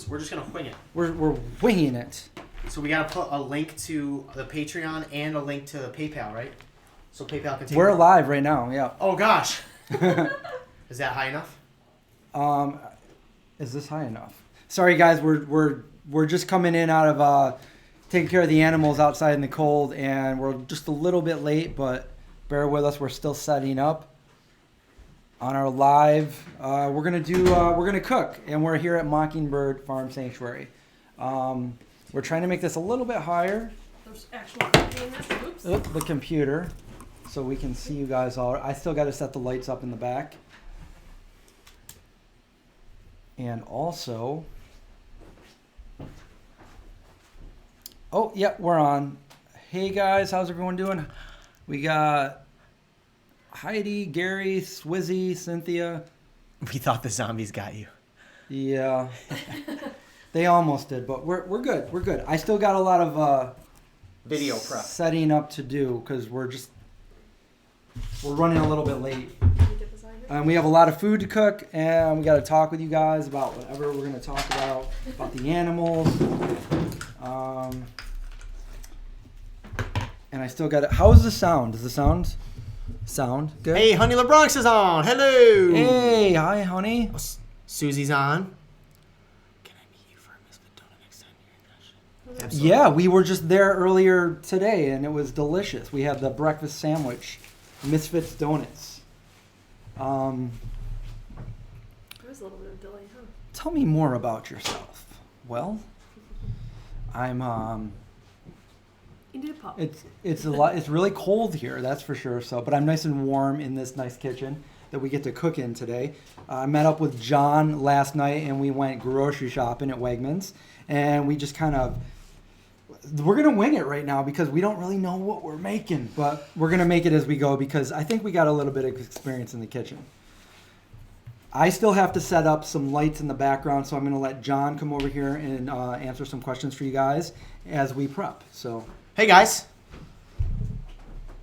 We're just gonna wing it. We're winging it. So we gotta put a link to the Patreon and a link to the PayPal, right? So PayPal can take. We're live right now. Yeah. Oh gosh. Is that high enough? Is this high enough? Sorry guys, we're just coming in out of taking care of the animals outside in the cold, and we're just a little bit late, but bear with us. We're still setting up on our live. We're gonna cook, and we're here at Mockingbird Farm Sanctuary. We're trying to make this a little bit higher. There's actual cooking in this. Oops. Oop, the computer, so we can see you guys all. I still got to set the lights up in the back, and also. Oh, yeah, we're on. Hey guys, how's everyone doing? We got Heidi, Gary, Swizzy, Cynthia. We thought the zombies got you. Yeah. They almost did, but we're good. We're good. I still got a lot of Video prep. setting up to do because we're running a little bit late. And we have a lot of food to cook, and we got to talk with you guys about whatever we're going to talk about the animals. And I still got it. How's the sound? Does the sound good? Hey, Honey LeBronx is on. Hello. Hey, hi, honey. Susie's on. Can I meet you for a Misfit Donut next time you're in that shit? Absolutely. Yeah, we were just there earlier today, and it was delicious. We had the breakfast sandwich, Misfit Donuts. There was a little bit of delay, huh? Tell me more about yourself. Well, I'm You did a pop. It's a lot. It's really cold here, that's for sure. So, but I'm nice and warm in this nice kitchen that we get to cook in today. I met up with John last night, and we went grocery shopping at Wegmans, and we just we're gonna wing it right now because we don't really know what we're making, but we're gonna make it as we go because I think we got a little bit of experience in the kitchen. I still have to set up some lights in the background, so I'm gonna let John come over here and answer some questions for you guys as we prep. So. Hey guys.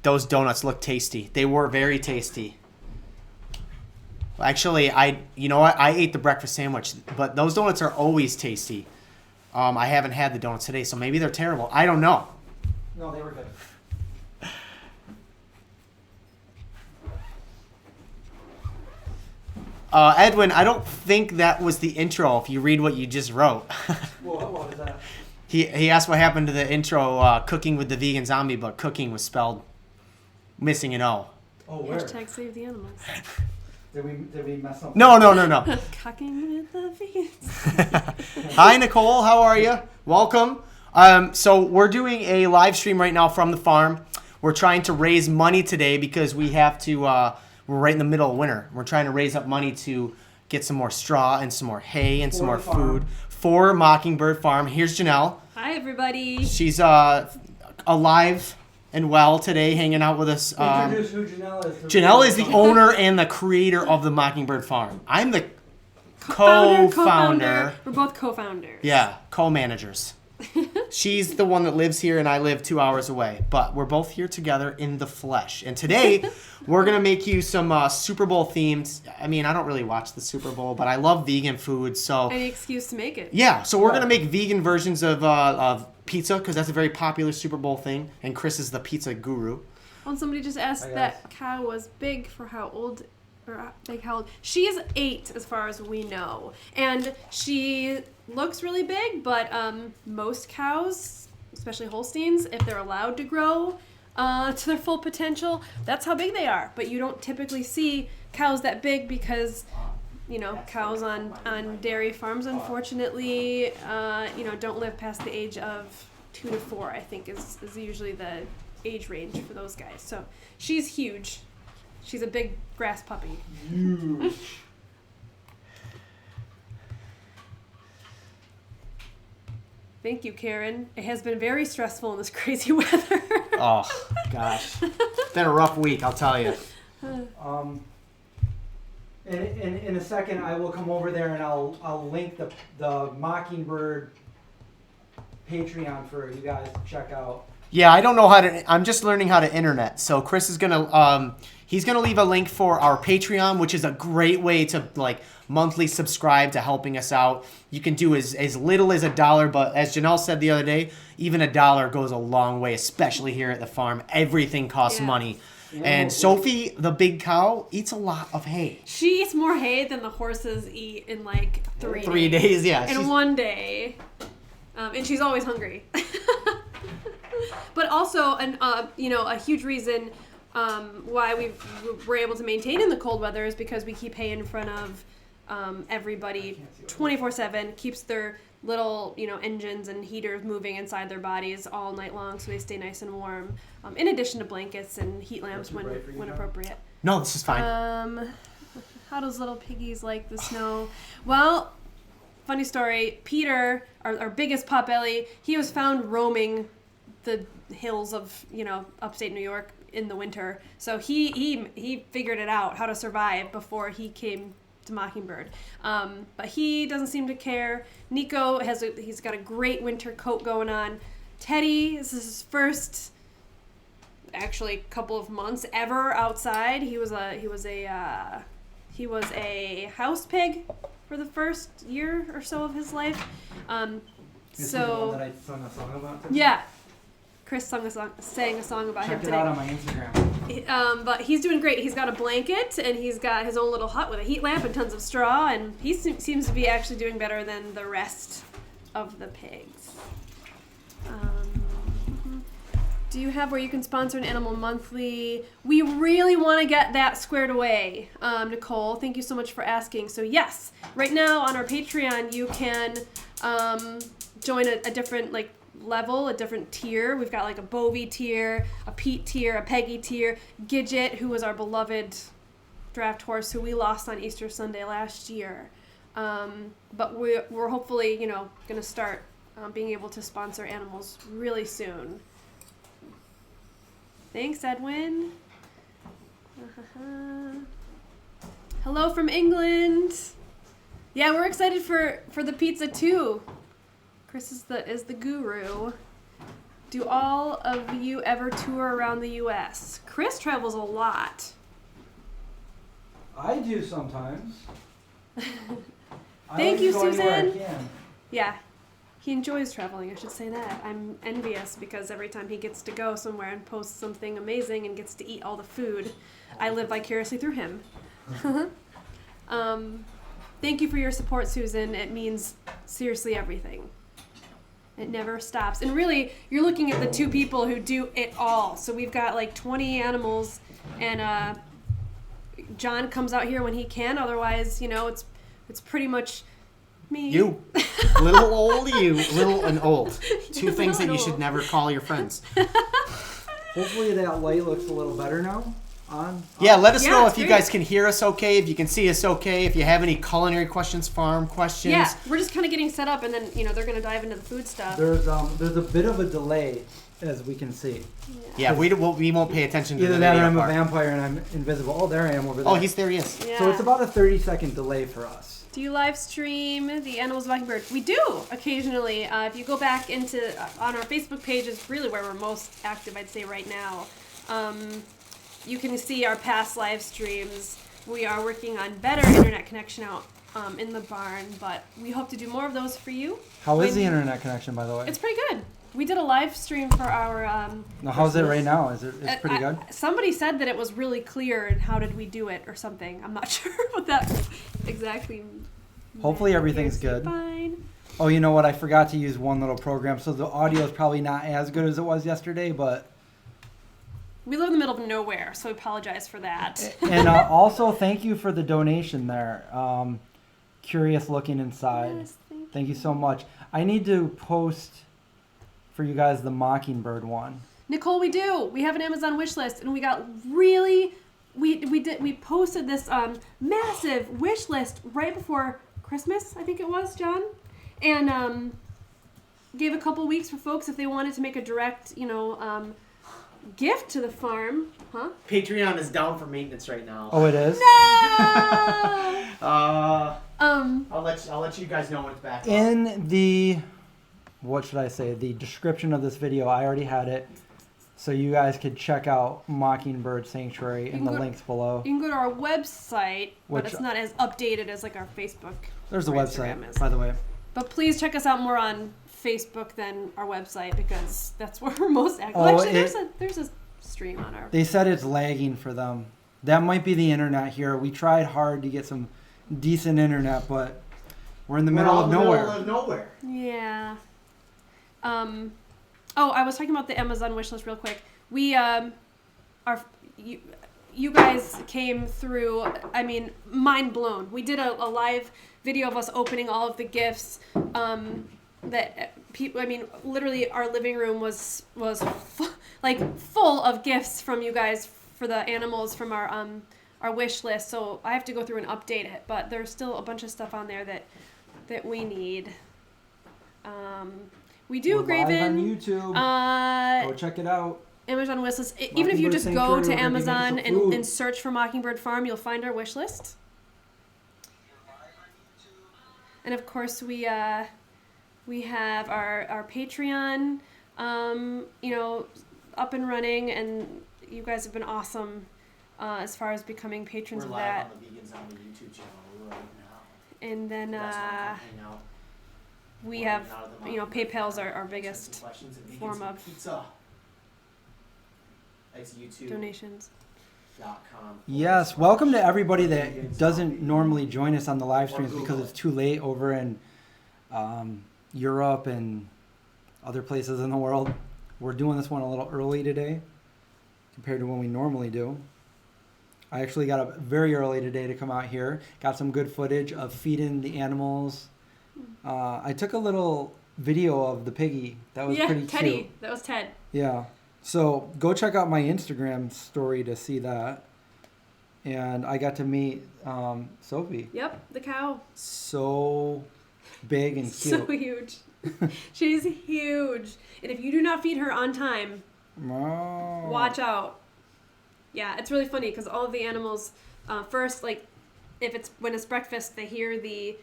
Those donuts look tasty. They were very tasty. Actually, you know what? I ate the breakfast sandwich, but those donuts are always tasty. I haven't had the donuts today, so maybe they're terrible. I don't know. No, they were good. Edwin, I don't think that was the intro if you read what you just wrote. What was that? He asked what happened to the intro, cooking with the vegan zombie, but cooking was spelled missing an O. Oh, where? Hashtag save the animals. Did we mess up? No. Cooking with the vegans. Hi, Nicole. How are you? Welcome. So we're doing a live stream right now from the farm. We're trying to raise money today because we have to, we're right in the middle of winter. We're trying to raise up money to get some more straw and some more hay and some more food for Mockingbird Farm. Here's Janelle. Hi, everybody. She's alive and well today, hanging out with us. Introduce who Janelle is. Janelle is the owner and the creator of the Mockingbird Farm. I'm the Co-founder. co-founder. We're both co-founders. Yeah, co-managers. She's the one that lives here and I live 2 hours away. But we're both here together in the flesh. And today, we're going to make you some Super Bowl themed. I mean, I don't really watch the Super Bowl, but I love vegan food. So Any excuse to make it. yeah, so we're going to make vegan versions of pizza because that's a very popular Super Bowl thing. And Chris is the pizza guru. Well, somebody just asked that cow was big for how old, or like how old. She is 8 as far as we know. And she looks really big, but most cows, especially Holsteins, if they're allowed to grow to their full potential, that's how big they are. But you don't typically see cows that big because, you know, cows on dairy farms, unfortunately, don't live past the age of 2 to 4, I think is usually the age range for those guys. So she's huge. She's a big grass puppy. Huge. Thank you, Karen. It has been very stressful in this crazy weather. Oh, gosh. It's been a rough week, I'll tell you. In a second, I will come over there and I'll link the Mockingbird Patreon for you guys to check out. Yeah, I don't know how to. I'm just learning how to internet. So Chris is gonna he's gonna leave a link for our Patreon, which is a great way to like monthly subscribe to helping us out. You can do as little as $1, but as Janelle said the other day, even $1 goes a long way, especially here at the farm. Everything costs money. And Sophie, the big cow, eats a lot of hay. She eats more hay than the horses eat in like 3 days. Yeah, in one day, and she's always hungry. But also, a huge reason why we were able to maintain in the cold weather is because we keep hay in front of everybody 24/7. Keeps their little, engines and heaters moving inside their bodies all night long, so they stay nice and warm. In addition to blankets and heat lamps when appropriate. No, this is fine. How does little piggies like the snow? Well, funny story. Peter, our biggest potbelly, he was found roaming the hills of upstate New York in the winter. So he figured it out how to survive before he came to Mockingbird. But he doesn't seem to care. Nico he's got a great winter coat going on. Teddy, this is his first actually couple of months ever outside. He was a house pig for the first year or so of his life. Is he the one that I sung a song about today? Yeah. Chris sang a song about him today. Check it out on my Instagram. But he's doing great. He's got a blanket, and he's got his own little hut with a heat lamp and tons of straw, and he seems to be actually doing better than the rest of the pigs. Do you have where you can sponsor an animal monthly? We really want to get that squared away, Nicole. Thank you so much for asking. So yes, right now on our Patreon, you can join a different level, a different tier. We've got like a Bovie tier, a Pete tier, a Peggy tier, Gidget, who was our beloved draft horse who we lost on Easter Sunday last year. But we're hopefully, going to start being able to sponsor animals really soon. Thanks, Edwin. Hello from England. Yeah, we're excited for the pizza too. Chris is the guru. Do all of you ever tour around the U.S.? Chris travels a lot. I do sometimes. Thank you, Susan. I can. Yeah, he enjoys traveling, I should say that. I'm envious because every time he gets to go somewhere and post something amazing and gets to eat all the food, I live vicariously through him. Thank you for your support, Susan. It means seriously everything. It never stops. And really, you're looking at the two people who do it all. So we've got like 20 animals, and John comes out here when he can. Otherwise, it's pretty much me. You. Little old you. Little and old. Two things that you should never call your friends. Hopefully that light looks a little better now. Yeah, let us know if you great. guys can hear us okay, if you can see us okay, if you have any culinary questions, farm questions. Yeah, we're just kind of getting set up, and then they're going to dive into the food stuff. There's a bit of a delay, as we can see. Yeah, we won't pay attention to Either the that or video I'm part. a vampire and I'm invisible. Oh, there I am over there. Oh, there he is. Yeah. So it's about a 30-second delay for us. Do you live stream the Animals of Mockingbird? We do occasionally. If you go back on our Facebook page is really where we're most active, I'd say right now. You can see our past live streams. We are working on better internet connection out in the barn, but we hope to do more of those for you. How is the internet connection, by the way? It's pretty good. We did a live stream for our... Now, how's it right now? It's pretty good? Somebody said that it was really clear, and how did we do it or something. I'm not sure what that exactly meant. Hopefully everything's good. Fine. Oh, you know what? I forgot to use one little program, so the audio is probably not as good as it was yesterday, but... We live in the middle of nowhere, so we apologize for that. And also, thank you for the donation there. Curious looking inside. Yes, thank you so much. I need to post for you guys the Mockingbird one. Nicole, we do. We have an Amazon wish list, and we got really... We posted this massive wish list right before Christmas, I think it was, John. And gave a couple weeks for folks if they wanted to make a direct, gift to the farm, huh? Patreon is down for maintenance right now. Oh, it is? No! I'll let you guys know when it's back. In the, what should I say, the description of this video, I already had it. So you guys could check out Mockingbird Sanctuary in the go- links below. You can go to our website, but Which- it's not as updated as like our Facebook. There's the or website, Instagram is. by the way. But please check us out more on Facebook than our website because that's where we're most active. Oh, Actually, there's a stream on our. They said it's lagging for them. That might be the internet here. We tried hard to get some decent internet, but we're in the middle of nowhere. Yeah. Oh, I was talking about the Amazon wishlist real quick. We you guys came through. I mean, mind blown. We did a live video of us opening all of the gifts. That people. I mean, literally, our living room was full of gifts from you guys for the animals from our wish list. So I have to go through and update it, but there's still a bunch of stuff on there that we need. We do We're live Graven on YouTube. Go check it out. Amazon wish list. Even if you Mockingbird just go Sanctuary, to we're gonna be making Amazon some food. and search for Mockingbird Farm, you'll find our wish list. And of course, we have our Patreon, up and running, and you guys have been awesome as far as becoming patrons We're of live that. on the Vegans on the YouTube channel right now. And then You guys wanna come hang out? we Wanna have, hang out at the Mockingbird PayPal's Farm, our ask biggest some questions, and we get form some of pizza. It's YouTube.com. donations. Yes, welcome to everybody that doesn't normally join us on the live streams because it's too late over in Europe and other places in the world. We're doing this one a little early today compared to when we normally do. I actually got up very early today to come out here. Got some good footage of feeding the animals. I took a little video of the piggy. That was pretty Teddy. cute. That was Ted. Yeah. So go check out my Instagram story to see that. And I got to meet Sophie. Yep, the cow. So big and cute. So huge. She's huge. And if you do not feed her on time, Oh. watch out. Yeah, it's really funny because all of the animals, first, like, when it's breakfast, they hear the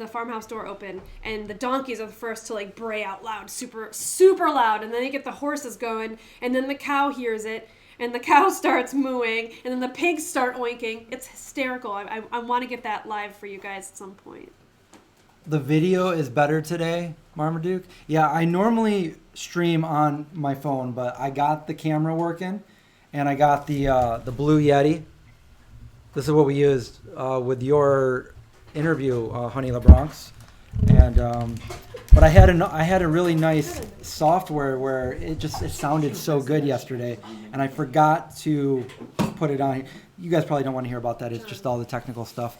farmhouse door open, and the donkeys are the first to like bray out loud, super, super loud, and then you get the horses going, and then the cow hears it, and the cow starts mooing, and then the pigs start oinking. It's hysterical. I want to get that live for you guys at some point. The video is better today, Marmaduke. Yeah, I normally stream on my phone, but I got the camera working, and I got the Blue Yeti. This is what we used with your interview, Honey LeBronx, and but I had a really nice software where it sounded so good yesterday, and I forgot to put it on. You guys probably don't want to hear about that. It's just all the technical stuff.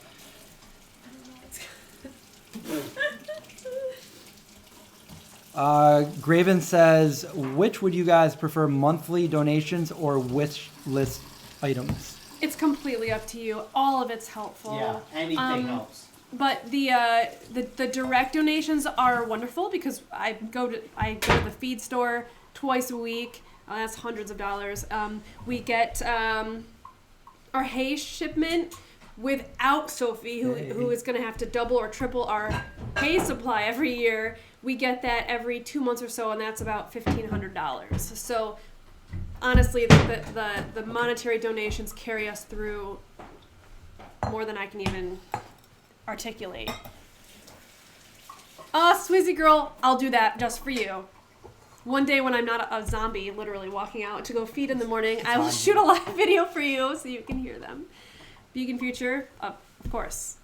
Graven says, which would you guys prefer, monthly donations or wish list items? It's completely up to you. All of it's helpful. Yeah, anything helps. But the direct donations are wonderful because I go to the feed store twice a week. That's hundreds of dollars. We get our hay shipment without Sophie, who is going to have to double or triple our hay supply every year. We get that every 2 months or so, and that's about $1,500. So honestly, the monetary donations carry us through more than I can even articulate. Swizzy girl, I'll do that just for you. One day when I'm not a zombie, literally walking out to go feed in the morning, I will shoot a live video for you so you can hear them. Vegan Future, of course.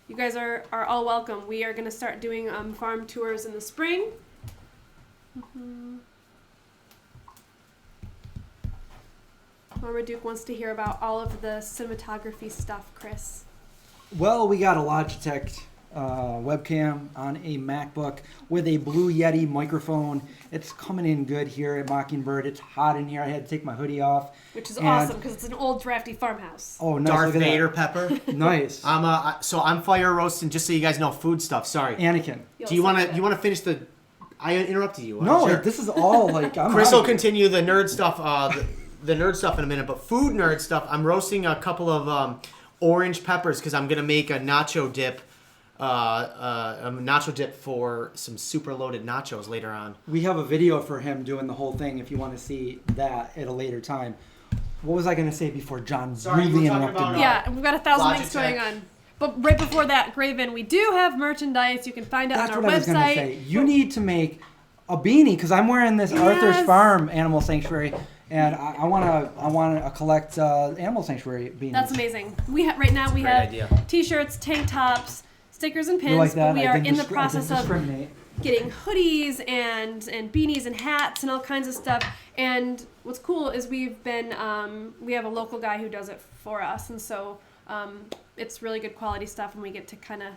You guys are all welcome. We are going to start doing farm tours in the spring. Marmaduke wants to hear about all of the cinematography stuff, Chris. Well, we got a Logitech webcam on a MacBook with a Blue Yeti microphone. It's coming in good here at Mockingbird. It's hot in here. I had to take my hoodie off. Which is awesome because it's an old drafty farmhouse. Oh, nice. Darth Look at Vader that. pepper. Nice. I'm fire roasting. Just so you guys know, food stuff. Sorry. Anakin. Do you want to finish the? I interrupted you. No, Sure. this is all like I'm. Chris out will of here. continue the nerd stuff. The nerd stuff in a minute, but food nerd stuff. I'm roasting a couple of orange peppers because I'm gonna make a nacho dip nacho dip for some super loaded nachos later on. We have a video for him doing the whole thing if you want to see that at a later time. What was I going to say before John Sorry, rudely you were talking interrupted about, me? Yeah, we've got 1,000 things Logitech. going on. But right before that, Graven, we do have merchandise. You can find it That's on our what I was going to website. say. You need to make a beanie because I'm wearing this Arthur's Yes. Farm Animal Sanctuary, and I want to collect Animal Sanctuary beanies. That's amazing. Right now we Great have idea. T-shirts, tank tops, stickers, and pins. You like that? But we I are didn't in the I didn't process of discriminate. getting hoodies and beanies and hats and all kinds of stuff. And what's cool is we've been we have a local guy who does it for us, and so it's really good quality stuff, and we get to kind of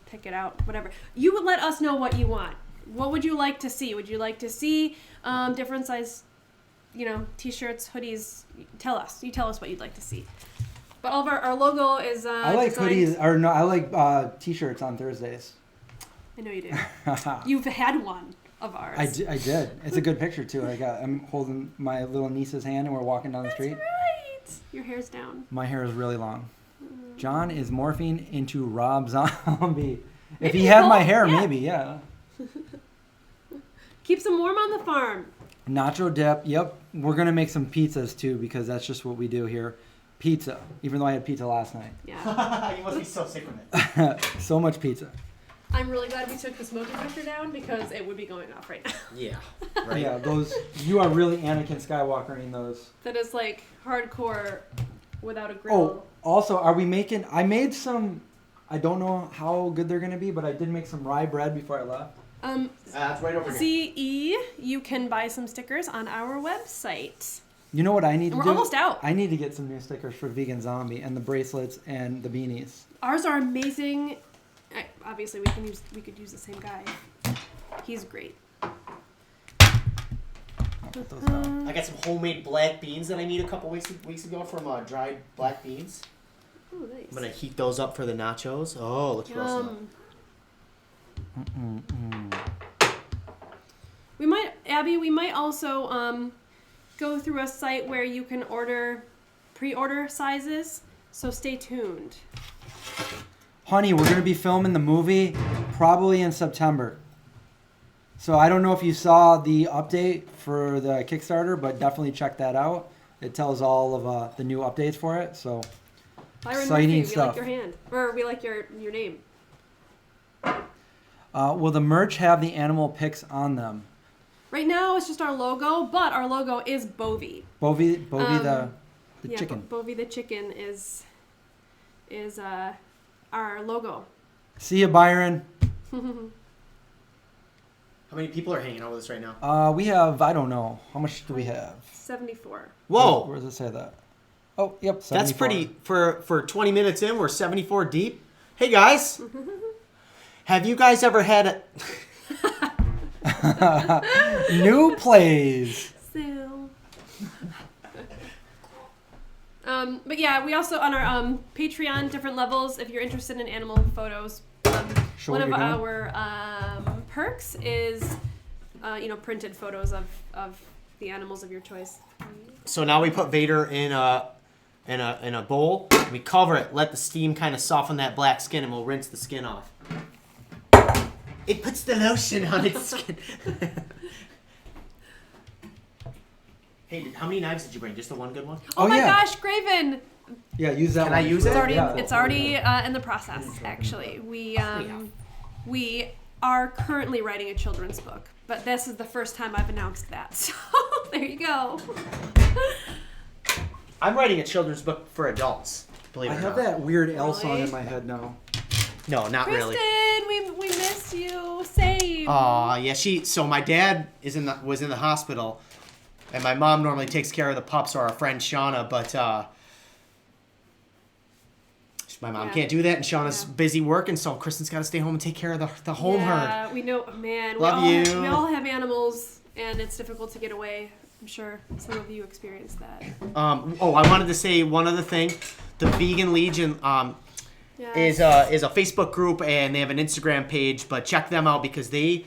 pick it out, whatever. You would let us know what you want. What would you like to see? Would you like to see different size, T-shirts, hoodies? Tell us. You tell us what you'd like to see. But all of our logo is. I like designed... hoodies, or no, I like T-shirts on Thursdays. I know you do. You've had one of ours. I did. It's a good picture too. I'm holding my little niece's hand and we're walking down the street. That's right. Your hair's down. My hair is really long. John is morphing into Rob Zombie. If Maybe he had my both, hair, yeah. maybe, yeah. Keeps them warm on the farm. Nacho dip. Yep. We're going to make some pizzas too because that's just what we do here. Pizza. Even though I had pizza last night. Yeah. You must be so sick of it. So much pizza. I'm really glad we took the smoke detector down because it would be going off right now. Yeah. Right. Yeah, you are really Anakin Skywalker-ing those. That is like hardcore without a Oh, grill. also, I made some, I don't know how good they're going to be, but I did make some rye bread before I left. That's right over here. CE, you can buy some stickers on our website. You know what I need to We're do? almost out. I need to get some new stickers for Vegan Zombie and the bracelets and the beanies. Ours are amazing. Obviously, we could use the same guy. He's great. I'll put those down. I got some homemade black beans that I made a couple weeks ago from dried black beans. Oh, nice. I'm gonna heat those up for the nachos. Oh, looks awesome. We might also go through a site where you can pre-order sizes. So stay tuned. Honey, we're going to be filming the movie probably in September. So I don't know if you saw the update for the Kickstarter, but definitely check that out. It tells all of the new updates for it. So Byron exciting Murphy, we stuff. like your hand. Or we like your name. Will the merch have the animal pics on them? Right now it's just our logo, but our logo is Bovie. Bovie the Yeah, chicken. Bovie the chicken is our logo. See you, Byron. How many people are hanging out with us right now? We have, I don't know. How much do we have? 74. Whoa, Where does it say that? Oh, yep. 74. that's pretty. For 20 minutes in, we're 74 deep. Hey guys, have you guys ever had New plays. So. But yeah, we also on our Patreon, different levels. If you're interested in animal photos, Show one what of you're doing. our perks is printed photos of the animals of your choice. So now we put Vader in a bowl. We cover it, let the steam kind of soften that black skin, and we'll rinse the skin off. It puts the lotion on its skin. Hey, how many knives did you bring? Just the one good one? Oh my yeah. gosh, Graven! Yeah, use that Can one. I use It's it? already Yeah. it's already in the process. Actually, we are currently writing a children's book, but this is the first time I've announced that. So there you go. I'm writing a children's book for adults. Believe it I or have not. that weird L song Really? in my head now. No, not Kristen, really. we miss you. Same. Aw, yeah. So my dad was in the hospital, and my mom normally takes care of the pups or our friend Shauna, but my mom Yeah. can't do that, and Shauna's Yeah. busy working, so Kristen's got to stay home and take care of the home herd. Yeah, we know, man. Love we you. We all have animals, and it's difficult to get away. I'm sure some of you experience that. I wanted to say one other thing. The Vegan Legion Yeah. is a Facebook group, and they have an Instagram page, but check them out because the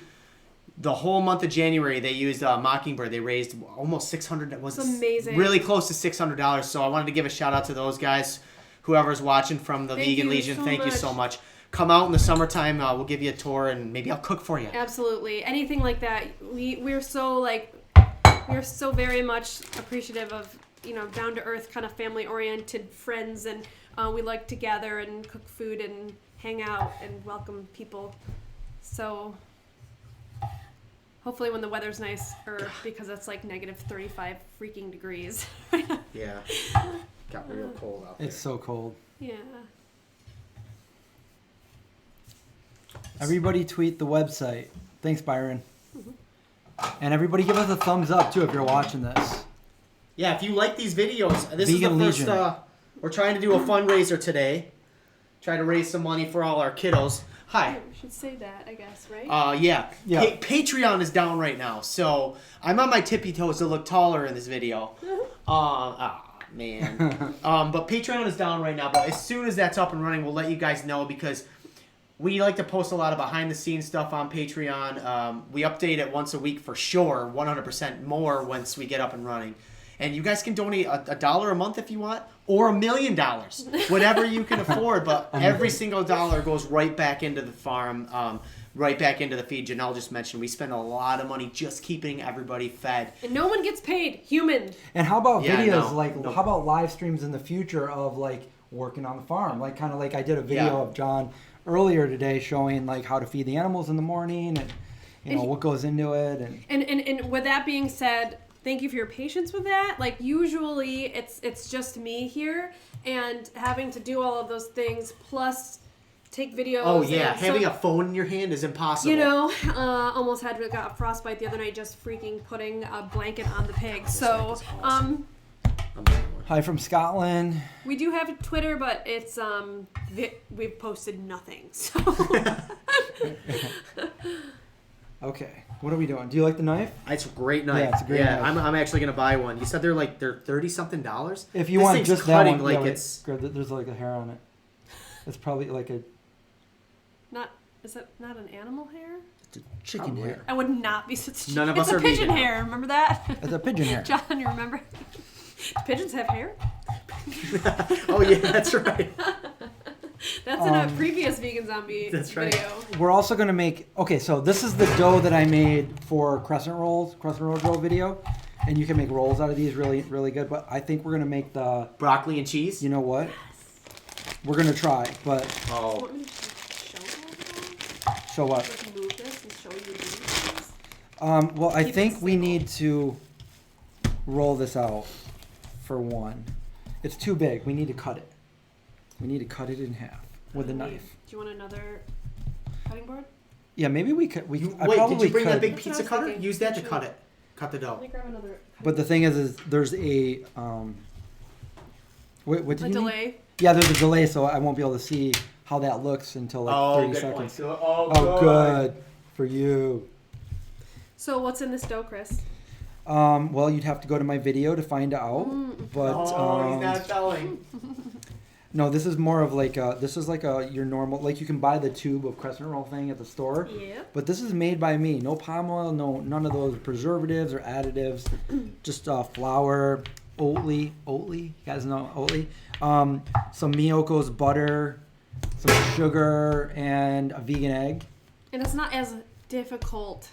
whole month of January they used Mockingbird. They raised almost $600. It's amazing. Really close to $600. So I wanted to give a shout out to those guys. Whoever's watching from the Thank Vegan you Legion, so thank you much. so much. come out in the summertime. We'll give you a tour and maybe I'll cook for you. Absolutely. Anything like that. We're so very much appreciative of, down to earth kind of family oriented friends, and we like to gather and cook food and hang out and welcome people. So hopefully when the weather's nice, because it's like negative 35 freaking degrees. Yeah. Got real cold out there. It's so cold. Yeah. Everybody tweet the website. Thanks, Byron. And everybody give us a thumbs up, too, if you're watching this. Yeah, if you like these videos, this Vegan is the first, Legion. we're trying to do a fundraiser today. Try to raise some money for all our kiddos. Hi. We should say that, I guess, right? Yeah. Yeah. Patreon is down right now, so I'm on my tippy toes to look taller in this video. Man. But Patreon is down right now, but as soon as that's up and running, we'll let you guys know, because we like to post a lot of behind-the-scenes stuff on Patreon. We update it once a week for sure, 100% more once we get up and running. And you guys can donate $1 a month if you want, or $1 million, whatever you can afford. But every single dollar goes right back into the farm, right back into the feed. Janelle just mentioned we spend a lot of money just keeping everybody fed. And no one gets paid. Human. And how about Yeah, videos, no. how about live streams in the future of, working on the farm? Kind of like I did a video of John earlier today showing, how to feed the animals in the morning and, what goes into it. And with that being said, thank you for your patience with that. Usually it's just me here, and having to do all of those things plus take videos. Oh yeah, having a phone in your hand is impossible. Almost got frostbite the other night just freaking putting a blanket on the pig. So Hi from Scotland. we do have a Twitter, but it's we've posted nothing. So Okay, what are we doing? Do you like the knife? It's a great knife. Yeah, it's a great knife. I'm actually gonna buy one. You said they're $30-something. If you This want thing's just cutting that one, like yeah, it's. there's a hair on it. It's probably is it not an animal hair? it's a chicken Probably. hair. I would not be such. None of it's us a are pigeon vegan. hair. Remember that? It's a pigeon hair. John, you remember? Pigeons have hair. Oh yeah, that's right. That's in a previous Vegan Zombie That's right. video. We're also going to make... Okay, so this is the dough that I made for Crescent Roll dough video. And you can make rolls out of these really, really good. But I think we're going to make the... Broccoli and cheese. You know what? We're going to try, but... You Oh. want me to show all of them? Show what? Like move this and show you these? Well, I Keep think it we simple. need to roll this out for one. It's too big. We need to cut it. We need to cut it in half with a knife. Do you want another cutting board? Yeah, maybe we could. I Wait, probably did you bring could. that big That's what I pizza was cutter? thinking. Use that to Should cut we- it. Cut the dough. Let me grab another. But the thing is there's a what did A you delay. Need? Yeah, there's a delay, so I won't be able to see how that looks until like 30 good seconds. point. Oh, good for you. So what's in this dough, Chris? Well, you'd have to go to my video to find out. But Oh, he's not telling. no, this is more of like your normal, like you can buy the tube of Crescent Roll thing at the store. Yeah. But this is made by me. No palm oil, none of those preservatives or additives. Just flour, Oatly. You guys know Oatly. Some Miyoko's butter, some sugar, and a vegan egg. And it's not as difficult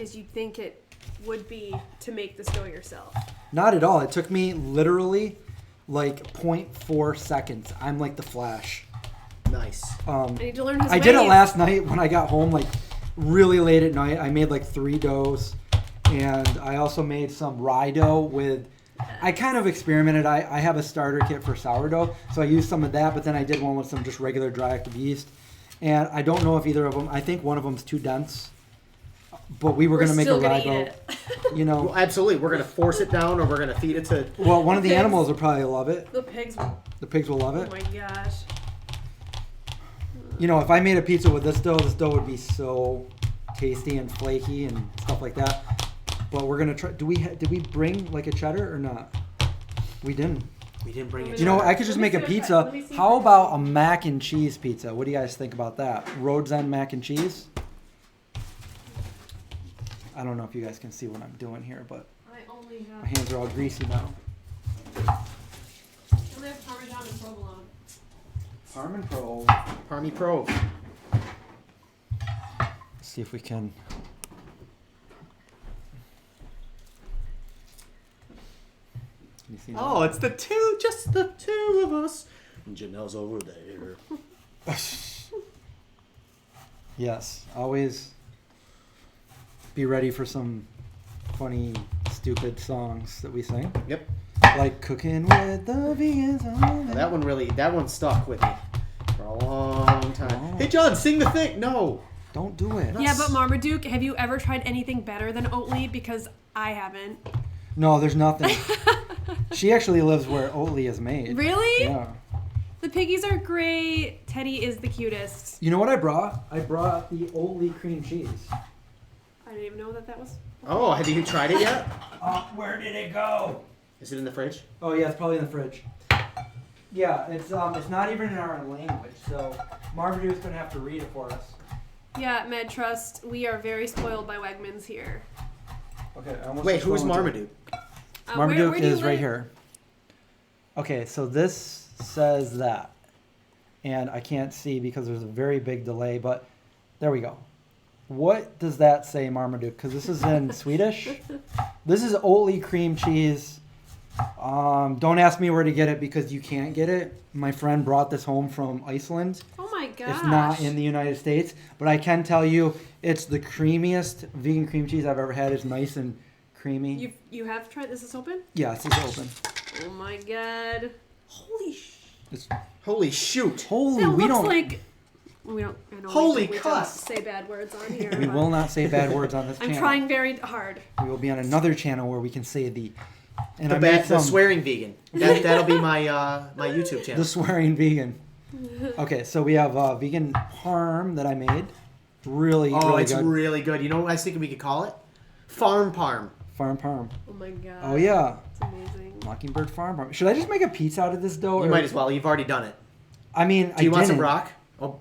as you'd think it would be to make this dough yourself. Not at all. It took me literally like 0.4 seconds. I'm like the Flash. Nice. I need to learn his I did it ways. last night when I got home, like really late at night. I made like 3 doughs, and I also made some rye dough with. I kind of experimented. I have a starter kit for sourdough, so I used some of that, but then I did one with some just regular dry active yeast. And I don't know if either of them. I think one of them's too dense. But we were going to make a still gonna rye eat dough. it. You know. Well, absolutely. We're gonna force it down, or we're gonna feed it to. Well, one of the Pigs. animals will probably love it. The pigs. Oh The pigs will love it. my gosh. You know, if I made a pizza with this dough would be so tasty and flaky and stuff like that. But we're gonna try. Did we bring like a cheddar or not? We didn't. We didn't bring it. You know, I could just Let me make a see pizza. let me see How if- about a mac and cheese pizza? What do you guys think about that? Rhodes End mac and cheese. I don't know if you guys can see what I'm doing here, but I only my have hands are all greasy now. Parmesan and provolone. Parm and Pro. Parmy Pro. see if we can. Can you see that? Oh, it's just the two of us. And Janelle's over there. Yes, always be ready for some funny, stupid songs that we sing. Yep. Like Cooking with the Vegans. That one stuck with me for a long time. Oh. Hey, John, sing the thing. No. Don't do it. Yeah, but Marmaduke, have you ever tried anything better than Oatly? Because I haven't. No, there's nothing. She actually lives where Oatly is made. Really? Yeah. The piggies are great. Teddy is the cutest. You know what I brought? I brought the Oatly cream cheese. I didn't even know that was. Oh, have you tried it yet? Where did it go? Is it in the fridge? Oh yeah, it's probably in the fridge. Yeah, it's not even in our language, so Marmaduke's gonna have to read it for us. Yeah, Med Trust, we are very spoiled by Wegmans here. Okay. I almost Wait, who's scrolled into- Marmaduke? Marmaduke where do you is right live? here. Okay, so this says that, and I can't see because there's a very big delay, but there we go. What does that say, Marmaduke? Because this is in Swedish. This is Oatly cream cheese. Don't ask me where to get it because you can't get it. My friend brought this home from Iceland. Oh my gosh. It's not in the United States, but I can tell you it's the creamiest vegan cream cheese I've ever had. It's nice and creamy. You have tried this? Is open? Yes, it's open. Oh my god. Holy Holy shoot. Holy, That we looks don't. like we don't. I don't Holy we don't cuss. say bad words on here. We but will not say bad words on this I'm channel. trying very hard. We will be on another channel where we can say the. And The, I made the some swearing vegan. That'll be my my YouTube channel. the swearing vegan. Okay, so we have vegan parm that I made. Really, Oh, really it's good. really good. You know what I was thinking we could call it? Farm parm. Farm parm. Oh my god. Oh yeah, It's amazing. Mockingbird Farm parm. Should I just make a pizza out of this dough? You or- might as well. You've already done it. I mean, Do you want some didn't.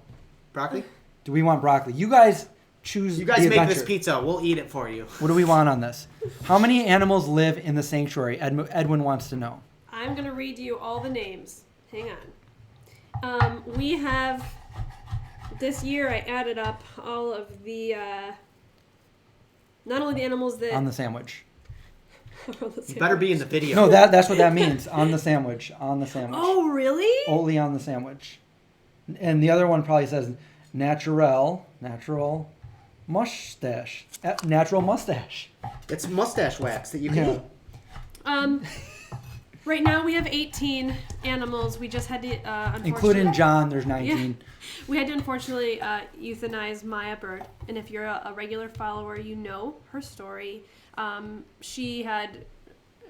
broccoli? Do we want broccoli? You guys choose. You guys the make adventure. this pizza. We'll eat it for you. What do we want on this? How many animals live in the sanctuary? Edwin wants to know. I'm gonna read you all the names. Hang on. We have this year. I added up all of the not only the animals that On the sandwich. You better be in the video. No, that's what that means. On the sandwich. On the sandwich. Oh really? Only on the sandwich. And the other one probably says natural mustache. Natural mustache. It's mustache wax that you can Yeah. eat. Right now we have 18 animals. We just had to unfortunately, Including John, there's 19. we had to unfortunately euthanize Maya Bird. And if you're a regular follower, you know her story. She had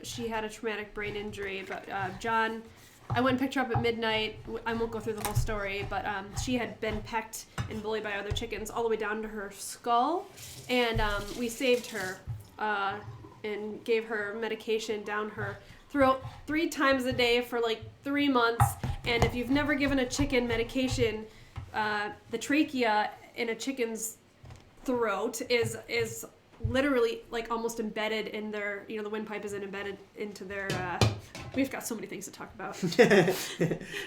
a traumatic brain injury, but John, I went and picked her up at midnight. I won't go through the whole story, but she had been pecked and bullied by other chickens all the way down to her skull, and we saved her and gave her medication down her throat 3 times a day for like 3 months. And if you've never given a chicken medication, the trachea in a chicken's throat is literally like almost embedded in their, the windpipe is embedded into their, we've got so many things to talk about,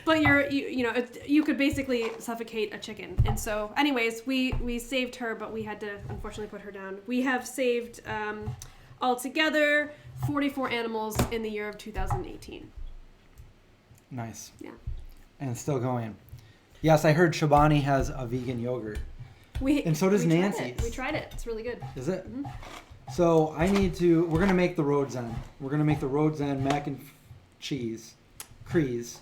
but you could basically suffocate a chicken. And so anyways, we saved her, but we had to unfortunately put her down. We have saved, altogether 44 animals in the year of 2018. Nice. Yeah. And still going. Yes, I heard Shabani has a vegan yogurt. And so does we tried Nancy's. it. We tried it. It's really good. Is it? Mhm. So we're going to make the Rhodes End. We're going to make the Rhodes End mac and cheese. Crease.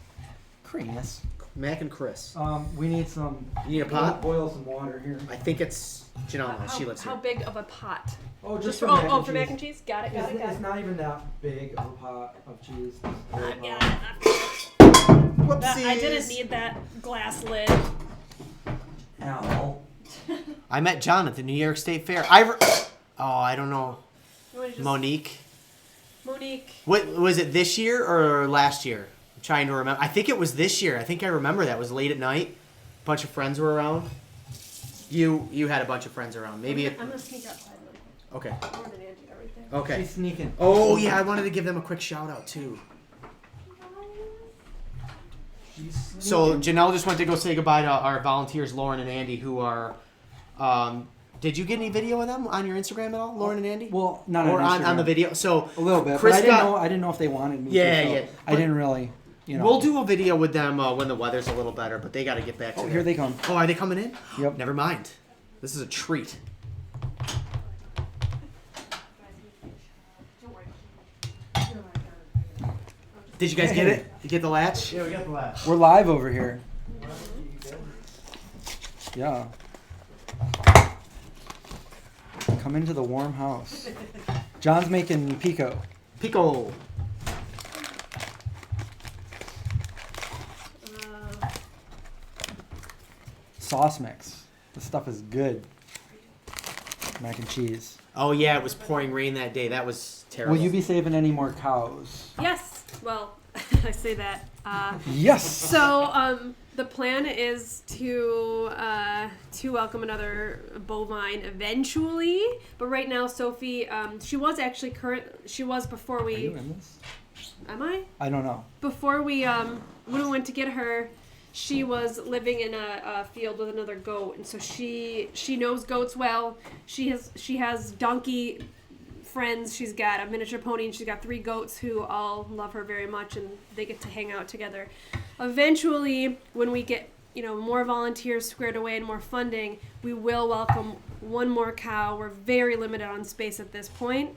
Mac and Chris. We need some. You need a pot? Boil some water here. I think it's Janelle. She lives How here. big of a pot? Oh, Just for for, mac and for mac and cheese? Got it. It's not even that big of a pot of cheese. I've got it. Whoopsies. I didn't need that glass lid. Ow. I met John at the New York State Fair. I don't know. You wanna just- Monique. Monique. What was it, this year or last year? I'm trying to remember. I think it was this year. I think I remember that. It was late at night. A bunch of friends were around. You had a bunch of friends around. Maybe I'm gonna sneak outside really quick. Okay. More than Angie, everything. Okay. She's sneaking. Oh yeah, I wanted to give them a quick shout out too. So Janelle just went to go say goodbye to our volunteers, Lauren and Andy, who are Did you get any video of them on your Instagram at all, Lauren and Andy? Well, not or on Instagram. on the video. So A little bit, Chris but I didn't know if they wanted me to. So I didn't really, We'll do a video with them when the weather's a little better, but they got to get back to Oh, here they come. Oh, are they coming in? Yep. Never mind. This is a treat. Did you guys get it? You get the latch? Yeah, we got the latch. We're live over here. Yeah. Come into the warm house. John's making pico. Pico. Sauce mix. This stuff is good. Mac and cheese. Oh yeah, it was pouring rain that day. That was terrible. Will you be saving any more cows? Yes. Well, I say that. Yes. So the plan is to welcome another bovine eventually, but right now Sophie, she was actually She was before Are we. you in this? Am I? I don't know. Before we when we went to get her, she was living in a field with another goat, and so she knows goats well. She has donkey friends. She's got a miniature pony, and she's got 3 goats who all love her very much, and they get to hang out together. Eventually, when we get more volunteers squared away and more funding, we will welcome one more cow. We're very limited on space at this point,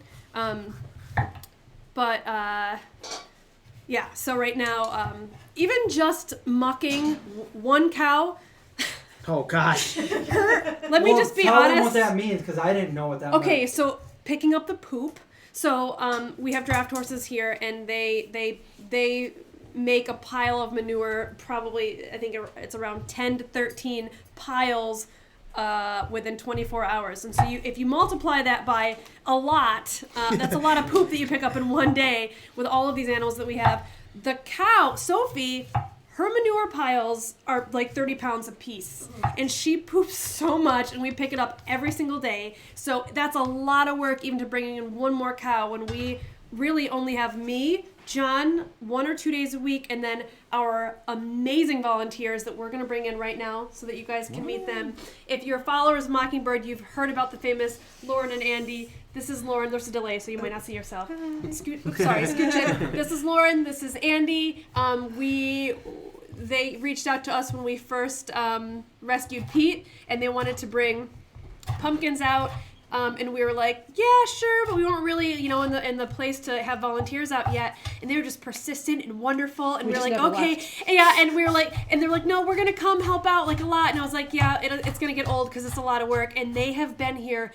yeah. So right now, even just mucking one cow. Oh gosh. Let me just be tell honest. them what that means, because I didn't know what that meant. Okay, so picking up the poop. So we have draft horses here, and they make a pile of manure. Probably, I think it's around 10 to 13 piles within 24 hours. And so if you multiply that by a lot, that's a lot of poop that you pick up in one day with all of these animals that we have. The cow, Sophie, her manure piles are like 30 pounds a piece, and she poops so much, and we pick it up every single day. So that's a lot of work even to bring in one more cow when we really only have me, John, 1 or 2 days a week, and then our amazing volunteers that we're going to bring in right now so that you guys can meet them. If you're followers of Mockingbird, you've heard about the famous Lauren and Andy. This is Lauren. There's a delay, so you might not see yourself. Scooch in. This is Lauren. This is Andy. They reached out to us when we first rescued Pete, and they wanted to bring pumpkins out. And we were like, yeah, sure, but we weren't really, in the place to have volunteers out yet. And they were just persistent and wonderful. And we were like, okay, yeah. And we were like, and they were like, no, we're gonna come help out like a lot. And I was like, yeah, it's gonna get old because it's a lot of work. And they have been here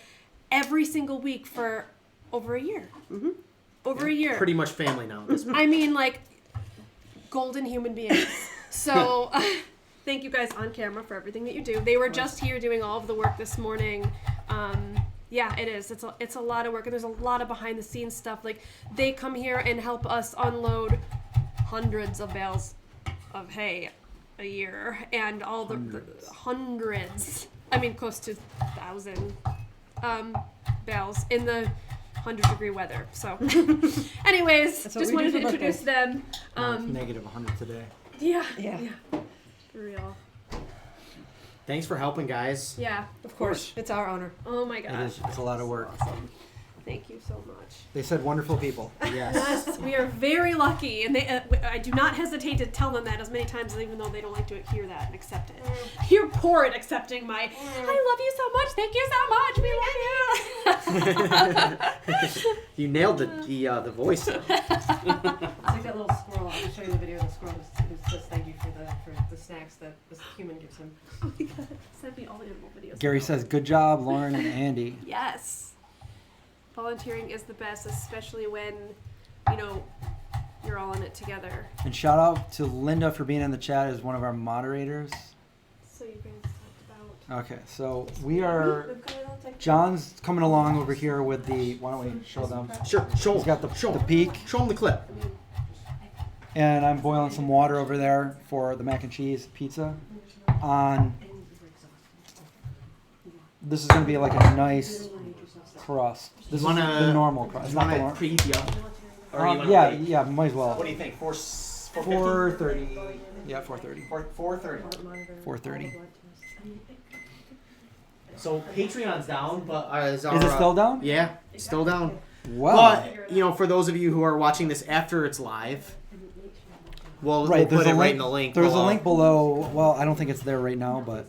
every single week for over a year. Mm-hmm. Over a year. Pretty much family now. I mean, like, golden human beings. So. Thank you guys on camera for everything that you do. They were just here doing all of the work this morning. Yeah, it is. It's a lot of work, and there's a lot of behind the scenes stuff. Like, they come here and help us unload hundreds of bales of hay a year, and all the hundreds. I mean, close to 1,000 bales in the 100-degree weather. So, anyways, just wanted to introduce them. Negative 100 today. Yeah. For real. Thanks for helping, guys. Yeah. Of course. It's our honor. Oh my gosh. It's a lot of work. Awesome. Thank you so much. They said wonderful people. Yes. Yes, we are very lucky, and I do not hesitate to tell them that as many times, even though they don't like to hear that and accept it. You're poor at accepting my, I love you so much, thank you so much, we love you. You nailed the voice. It's like that little squirrel. I'll show you the video of the squirrel who says thank you for the snacks that this human gives him. Oh my god, send me all the animal videos. Gary says, good job, Lauren and Andy. Yes. Volunteering is the best, especially when, you're all in it together. And shout out to Linda for being in the chat as one of our moderators. So you guys talked about... Okay, so we are... John's coming along over here with the... Why don't we show them? Sure. Show He's got the peak. Show them the clip. And I'm boiling some water over there for the mac and cheese pizza. This is going to be like a nice crust. This is the normal crust. You want to preview? Yeah, might as well. What do you think? 4:30. Yeah, 4:30. 4:30. 4:30. So Patreon's down, but is Is it still down? Yeah, still down. Well, But for those of you who are watching this after it's live, we'll put there's it a right link. in the link. There's below. a link below. Well, I don't think it's there right now, but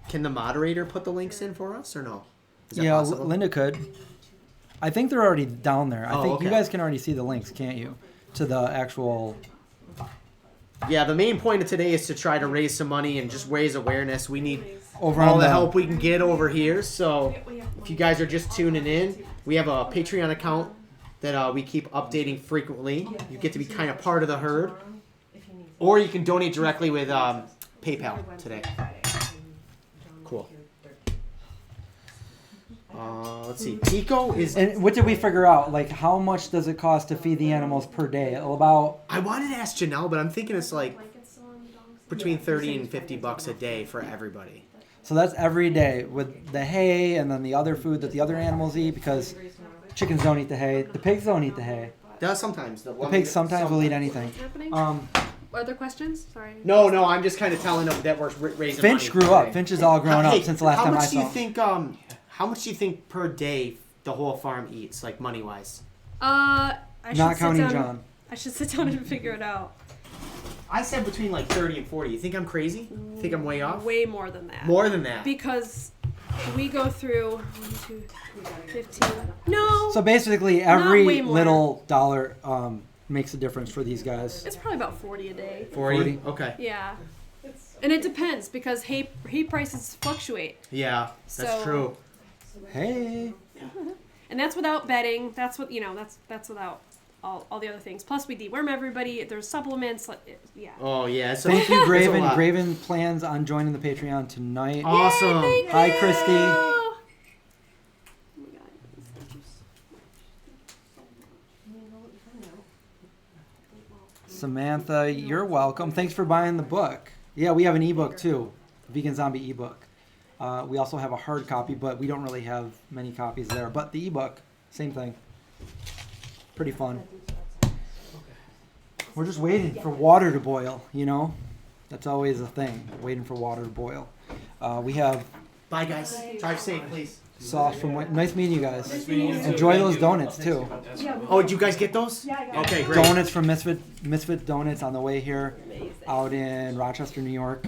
Can the moderator put the links in for us or no? Is that yeah, possible? Linda could. I think they're already down there. I Oh, think you okay. guys can already see the links, can't you? To the actual. Yeah, the main point of today is to try to raise some money and just raise awareness. We need Over all on the the help we can get over here. So if you guys are just tuning in, we have a Patreon account that we keep updating frequently. You get to be kind of part of the herd. Or you can donate directly with PayPal today. Cool. Let's see. Pico is... And what did we figure out? Like, how much does it cost to feed the animals per day? About. I wanted to ask Janelle, but I'm thinking it's like between 30 and 50 bucks a day for everybody. So that's every day with the hay and then the other food that the other animals eat, because chickens don't eat the hay. The pigs don't eat the hay. Does sometimes. The pigs sometimes will eat anything. Happening? Other questions? Sorry. No, I'm just kind of telling them that we're raising Finch money grew up. today. Finch is all grown Hey, up since the last how time I much do saw you him. think? How much do you think per day the whole farm eats, like money wise? I should Not sit counting down- John. I should sit down and figure it out. I said between like 30 and 40. You think I'm crazy? Think I'm way off? Way more than that. More than that. Because we go through 1, 2, 15. No. So basically, way every more. little dollar makes a difference for these guys. It's probably about 40 a day. 40? Okay. Yeah. And it depends because hay prices fluctuate. Yeah, that's So- true. Hey. And that's without bedding. That's what, that's without all the other things. Plus we deworm everybody. There's supplements. Yeah. Oh, yeah. So Thank you, it's a Graven. lot. Graven plans on joining the Patreon tonight. Awesome. Yay, Hi, thank Christy. you. Oh my God. Thank you Samantha, you're welcome. Thanks for buying the book. Yeah, we have an ebook too, Vegan Zombie ebook. We also have a hard copy, but we don't really have many copies there. But the ebook, same thing. Pretty fun. We're just waiting for water to boil, That's always a thing, waiting for water to boil. We have Bye, guys. Drive safe, please. sauce from... Nice meeting you guys. Enjoy those donuts, too. Oh, did you guys get those? Yeah. Okay, great. Donuts from Misfit Donuts on the way here out in Rochester, New York.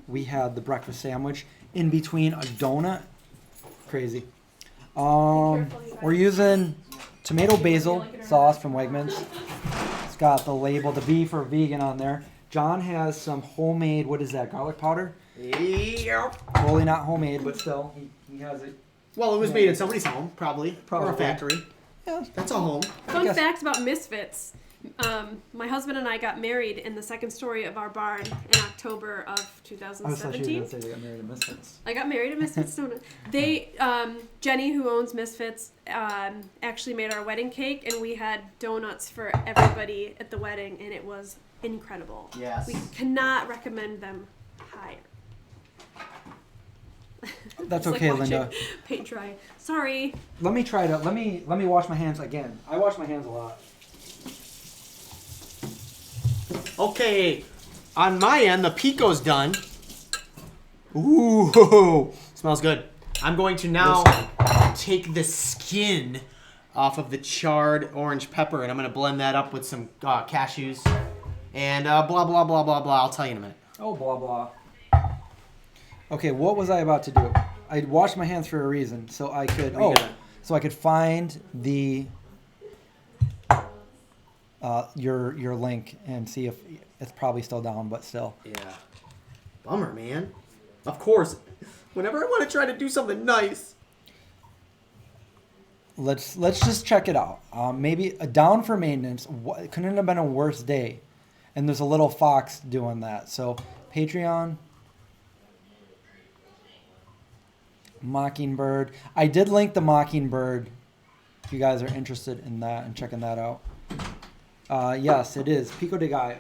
We had the breakfast sandwich in between a donut. Crazy. We're using tomato basil sauce from Wegmans. It's got the label, the B for vegan on there. John has some homemade, what is that, garlic powder? Yep. Totally not homemade, but still, he has it. Well, it was made in somebody's home, probably. Or Probably. a factory. Yeah. That's a home. Fun guess- fact about Misfits. My husband and I got married in the second story of our barn in October of I thought you were 2017. going to say they got married to Misfits. I got married at Misfits Donut. They, Jenny, who owns Misfits, actually made our wedding cake, and we had donuts for everybody at the wedding, and it was incredible. Yes. We cannot recommend them higher. That's It's like okay, watching Linda. paint dry. Sorry. Let me try to let me wash my hands again. I wash my hands a lot. Okay, on my end, the pico's done. Ooh, smells good. I'm going to now take the skin off of the charred orange pepper, and I'm going to blend that up with some cashews and blah, blah, blah, blah, blah. I'll tell you in a minute. Oh, blah blah. Okay, what was I about to do? I washed my hands for a reason, so I could so I could find the your link and see if it's probably still down, but still. Yeah. Bummer, man. Of course. Whenever I want to try to do something nice. Let's just check it out. Maybe a down for maintenance. It couldn't have been a worse day. And there's a little fox doing that. So Patreon, Mockingbird. I did link the Mockingbird if you guys are interested in that and checking that out. Yes, it is Pico de Gallo.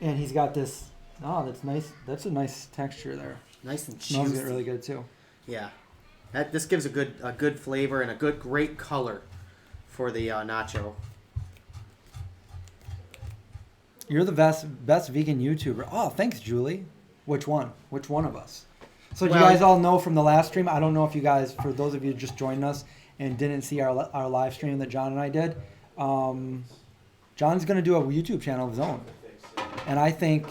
And he's got this. Oh, that's nice. That's a nice texture there. Nice and Smells juicy. really good too. Yeah. This gives a good flavor and a great color for the nacho. You're the best vegan YouTuber. Oh, thanks, Julie. Which one? Which one of us? So do you guys all know from the last stream? I don't know if you guys, for those of you who just joined us and didn't see our live stream that John and I did, John's going to do a YouTube channel of his own. And I think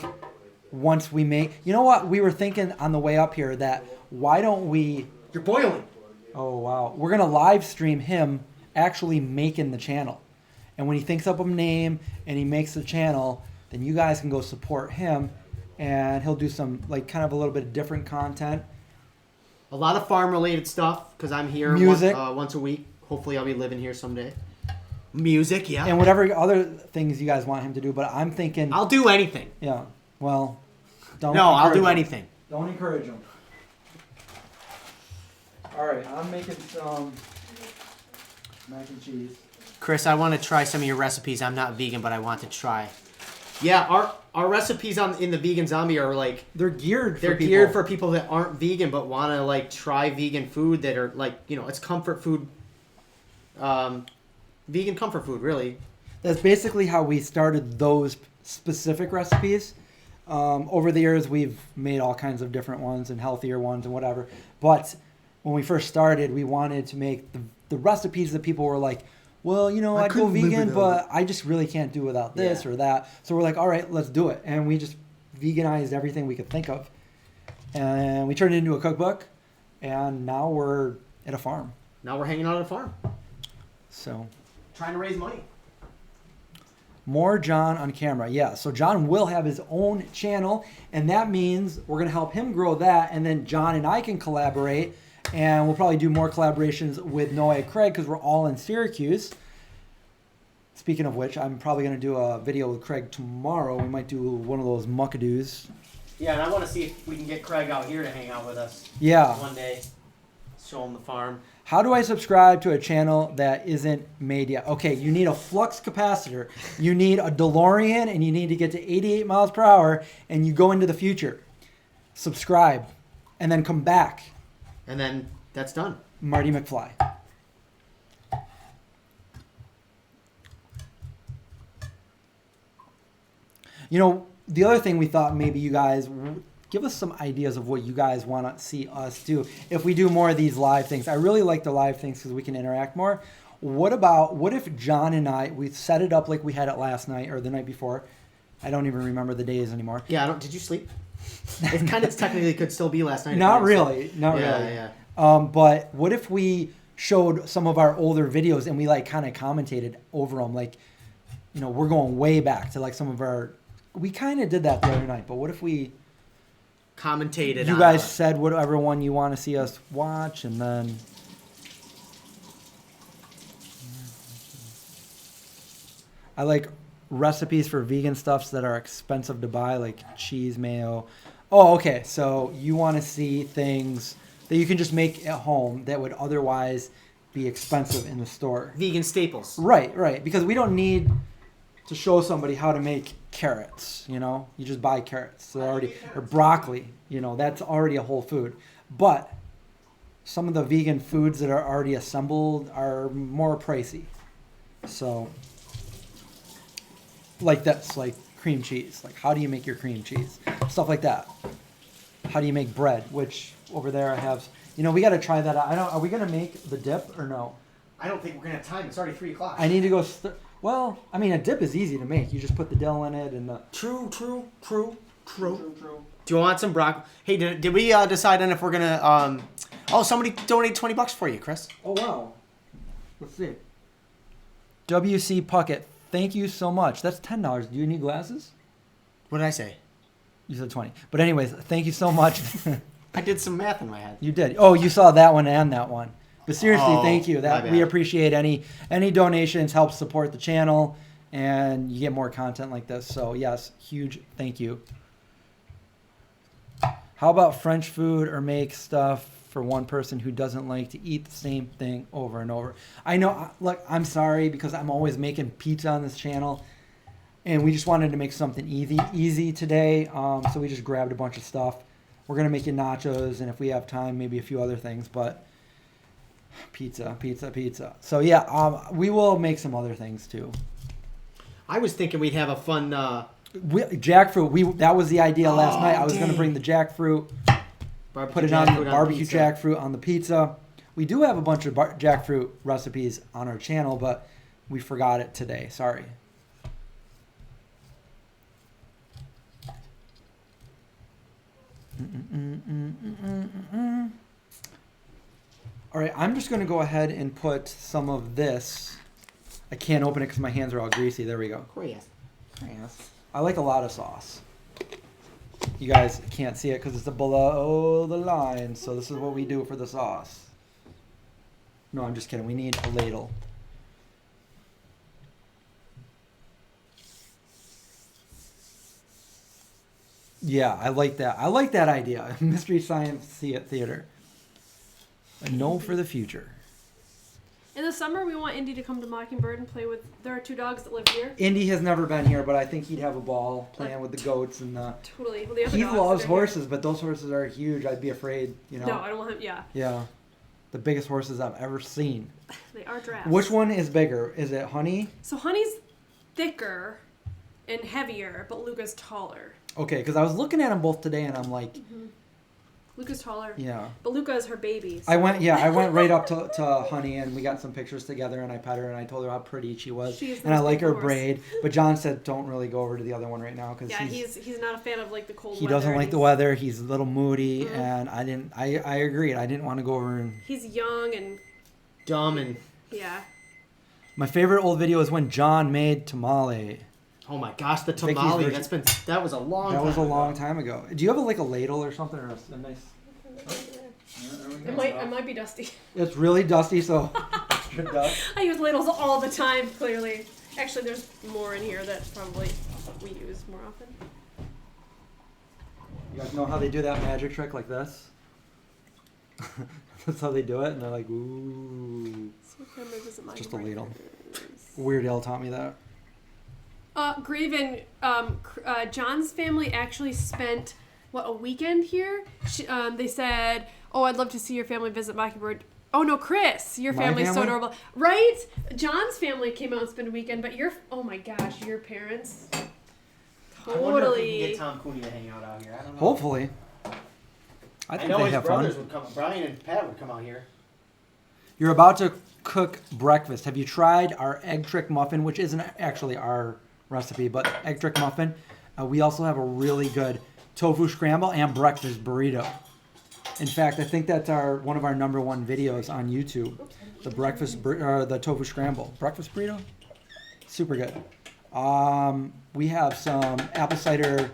once we make... You know what? We were thinking on the way up here that why don't we... You're boiling. Oh, wow. We're going to live stream him actually making the channel. And when he thinks up a name and he makes the channel, then you guys can go support him. And he'll do some, like, kind of a little bit of different content. A lot of farm-related stuff, because I'm here Music. Once a week. Hopefully I'll be living here someday. Music, yeah. And whatever other things you guys want him to do. But I'm thinking... I'll do anything. Yeah. Well, don't... No, I'll do him. anything. Don't encourage him. All right, I'm making some mac and cheese. Chris, I want to try some of your recipes. I'm not vegan, but I want to try. Yeah, our recipes in the Vegan Zombie are like... They're geared for people that aren't vegan but want to like try vegan food that are like, you know, it's comfort food. Vegan comfort food, really. That's basically how we started those specific recipes. Over the years, we've made all kinds of different ones and healthier ones and whatever. But when we first started, we wanted to make the recipes that people were like, well, you know, I'd go vegan, but I just really can't do without this or that. So we're like, all right, let's do it. And we just veganized everything we could think of. And we turned it into a cookbook. And now we're at a farm. Now we're hanging out at a farm. So... Trying to raise money. More John on camera. Yeah, so John will have his own channel. And that means we're going to help him grow that. And then John and I can collaborate. And we'll probably do more collaborations with Noah and Craig because we're all in Syracuse. Speaking of which, I'm probably going to do a video with Craig tomorrow. We might do one of those muckadoos. Yeah, and I want to see if we can get Craig out here to hang out with us. Yeah. One day. Show him the farm. How do I subscribe to a channel that isn't made yet? Okay, you need a flux capacitor. You need a DeLorean, and you need to get to 88 miles per hour, and you go into the future. Subscribe, and then come back. And then that's done. Marty McFly. You know, the other thing we thought maybe you guys give us some ideas of what you guys want to see us do if we do more of these live things. I really like the live things because we can interact more. What if John and I, we set it up like we had it last night or the night before. I don't even remember the days anymore. Yeah, did you sleep? It kind of technically could still be last night. Not really. Yeah. But what if we showed some of our older videos and we like kind of commentated over them? Like, you know, we're going way back to like some of our... We kind of did that the other night, but what if we... Commentated. You guys said whatever one you want to see us watch, and then... I like recipes for vegan stuffs that are expensive to buy, like cheese, mayo. Oh, okay. So you want to see things that you can just make at home that would otherwise be expensive in the store. Vegan staples. Right. Because we don't need to show somebody how to make carrots, you know? You just buy carrots. They're already, or broccoli, you know, that's already a whole food. But some of the vegan foods that are already assembled are more pricey. So, like this, like cream cheese. Like, how do you make your cream cheese? Stuff like that. How do you make bread? Which, over there I have, you know, we got to try that out. Are we going to make the dip or no? I don't think we're going to have time. It's already 3 o'clock. I need to go, well, I mean, a dip is easy to make. You just put the dill in it and the... True. Do you want some broccoli? Hey, did we decide on if we're going to... Oh, somebody donated $20 for you, Chris. Oh, wow. Let's see. WC Puckett, thank you so much. That's $10. Do you need glasses? What did I say? You said 20. But anyways, thank you so much. I did some math in my head. You did. Oh, you saw that one and that one. But seriously, thank you. My That bad. we appreciate any donations, help support the channel, and you get more content like this. So yes, huge thank you. How about French food or make stuff for one person who doesn't like to eat the same thing over and over? I know, look, I'm sorry because I'm always making pizza on this channel, and we just wanted to make something easy today. So we just grabbed a bunch of stuff. We're gonna make you nachos, and if we have time, maybe a few other things, but. Pizza. So yeah, we will make some other things too. I was thinking we'd have a fun Jackfruit. That was the idea last night. I was going to dang. bring the jackfruit, Barbecue put it on the jackfruit barbecue pizza. jackfruit on the pizza. We do have a bunch of jackfruit recipes on our channel, but we forgot it today. Sorry. All right, I'm just going to go ahead and put some of this. I can't open it because my hands are all greasy. There we go. Yes. I like a lot of sauce. You guys can't see it because it's below the line. So this is what we do for the sauce. No, I'm just kidding. We need a ladle. Yeah, I like that. I like that idea. Mystery Science Theater. A no for the future. In the summer, we want Indy to come to Mockingbird and play with. There are 2 dogs that live here. Indy has never been here, but I think he'd have a ball playing with the goats and the. Totally. Well, the other He dogs loves that are here- horses, but those horses are huge. I'd be afraid, you know. No, I don't want him. Yeah, Yeah, the biggest horses I've ever seen. they are drafts. Which one is bigger? Is it Honey? So Honey's thicker and heavier, but Luca's taller. Okay, because I was looking at them both today, and I'm like, Luca's taller. yeah. But Luca is her baby. So. I went right up to Honey, and we got some pictures together, and I pet her, and I told her how pretty she was, She is the and I most like her beautiful horse. braid. But John said, don't really go over to the other one right now because Yeah, he's not a fan of like the cold he weather. doesn't and like the he's- weather. He's a little moody, Mhm. and I agreed. I didn't want to go over and. He's young and Dumb and yeah. My favorite old video is when John made tamale. oh my gosh, the Vicky's tamale. version. That was a long. That time was a ago. long time ago. Do you have like a ladle or something or a nice? It might be dusty. It's really dusty, so extra dust. I use ladles all the time. Clearly, actually, there's more in here that probably we use more often. You guys know how they do that magic trick like this? That's how they do it, and they're like, ooh. So come and visit Just a ladle. Mockingbirds. Weird Al taught me that. Graven, John's family actually spent a weekend here. They said, "Oh, I'd love to see your family visit Mockingbird." Oh no, Chris, your My family's so family? adorable, right? John's family came out and spent a weekend, but oh my gosh, your parents, I wonder if we can totally. get Tom Cooney to hang out here. I don't know. Hopefully. I think know they his have brothers fun. would come. Brian and Pat would come out here. You're about to cook breakfast. Have you tried our egg trick muffin, which isn't actually our recipe, but egg trick muffin? We also have a really good tofu scramble and breakfast burrito. In fact, I think that's one of our #1 videos on YouTube. The the tofu scramble. Breakfast burrito? Super good. We have some apple cider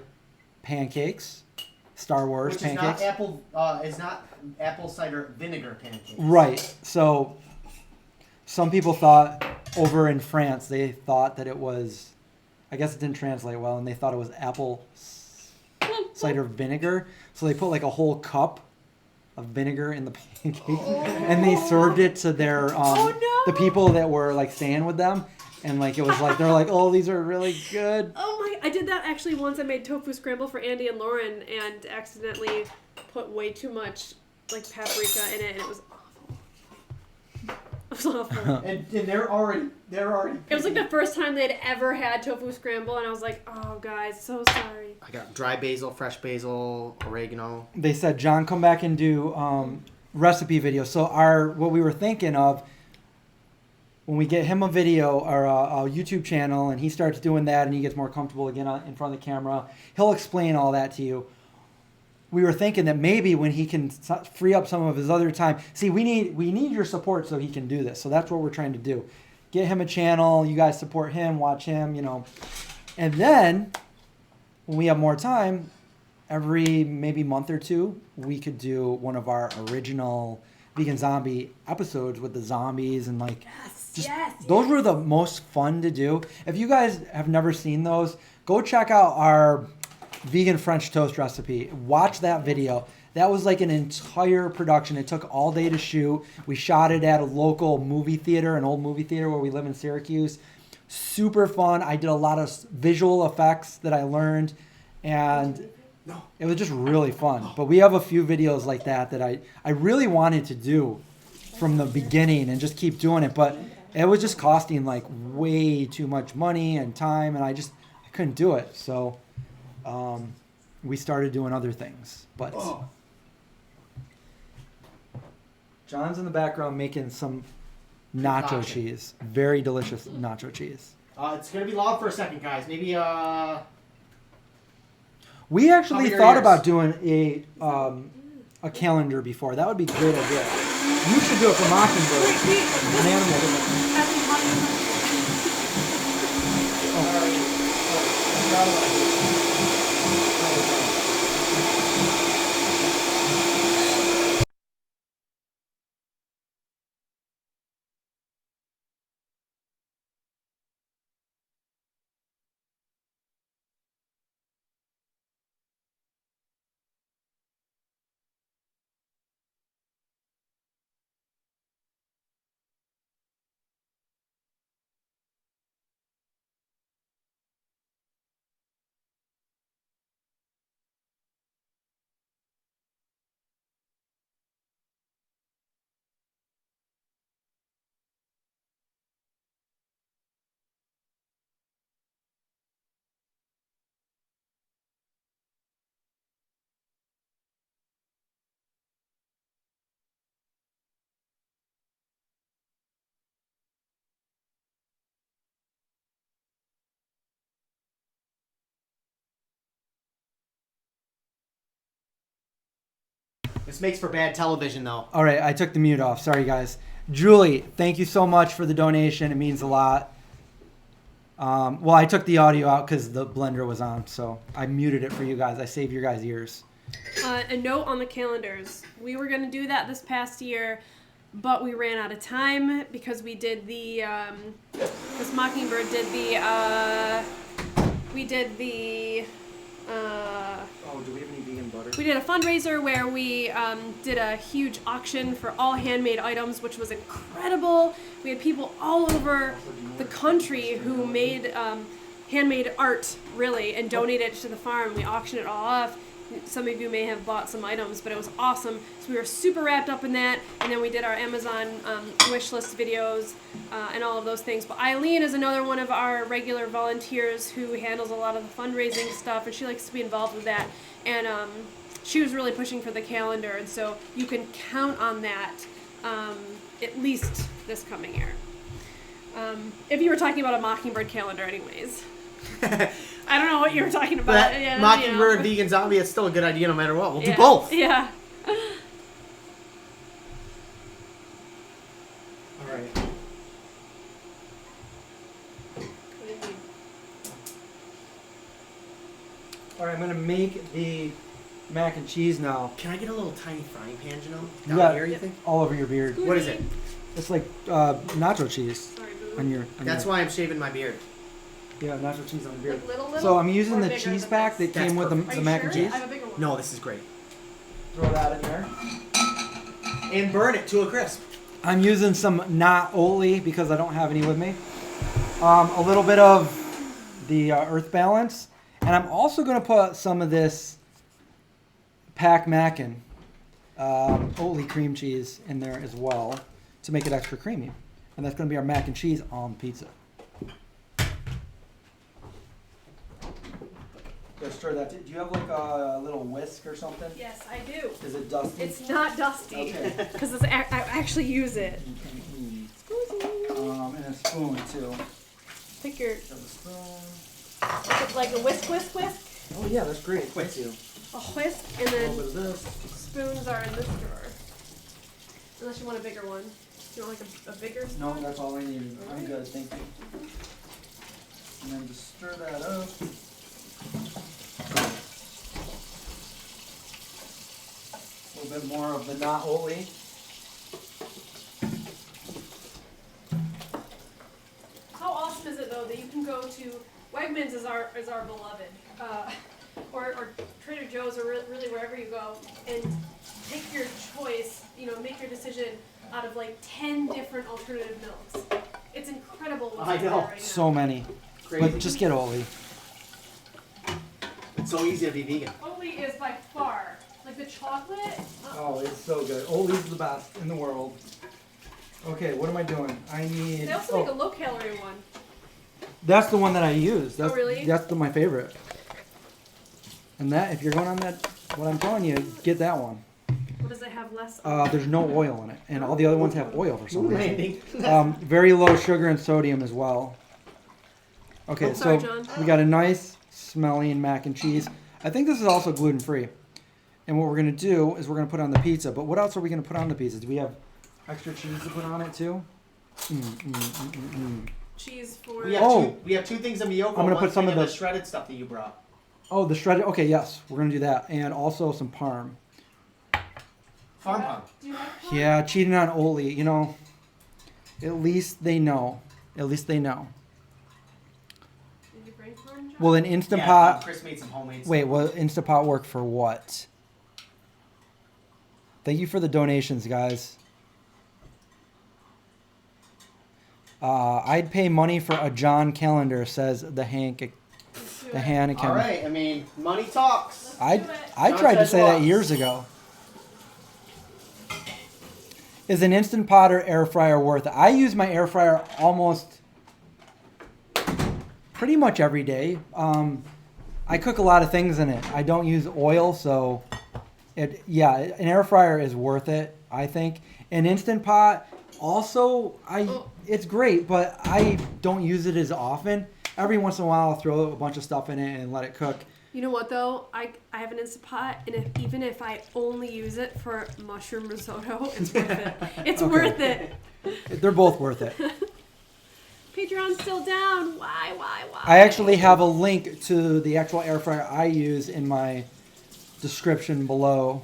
pancakes. Star Wars Which pancakes. is not apple cider vinegar pancakes. Right. So some people thought over in France, they thought that it was, I guess it didn't translate well, and they thought it was apple cider vinegar. So they put like a whole cup of vinegar in the pancakes, and they served it to their the people that were like staying with them, and like it was like they're like, oh, these are really good. Oh my! I did that actually once. I made tofu scramble for Andy and Lauren, and accidentally put way too much like paprika in it, and it was awful. It was awful. And they're already. It was like the first time they'd ever had tofu scramble, and I was like, "Oh, guys, so sorry." I got dry basil, fresh basil, oregano. They said, John, come back and do recipe videos. So what we were thinking of, when we get him a video or a YouTube channel and he starts doing that and he gets more comfortable again in front of the camera, he'll explain all that to you. We were thinking that maybe when he can free up some of his other time, see, we need your support so he can do this. So that's what we're trying to do. Get him a channel. You guys support him, watch him, And then when we have more time, every maybe month or two, we could do one of our original Vegan Zombie episodes with the zombies and like those were the most fun to do. If you guys have never seen those, go check out our vegan French toast recipe. Watch that video. That was like an entire production. It took all day to shoot. We shot it at a local movie theater, an old movie theater where we live in Syracuse. Super fun. I did a lot of visual effects that I learned, and it was just really fun. But we have a few videos like that I really wanted to do from the beginning and just keep doing it, but it was just costing like way too much money and time, and I couldn't do it. So we started doing other things. But John's in the background making some nacho Concoction. cheese. Very delicious nacho cheese. It's gonna be loud for a second, guys. Maybe We actually Cover your thought ears. about doing a calendar before. That would be a great idea. You should do it for Mockingbird. An animal. this makes for bad television, though. All right, I took the mute off. Sorry, guys. Julie, thank you so much for the donation. It means a lot. Well, I took the audio out because the blender was on, so I muted it for you guys. I saved your guys' ears. A note on the calendars. We were going to do that this past year, but we ran out of time because we did the, because Mockingbird did the, we did the, Oh, do we have any vegan butter? we did a fundraiser where we did a huge auction for all handmade items, which was incredible. We had people all over the country who made handmade art, really, and donated it to the farm. We auctioned it all off. Some of you may have bought some items, but it was awesome. So we were super wrapped up in that, and then we did our Amazon wish list videos and all of those things. But Eileen is another one of our regular volunteers who handles a lot of the fundraising stuff, and she likes to be involved with that. And she was really pushing for the calendar, and so you can count on that at least this coming year. If you were talking about a Mockingbird calendar, anyways. I don't know what you were talking about. But Yeah, Mockingbird, you know. vegan zombie, it's still a good idea no matter what. We'll Yeah. do both. Yeah. All right. All right, I'm gonna make the mac and cheese now. Can I get a little tiny frying pan, Janelle? You Down got here, you think? all over your beard. What is it? It's like nacho cheese Sorry, boo. on your. That's why I'm shaving my beard. Yeah, nacho cheese on your beard. Like little, So I'm using or the bigger cheese than pack this? that came That's with Are the you mac sure? and cheese. I have a bigger one. No, this is great. Throw that in there. And burn it to a crisp. I'm using some not Oatly because I don't have any with me. A little bit of the Earth Balance, and I'm also going to put some of this Pac Mackin Oatly cream cheese in there as well to make it extra creamy. And that's going to be our mac and cheese on pizza. Gotta stir that. Do you have like a little whisk or something? Yes, I do. Is it dusty? It's not dusty Okay. because I actually use it. And a spoon too. Pick your Have a spoon. like a whisk. Oh yeah, that's great. Thank you. A whisk, and A then little bit of this. spoons are in this drawer. Unless you want a bigger one. You want like a bigger spoon? No, that's all I need. I'm good, thank you. And then just stir that up. A little bit more of the not Oatly. How awesome is it though that you can go to Wegmans is our beloved, or Trader Joe's or really wherever you go and take your choice, make your decision out of like 10 different alternative milks. It's incredible what's I out there know. right now. So many. Crazy. But just get Oatly. It's so easy to be vegan. Oatly is by far like the chocolate. Oh, it's so good. Oatly's the best in the world. Okay, what am I doing? I need. They also make a low calorie one. That's the one that I use. That's, really? That's my favorite. And that, if you're going on that, what I'm telling you, get that one. What does it have less? There's no oil in it, and all the other ones have oil for some reason. Landing. Very low sugar and sodium as well. Okay, Oh, sorry, so John. we got a nice smelling mac and cheese. I think this is also gluten free. And what we're gonna do is we're gonna put on the pizza. But what else are we gonna put on the pizza? Do we have extra cheese to put on it too? Cheese for. We have two things of Miyoko. I'm gonna put some of the shredded stuff that you brought. Oh, the shredded. Okay, yes, we're gonna do that, and also some parm. Farm pump. Do you like that? Yeah, cheating on Oatly. You know, at least they know. At least they know. Did you bring corn, John? Will an Instant Pot? Chris made some homemade. Wait, will Instant Pot work for what? Thank you for the donations, guys. I'd pay money for a John calendar, says the Hannikin. All right. I mean, money talks. I John tried to says say that what? years ago. Is an Instant Pot or air fryer worth it? I use my air fryer almost pretty much every day. I cook a lot of things in it. I don't use oil, so an air fryer is worth it, I think. An Instant Pot also, it's great, but I don't use it as often. Every once in a while, I'll throw a bunch of stuff in it and let it cook. You know what though? I have an Instant Pot, and even if I only use it for mushroom risotto, it's worth it. It's worth it. They're both worth it. Patreon's still down. Why? I actually have a link to the actual air fryer I use in my description below.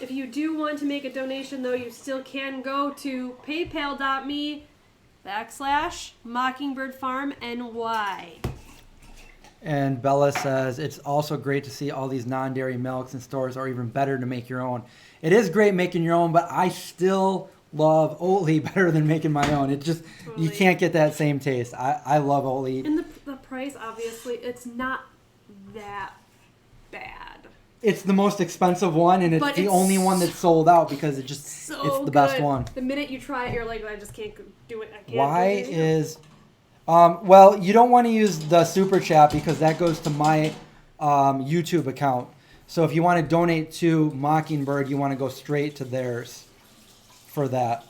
If you do want to make a donation, though, you still can go to paypal.me/Mockingbird Farm NY. And Bella says, it's also great to see all these non-dairy milks in stores, or even better to make your own. It is great making your own, but I still love Oatly better than making my own. It just, you can't get that same taste. I love Oatly. And the price, obviously, it's not that bad. It's the most expensive one, and it's the only one that's sold out because it's the best one. The minute you try it, you're like, I just can't do it. I can't Why do it. is... well, you don't want to use the Super Chat because that goes to my YouTube account. So if you want to donate to Mockingbird, you want to go straight to theirs for that.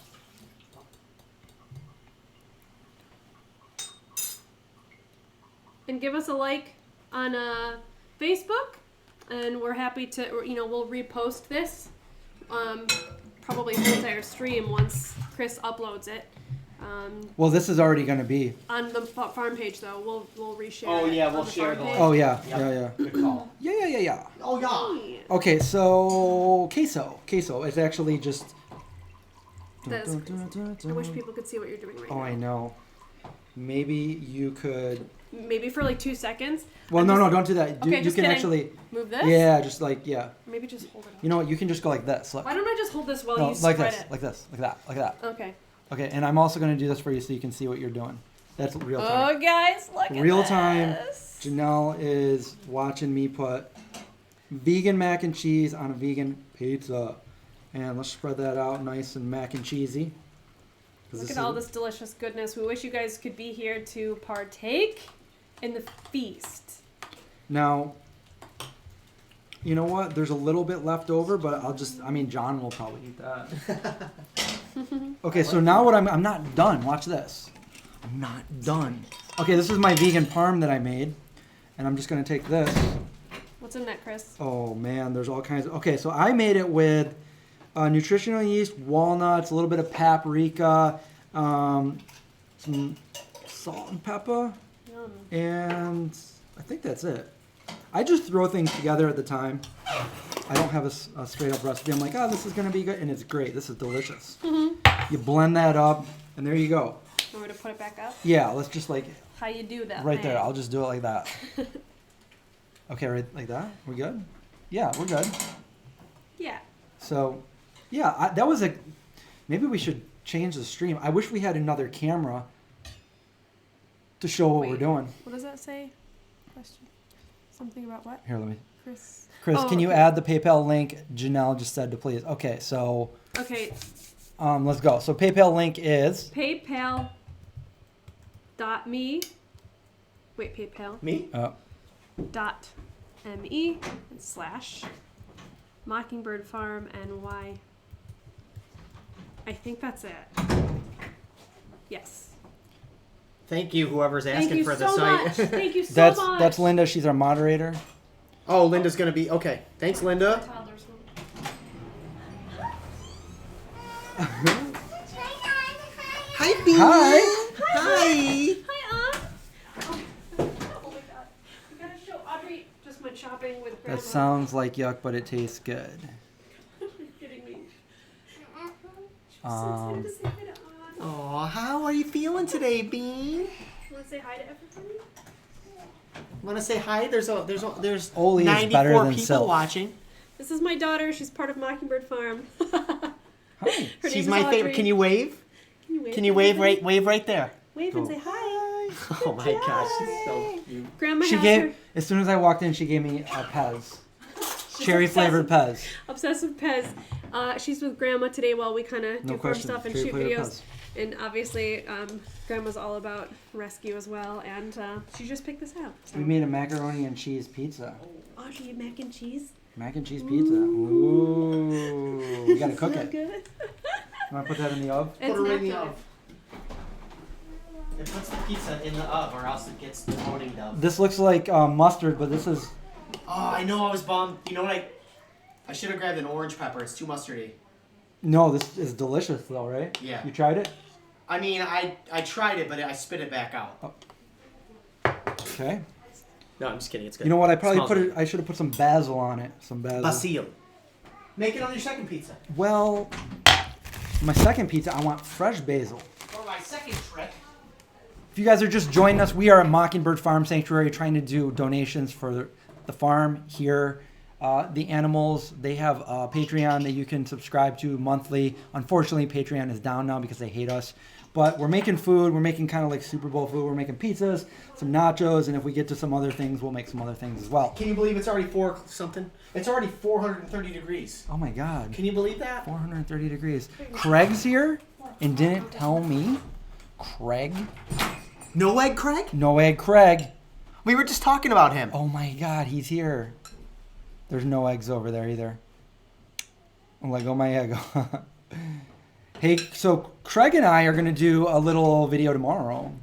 And give us a like on Facebook, and we're happy to, we'll repost this. Probably the entire stream once Chris uploads it. Well, this is already going to be. On the farm page, though, we'll reshare. Oh, it yeah, on we'll the share farm the page. Oh, yeah. Yep. Yeah. Good call. Yeah. Oh, yeah. Yeah. Okay, so queso. It's actually just... That is crazy. I wish people could see what you're doing right now. Oh, I know. Maybe you could... Maybe for like 2 seconds. Well, no, don't do that. Okay, You just can kidding. actually... Move this? Yeah, just like, yeah. Maybe just hold it up. You know what? You can just go like this. Look. Why don't I just hold this while No, you like spread this, it? like this, like that. Okay. Okay, and I'm also going to do this for you so you can see what you're doing. That's real time. Oh, guys, look at Real this. time. Janelle is watching me put vegan mac and cheese on a vegan pizza. And let's spread that out nice and mac and cheesy. Look at all this delicious goodness. We wish you guys could be here to partake in the feast. Now, you know what? There's a little bit left over, but John will probably eat that. Okay, so now I'm not done. Watch this. I'm not done. Okay, this is my vegan parm that I made. And I'm just going to take this. What's in that, Chris? Oh, man, there's all kinds of... Okay, so I made it with nutritional yeast, walnuts, a little bit of paprika, some salt and pepper, Yum. and I think that's it. I just throw things together at the time. I don't have a straight-up recipe. I'm like, this is going to be good, and it's great. This is delicious. You blend that up, and there you go. Want me to put it back up? Yeah, let's just like... How you do that? Right there. thing? I'll just do it like that. Okay, right like that. We're good? Yeah, we're good. Yeah. So, yeah, that was a... Maybe we should change the stream. I wish we had another camera to show what we're Wait. doing. What does that say? Question. Something about what? Here, let me... Chris. Chris, Oh, can you okay. add the PayPal link Janelle just said to please? Okay, so... Okay. Let's go. So PayPal link is PayPal.me. Wait, PayPal. Me? .me / Mockingbird Farm NY. I think that's it. Yes. Thank you, whoever's asking Thank you for so the site. much. Thank you so that's much. that's Linda. She's our moderator. Oh, Linda's gonna be okay. Thanks, Linda. Toddlers. Hi, B. Hi. Hi. Hi, Aunt. Oh my God. We gotta show Audrey just went shopping with Grandma. That sounds like yuck, but it tastes good. You're kidding me. So Um, excited to say hi to Aunt. Oh, how are you feeling today, Bean? You want to say hi to everybody? Want to say hi? There's Oli is 94 better than people Sylph. watching. This is my daughter. She's part of Mockingbird Farm. Hi. Her She's name my is favorite. Audrey. Can you wave? Can you wave? Wave right there. Wave and say hi. Oh my gosh, she's so cute. Grandma She has gave her as soon as I walked in, she gave me a Pez, cherry flavored Pez. obsessed with Pez. She's with Grandma today while we kind of No do farm question. stuff and Cherry shoot flavored videos. Pez. And obviously, Grandma's all about rescue as well. And she just picked this out. So. We made a macaroni and cheese pizza. Audrey, mac and cheese. Mac and cheese pizza. Ooh, we gotta cook So it. You good. wanna put that in the oven? Put It's her in not the good. oven. It puts the pizza in the oven, or else it gets the moaning dove. This looks like mustard, but this is Oh, I know I was bummed. You know what? I should have grabbed an orange pepper. It's too mustardy. no. This is delicious though, right? Yeah. You tried it? I mean, I tried it, but I spit it back out. Okay. No, I'm just kidding. It's good. You know what? I probably Smells put good. it. I should have put some basil on it. Some basil. Basil. Make it on your second pizza. Well, my second pizza, I want fresh basil. Or my second trick. If you guys are just joining us, we are at Mockingbird Farm Sanctuary trying to do donations for the farm here. The animals, they have a Patreon that you can subscribe to monthly. Unfortunately, Patreon is down now because they hate us. But we're making food. We're making kind of like Super Bowl food. We're making pizzas, some nachos, and if we get to some other things, we'll make some other things as well. Can you believe it's already 4 something? It's already 430 degrees. Oh my God. Can you believe that? 430 degrees. Craig's here and didn't tell me. Craig? No egg, Craig? No egg Craig. We were just talking about him. Oh my God, he's here. There's no eggs over there either. I'm like, oh my egg. Hey, so Craig and I are gonna do a little video tomorrow.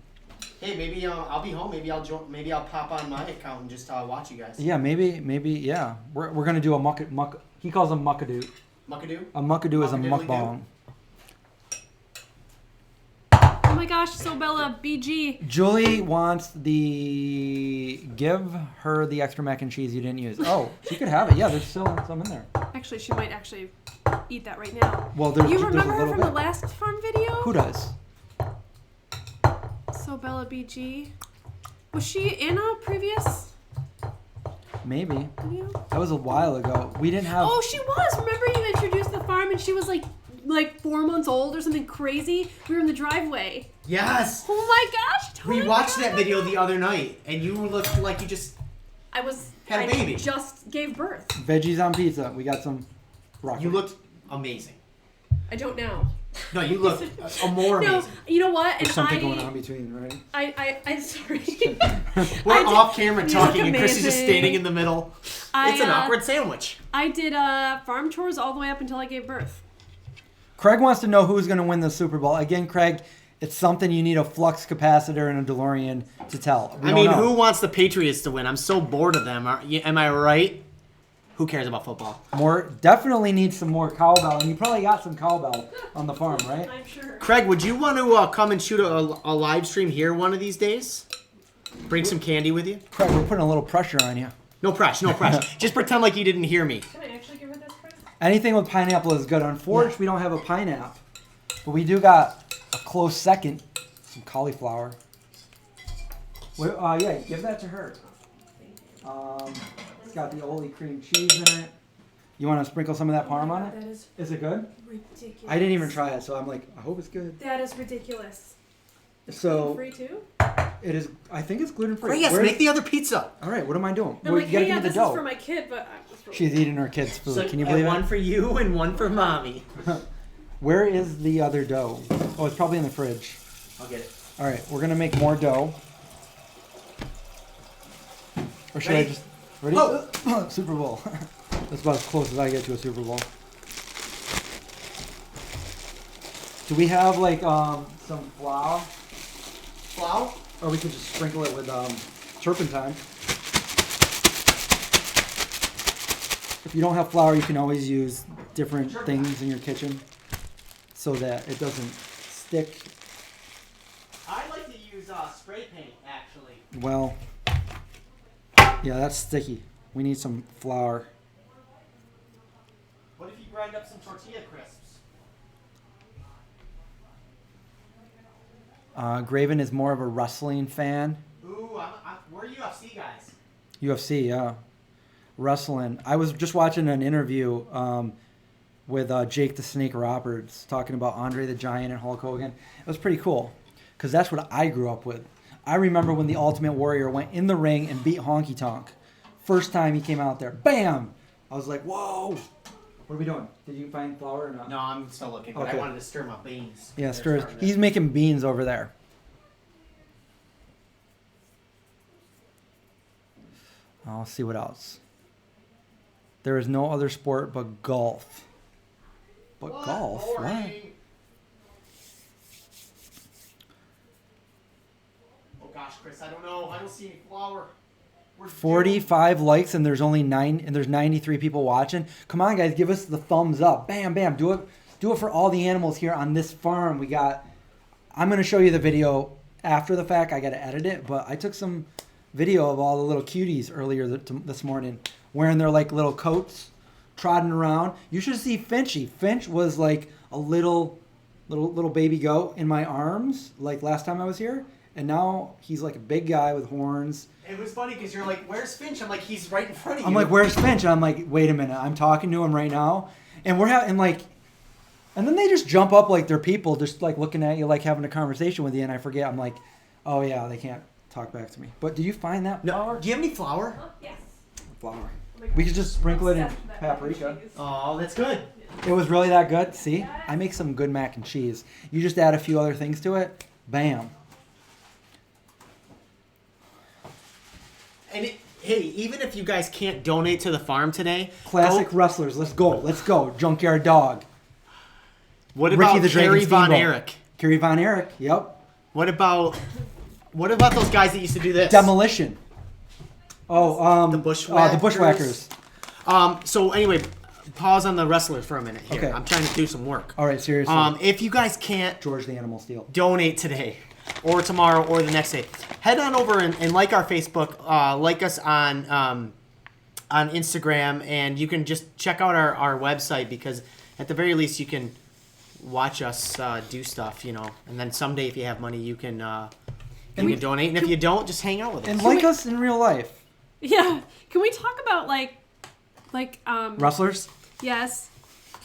Hey, maybe I'll be home. Maybe I'll join. Maybe I'll pop on my account and just watch you guys. Yeah, maybe, yeah. We're gonna do a he calls them muckadoo. Muckadoo? A muckadoo is a Muckadoo-doo? mukbang. Oh my gosh, so Bella, BG. Julie wants give her the extra mac and cheese you didn't use. Oh, she could have it. Yeah, there's still some in there. Actually, she might actually eat that right now. Well, there's You there's remember a her little from the bit. last farm video? Who does? So Bella BG. Was she in a previous Maybe. video? That was a while ago. We didn't have. Oh, she was. Remember you introduced the farm and she was like 4 months old or something crazy? We were in the driveway. Yes. Oh my gosh. Totally We watched forgot that video about the other night, and you looked like you just I was Had a I baby. just gave birth. Veggies on pizza. We got some broccoli. you looked amazing. I don't know. No, you looked more No, amazing. you know what? And There's something going on between, right? I'm sorry. We're I did- off camera you talking, look and Chris is just amazing. standing in the middle. It's an I, awkward sandwich. I did farm chores all the way up until I gave birth. Craig wants to know who's going to win the Super Bowl. Again, Craig, it's something you need a flux capacitor and a DeLorean to tell. We I don't mean, know. who wants the Patriots to win? I'm so bored of them. Am I right? Who cares about football? Definitely needs some more cowbell, and you probably got some cowbell on the farm, right? I'm sure. Craig, would you want to come and shoot a live stream here one of these days? Bring some candy with you? Craig, we're putting a little pressure on you. No pressure, no pressure. Just pretend like you didn't hear me. Can I actually give her this, Chris? Anything with pineapple is good. Unfortunately, we don't have a pineapple, but we do got a close second, some cauliflower. Yeah, give that to her. It's got the Oli cream cheese in it. You want to sprinkle some of that parm on it? That is Is it good? ridiculous. I didn't even try it, so I'm like, I hope it's good. That is ridiculous. So Free too? it is. I think it's gluten free. Great, yes, make the other pizza. All right, what am I doing? I'm Well, like, you gotta hey, yeah, give me this the is dough. for my kid, but I was She's eating her kid's food. So, Can you believe one it? for you and one for mommy. Where is the other dough? Oh, it's probably in the fridge. I'll get it. All right, we're gonna make more dough. Or should I Ready? just ready? Oh. Super Bowl. That's about as close as I get to a Super Bowl. Do we have like some flour? Flour? Or we could just sprinkle it with turpentine. If you don't have flour, you can always use different things in your kitchen so that it doesn't stick. I like to use spray paint, actually. Well, yeah, that's sticky. We need some flour. What if you grind up some tortilla crisps? Graven is more of a wrestling fan. Ooh, we're UFC guys. UFC, yeah. Wrestling. I was just watching an interview with Jake the Snake Roberts talking about Andre the Giant and Hulk Hogan. It was pretty cool because that's what I grew up with. I remember when the Ultimate Warrior went in the ring and beat Honky Tonk. First time he came out there. Bam! I was like, whoa! What are we doing? Did you find flour or not? No, I'm still looking, but Okay. I wanted to stir my beans. Yeah, stirs. He's making beans over there. I'll see what else. There is no other sport but golf. But golf? What? Oh gosh, Chris, I don't know. I don't see any flour. We're 45 likes and there's only 93 people watching. Come on, guys, give us the thumbs up. Bam, bam. Do it for all the animals here on this farm. We got. I'm gonna show you the video after the fact. I gotta edit it, but I took some video of all the little cuties earlier this morning, wearing their like little coats, trotting around. You should see Finchy. Finch was like a little baby goat in my arms, like last time I was here, and now he's like a big guy with horns. It was funny because you're like, "Where's Finch?" I'm like, "He's right in front of you." I'm like, "Where's Finch?" And I'm like, "Wait a minute, I'm talking to him right now," and we're having like, and then they just jump up like they're people, just like looking at you, like having a conversation with you, and I forget. I'm like, "Oh yeah, they can't talk back to me." But do you find that flour? No. Do you have any flour? Yes. Flour. We could just sprinkle it in paprika. Oh, that's good. It was really that good. See, I make some good mac and cheese. You just add a few other things to it. Bam. And hey, even if you guys can't donate to the farm today, Classic wrestlers. Let's go. Let's go. Junkyard Dog. What Ricky about the Dragon Kerry Von Steamboat. Erich? Kerry Von Erich. Yep. What about those guys that used to do this? Demolition. Oh, The Bushwhackers. the Bushwhackers. So anyway, pause on the wrestler for a minute here. Okay. I'm trying to do some work. All right, seriously. If you guys can't George the Animal Steel. donate today or tomorrow or the next day, head on over and like our Facebook, like us on Instagram, and you can just check out our website, because at the very least you can watch us do stuff, and then someday if you have money you can donate, and if you don't, just hang out with us. And like us in real life. Yeah. Can we talk about like Wrestlers? yes,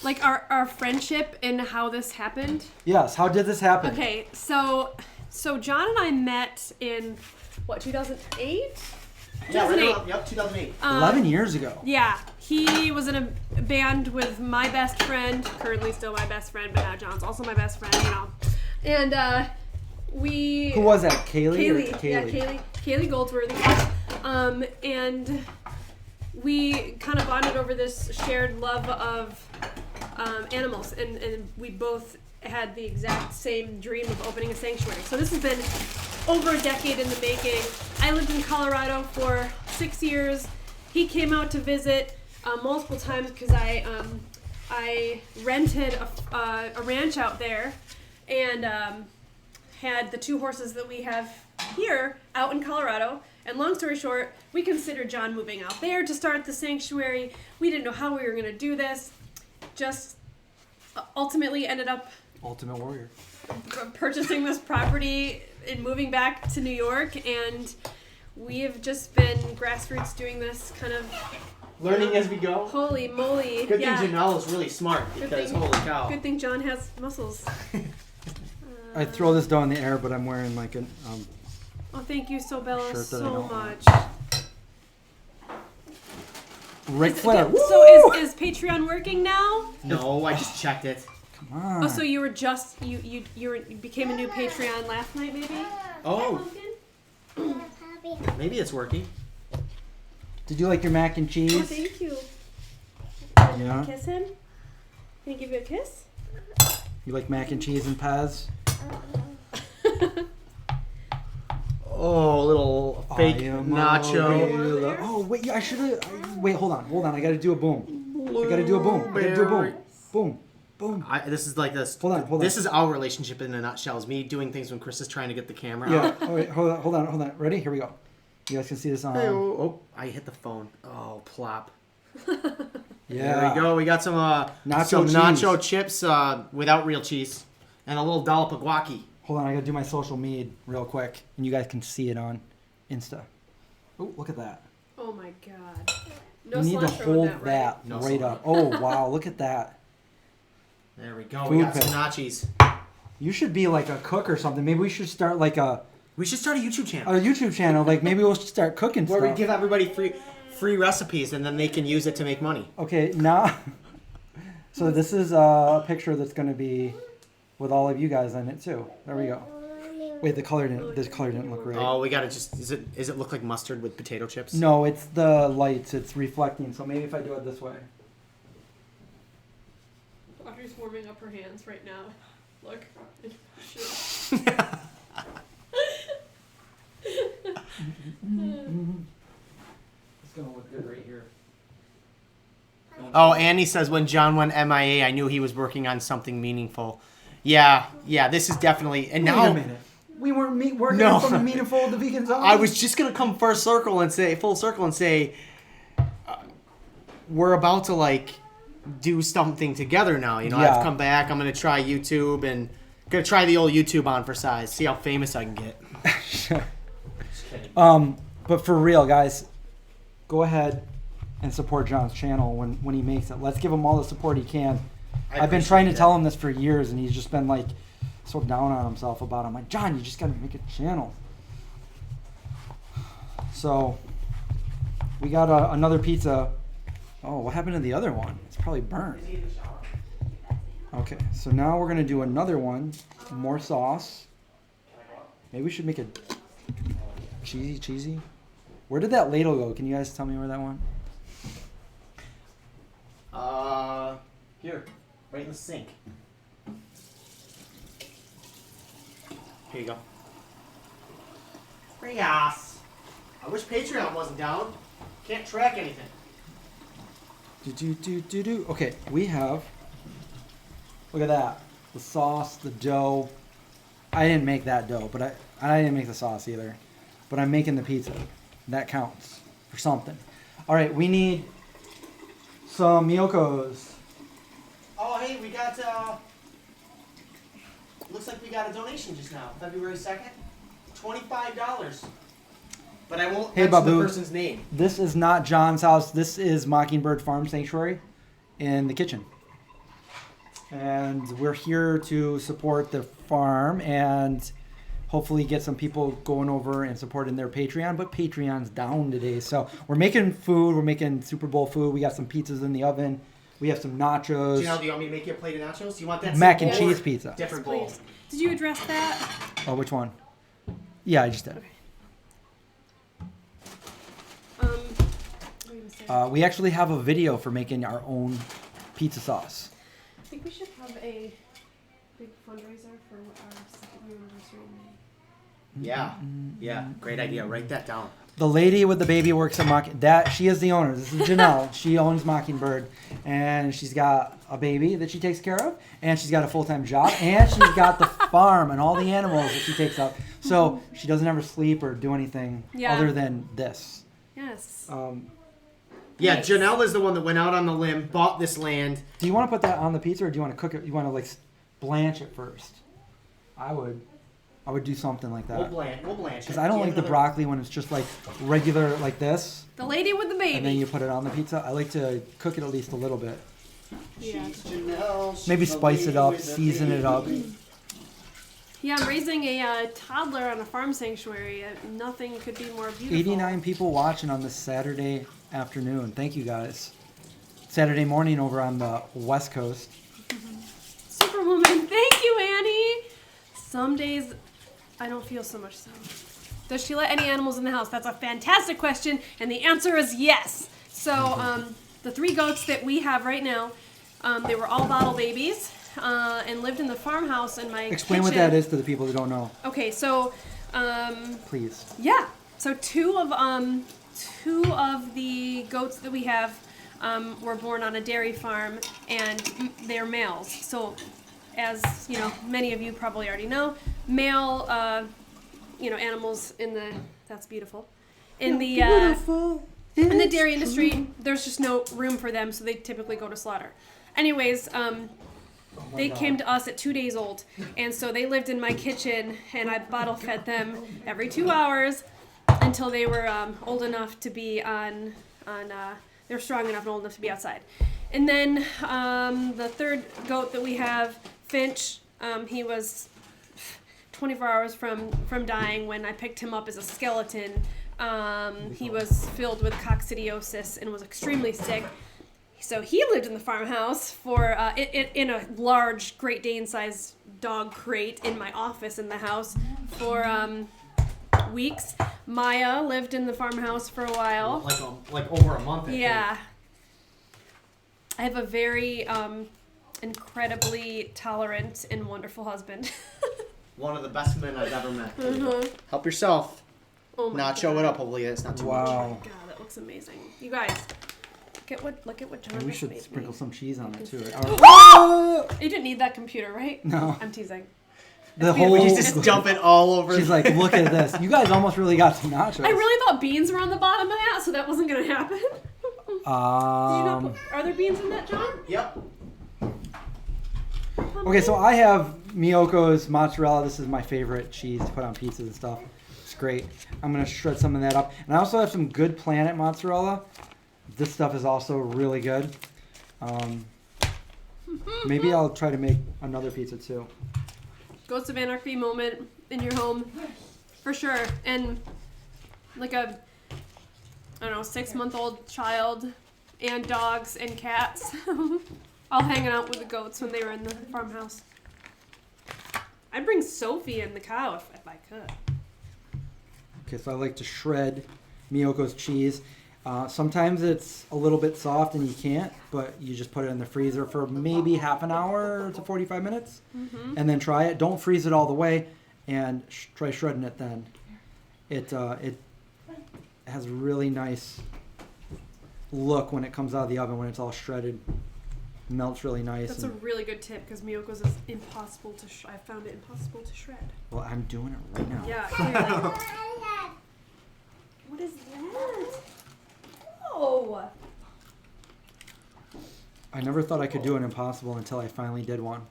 like our friendship and how this happened? Yes. How did this happen? Okay, so John and I met in what, 2008? Yeah, 2008. Yep, 2008. 11 years ago. Yeah, he was in a band with my best friend, currently still my best friend, but now John's also my best friend, And we. Who was that? Kaylee? Or Yeah, Kaylee Goldsworthy. And we kind of bonded over this shared love of animals, and we both had the exact same dream of opening a sanctuary. So this has been over a decade in the making. I lived in Colorado for 6 years. He came out to visit multiple times because I rented a ranch out there, and had the 2 horses that we have here out in Colorado. And long story short, we considered John moving out there to start the sanctuary. We didn't know how we were going to do this. Just ultimately ended up Ultimate Warrior. purchasing this property and moving back to New York. And we have just been grassroots doing this kind of Learning as we go. holy moly. Good yeah. thing Janelle is really smart, Good because thing- holy cow. Good thing John has muscles. I throw this down in the air, but I'm wearing like an Oh, thank you, Sobella, Shirt that I so don't much. Ric Flair. So is Patreon working now? No, I just checked it. Come on. Oh, so you were just you became a new Patreon last night, maybe? Oh, maybe it's working. Did you like your mac and Oh, cheese? thank you. Yeah. Kiss him. Can I give you a kiss? You like mac and cheese and Pez? Oh, little fake nacho. Oh wait, I should have. Wait, hold on. I gotta do a boom. I gotta do a boom. Boom. This is like this. Hold on. This is our relationship in a nutshell. Is me doing things when Chris is trying to get the camera Yeah. out. Oh wait, hold on. Ready? Here we go. You guys can see this on. Oh, I hit the phone. Oh, plop. Yeah. There we go. We got some nacho chips without real cheese, and a little dollop of guac. Hold on, I gotta do my social media real quick, and you guys can see it on Insta. Oh, look at that. Oh my god. No You need to cilantro in hold that, that right? No right cilantro. up. Oh wow, look at that. There we go. Food We got pit. some nachos. You should be like a cook or something. Maybe we should start like a We should start a YouTube channel YouTube channel. Like maybe we'll start cooking where stuff. we give everybody free recipes, and then they can use it to make money. Okay, now. So this is a picture that's gonna be with all of you guys in it too. There we go. Wait, this color didn't look right. Oh, we gotta just. Is it look like mustard with potato chips? No, it's the lights. It's reflecting. So maybe if I do it this way. Audrey's warming up her hands right now. Look. It's gonna look good right here. Oh, Annie says when John went MIA, I knew he was working on something meaningful. Yeah. This is definitely. And Wait a now minute. We weren't working No. on something meaningful with the vegan zone. I was just gonna come full circle and say we're about to like do something together now. You know, Yeah. I've come back. I'm gonna try YouTube and gonna try the old YouTube on for size. See how famous I can get. Just kidding. But for real, guys, go ahead and support John's channel when he makes it. Let's give him all the support he can. I've been trying to tell him this for years, and he's just been like so down on himself about it. I'm like, John, you just gotta make a channel. So we got another pizza. Oh, what happened to the other one? It's probably burnt. Okay, so now we're gonna do another one. More sauce. Maybe we should make a cheesy. Where did that ladle go? Can you guys tell me where that went? Here, right in the sink. Here you go. Yes. I wish Patreon wasn't down. Can't track anything. Do. Okay, we have. Look at that. The sauce, the dough. I didn't make that dough, but I didn't make the sauce either. But I'm making the pizza. That counts for something. All right, we need some Miyokos. Oh, hey, we got, looks like we got a donation just now, February 2nd. $25. But I won't Hey, mention Babu. the person's name. This is not John's house. This is Mockingbird Farm Sanctuary in the kitchen. And we're here to support the farm and hopefully get some people going over and supporting their Patreon. But Patreon's down today. So we're making food. We're making Super Bowl food. We got some pizzas in the oven. We have some nachos. Janelle, do you want me to make you a plate of nachos? Do you want that Mac and simple or cheese pizza. different bowl? Please. Did you address that? Oh, which one? Yeah, I just did. What were you gonna say? We actually have a video for making our own pizza sauce. I think we should have a big fundraiser for our second anniversary in May. Yeah, great idea. Write that down. The lady with the baby works at she is the owner. This is Janelle. She owns Mockingbird, and she's got a baby that she takes care of, and she's got a full-time job, and she's got the farm and all the animals that she takes up. So she doesn't ever sleep or do anything other than this. Yes. Yeah, Nice. Janelle is the one that went out on the limb, bought this land. Do you want to put that on the pizza, or do you want to cook it? You want to like blanch it first? I would do something like that. We'll blanch it. Because I don't like the broccoli when it's just like regular like this, The lady with the baby. and then you put it on the pizza. I like to cook it at least a little bit. Yeah. Janelle, Maybe she's the spice it lady up, with the season it up. baby. Yeah, I'm raising a toddler on a farm sanctuary. Nothing could be more beautiful. 89 people watching on this Saturday afternoon. Thank you guys. Saturday morning over on the West Coast. Super Superwoman. Thank you, Annie. Some days I don't feel so much so. Does she let any animals in the house? That's a fantastic question, and the answer is yes. So the 3 goats that we have right now, they were all bottle babies and lived in the farmhouse in my Explain kitchen. what that is to the people that don't know. Okay, so Please. yeah, so two of the goats that we have were born on a dairy farm, and they're males. So, as you know, many of you probably already know, male, animals that's beautiful. In the dairy industry, there's just no room for them, so they typically go to slaughter. Anyways, they came to us at 2 days old, and so they lived in my kitchen, and I bottle fed them every 2 hours until they were old enough to be they were strong enough and old enough to be outside. And then the 3rd goat that we have, Finch, he was 24 hours from dying when I picked him up as a skeleton. He was filled with coccidiosis and was extremely sick. So he lived in the farmhouse for in a large Great Dane-sized dog crate in my office in the house for weeks. Maya lived in the farmhouse for a while. Like over a month. Yeah. I have a very incredibly tolerant and wonderful husband. One of the best men I've ever met. Mhm. Help yourself. Oh my Not God. show it up. Hopefully it's not too much. Wow. God, that looks amazing. You guys, look at what John We just should made sprinkle me. some cheese on it too. You didn't need that computer, right? No. I'm teasing. The It's beautiful. whole. He's just dumping all over. She's like, look at this. You guys almost really got some nachos. I really thought beans were on the bottom of that, so that wasn't gonna happen. Are there beans in that, John? Yep. Okay, so I have Miyoko's mozzarella. This is my favorite cheese to put on pizzas and stuff. It's great. I'm going to shred some of that up. And I also have some Good Planet mozzarella. This stuff is also really good. Maybe I'll try to make another pizza too. Ghosts of Anarchy moment in your home, for sure. And like a, 6-month-old child and dogs and cats all hanging out with the goats when they were in the farmhouse. I'd bring Sophie and the cow if I could. Okay, so I like to shred Miyoko's cheese. Sometimes it's a little bit soft and you can't, but you just put it in the freezer for maybe half an hour to 45 minutes, and then try it. Don't freeze it all the way, and try shredding it then. It has a really nice look when it comes out of the oven when it's all shredded. Melts really nice. That's a really good tip because Miyoko's is impossible to. I found it impossible to shred. Well, I'm doing it right now. Yeah, clearly. What is that? Oh. I never thought I could do an impossible until I finally did one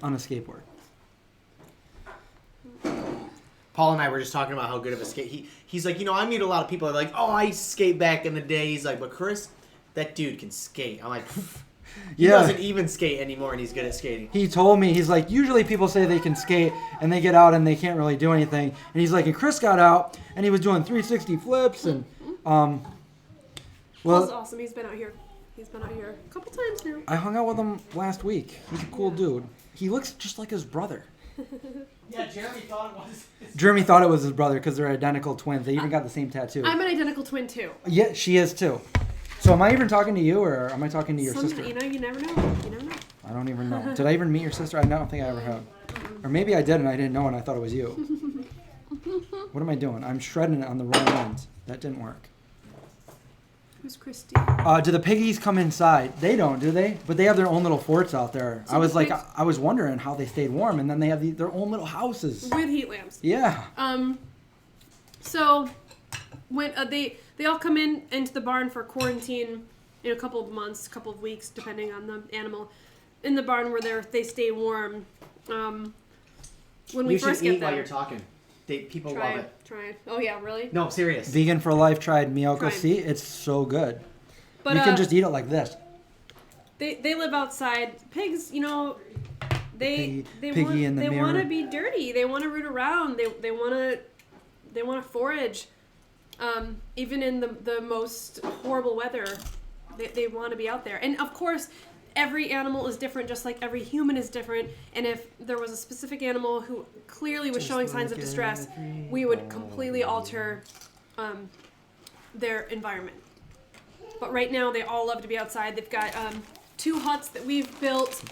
on a skateboard. Paul and I were just talking about how good of a skate. He's like, I meet a lot of people that are like, oh, I skate back in the day. He's like, but Chris, that dude can skate. I'm like, he doesn't even skate anymore, and he's good at skating. He told me, he's like, usually people say they can skate and they get out and they can't really do anything. And he's like, and Chris got out and he was doing 360 flips and Paul's awesome. He's been out here. He's been out here a couple times now. I hung out with him last week. He's a cool dude. He looks just like his brother. Yeah, Jeremy thought it was. Jeremy thought it was his brother because they're identical twins. They even got the same tattoo. I'm an identical twin too. Yeah, she is too. So am I even talking to you or am I talking to your sister? You never know. You never know. I don't even know. Did I even meet your sister? I don't think I ever have. Or maybe I did and I didn't know and I thought it was you. What am I doing? I'm shredding it on the wrong end. That didn't work. Who's Christy? Do the piggies come inside? They don't, do they? But they have their own little forts out there. So I was like, pigs- I was wondering how they stayed warm, and then they have their own little houses. With heat lamps. Yeah. So when they all come into the barn for quarantine in a couple of months, couple of weeks, depending on the animal, in the barn where they stay warm. When we You first should get eat them, while you're talking. People love it. Try it. Oh yeah, really? No, I'm serious. Vegan for Life tried Miyoko Tried. See. It's so good. But You can just eat it like this. They live outside. Pigs, they Piggy in the mirror. want to be dirty. They want to root around. They want to forage. Even in the most horrible weather, they want to be out there. And of course, every animal is different, just like every human is different. And if there was a specific animal who clearly was showing signs of distress, we would completely alter their environment. But right now, they all love to be outside. They've got 2 huts that we've built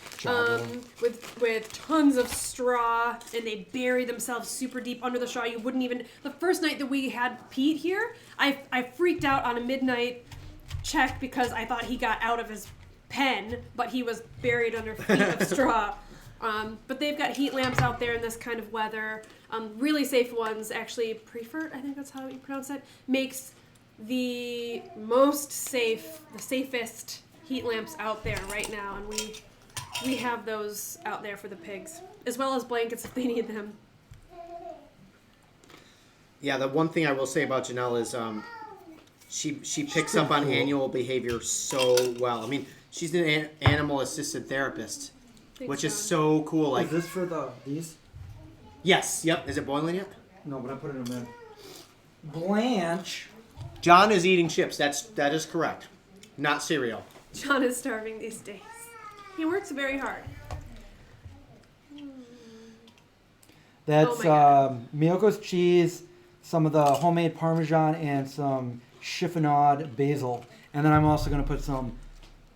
with tons of straw, and they bury themselves super deep under the straw. You wouldn't even... The first night that we had Pete here, I freaked out on a midnight check because I thought he got out of his pen, but he was buried under feet of straw. But they've got heat lamps out there in this kind of weather. Really safe ones. Actually, Preferred, I think that's how you pronounce it, makes the safest heat lamps out there right now, and we have those out there for the pigs, as well as blankets if they need them. Yeah, the one thing I will say about Janelle is she picks up on annual behavior so well. I mean, she's an animal assisted therapist, which is so cool. Like, is this for these? Yes. Yep. Is it boiling yet? No, but I put it in a minute. Blanche. John is eating chips. That is correct. Not cereal. John is starving these days. He works very hard. That's Miyoko's cheese, some of the homemade Parmesan, and some chiffonade basil. And then I'm also going to put some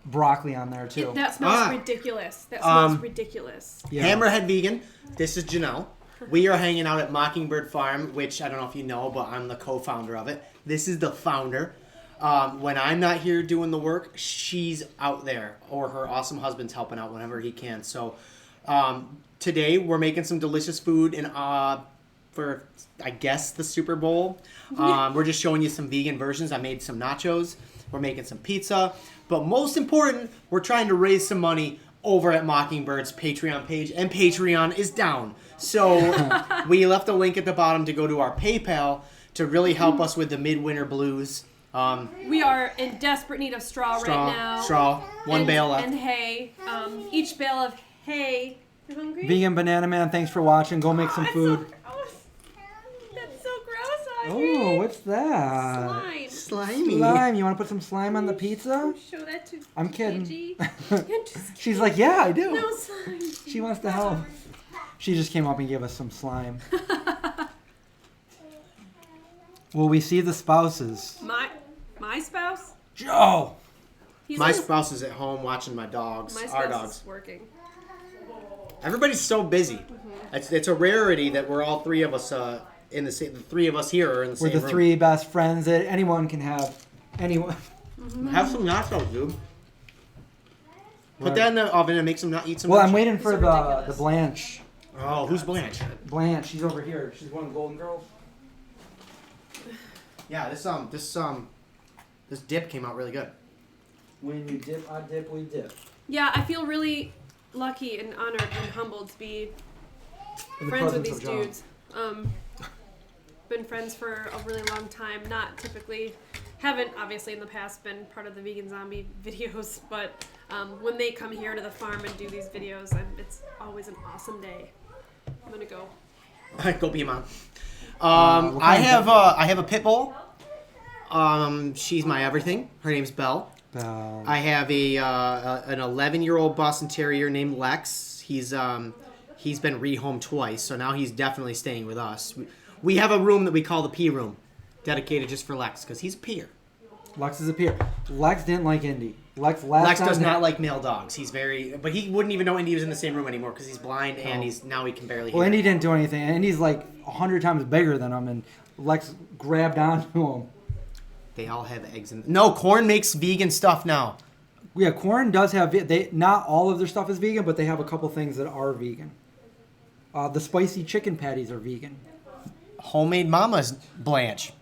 broccoli on there, too. That smells ridiculous. That smells ridiculous. Yeah. Hammerhead Vegan. This is Janelle. We are hanging out at Mockingbird Farm, which I don't know if you know, but I'm the co-founder of it. This is the founder. When I'm not here doing the work, she's out there, or her awesome husband's helping out whenever he can. So today we're making some delicious food for, I guess, the Super Bowl. We're just showing you some vegan versions. I made some nachos. We're making some pizza. But most important, we're trying to raise some money over at Mockingbird's Patreon page, and Patreon is down. So we left a link at the bottom to go to our PayPal to really help us with the midwinter blues. We are in desperate need of straw right now. Straw. One bale left. And hay. Each bale of hay. You hungry? Vegan Banana Man, thanks for watching. Go make some food. That's so gross, Audrey. Oh, what's that? Slime. Slimy. Slime. You want to put some slime on the pizza? Show that to I'm kidding. Gigi. She's like, yeah, I do. No slime. She wants to help. She just came up and gave us some slime. Will we see the spouses? My spouse? Joe! My spouse is at home watching my dogs, our dogs. Is working. Everybody's so busy. Mm-hmm. It's a rarity that we're all three of us in the same. The three of us here are in the same We're the room. 3 best friends that anyone can have. Anyone. Mm-hmm. Have some nachos, dude. Put that in the oven and make some eat some. Well, nachos. I'm waiting for These are ridiculous. the Blanche. Oh, who's Blanche? Blanche, she's over here. She's one of the Golden Girls. Yeah, this dip came out really good. When you dip, I dip, we dip. Yeah, I feel really lucky and honored and humbled to be In the friends with presence these of John. dudes. Been friends for a really long time. Haven't obviously in the past been part of the Vegan Zombie videos, but when they come here to the farm and do these videos, it's always an awesome day. I'm gonna go. Go be a mom. I have a pit bull. She's my everything. Her name's Belle. I have an 11-year-old Boston Terrier named Lex. He's been rehomed twice, so now he's definitely staying with us. We have a room that we call the pee room, dedicated just for Lex, because he's a peer. Lex is a peer. Lex didn't like Indy. Lex does not like male dogs. But he wouldn't even know Indy was in the same room anymore because he's blind and he can barely hear. Well, Indy didn't do anything. Indy's like 100 times bigger than him, and Lex grabbed onto him. They all have eggs in. No, Corn makes vegan stuff now. Yeah, Corn does have. Not all of their stuff is vegan, but they have a couple things that are vegan. The spicy chicken patties are vegan. Homemade Mama's Blanche.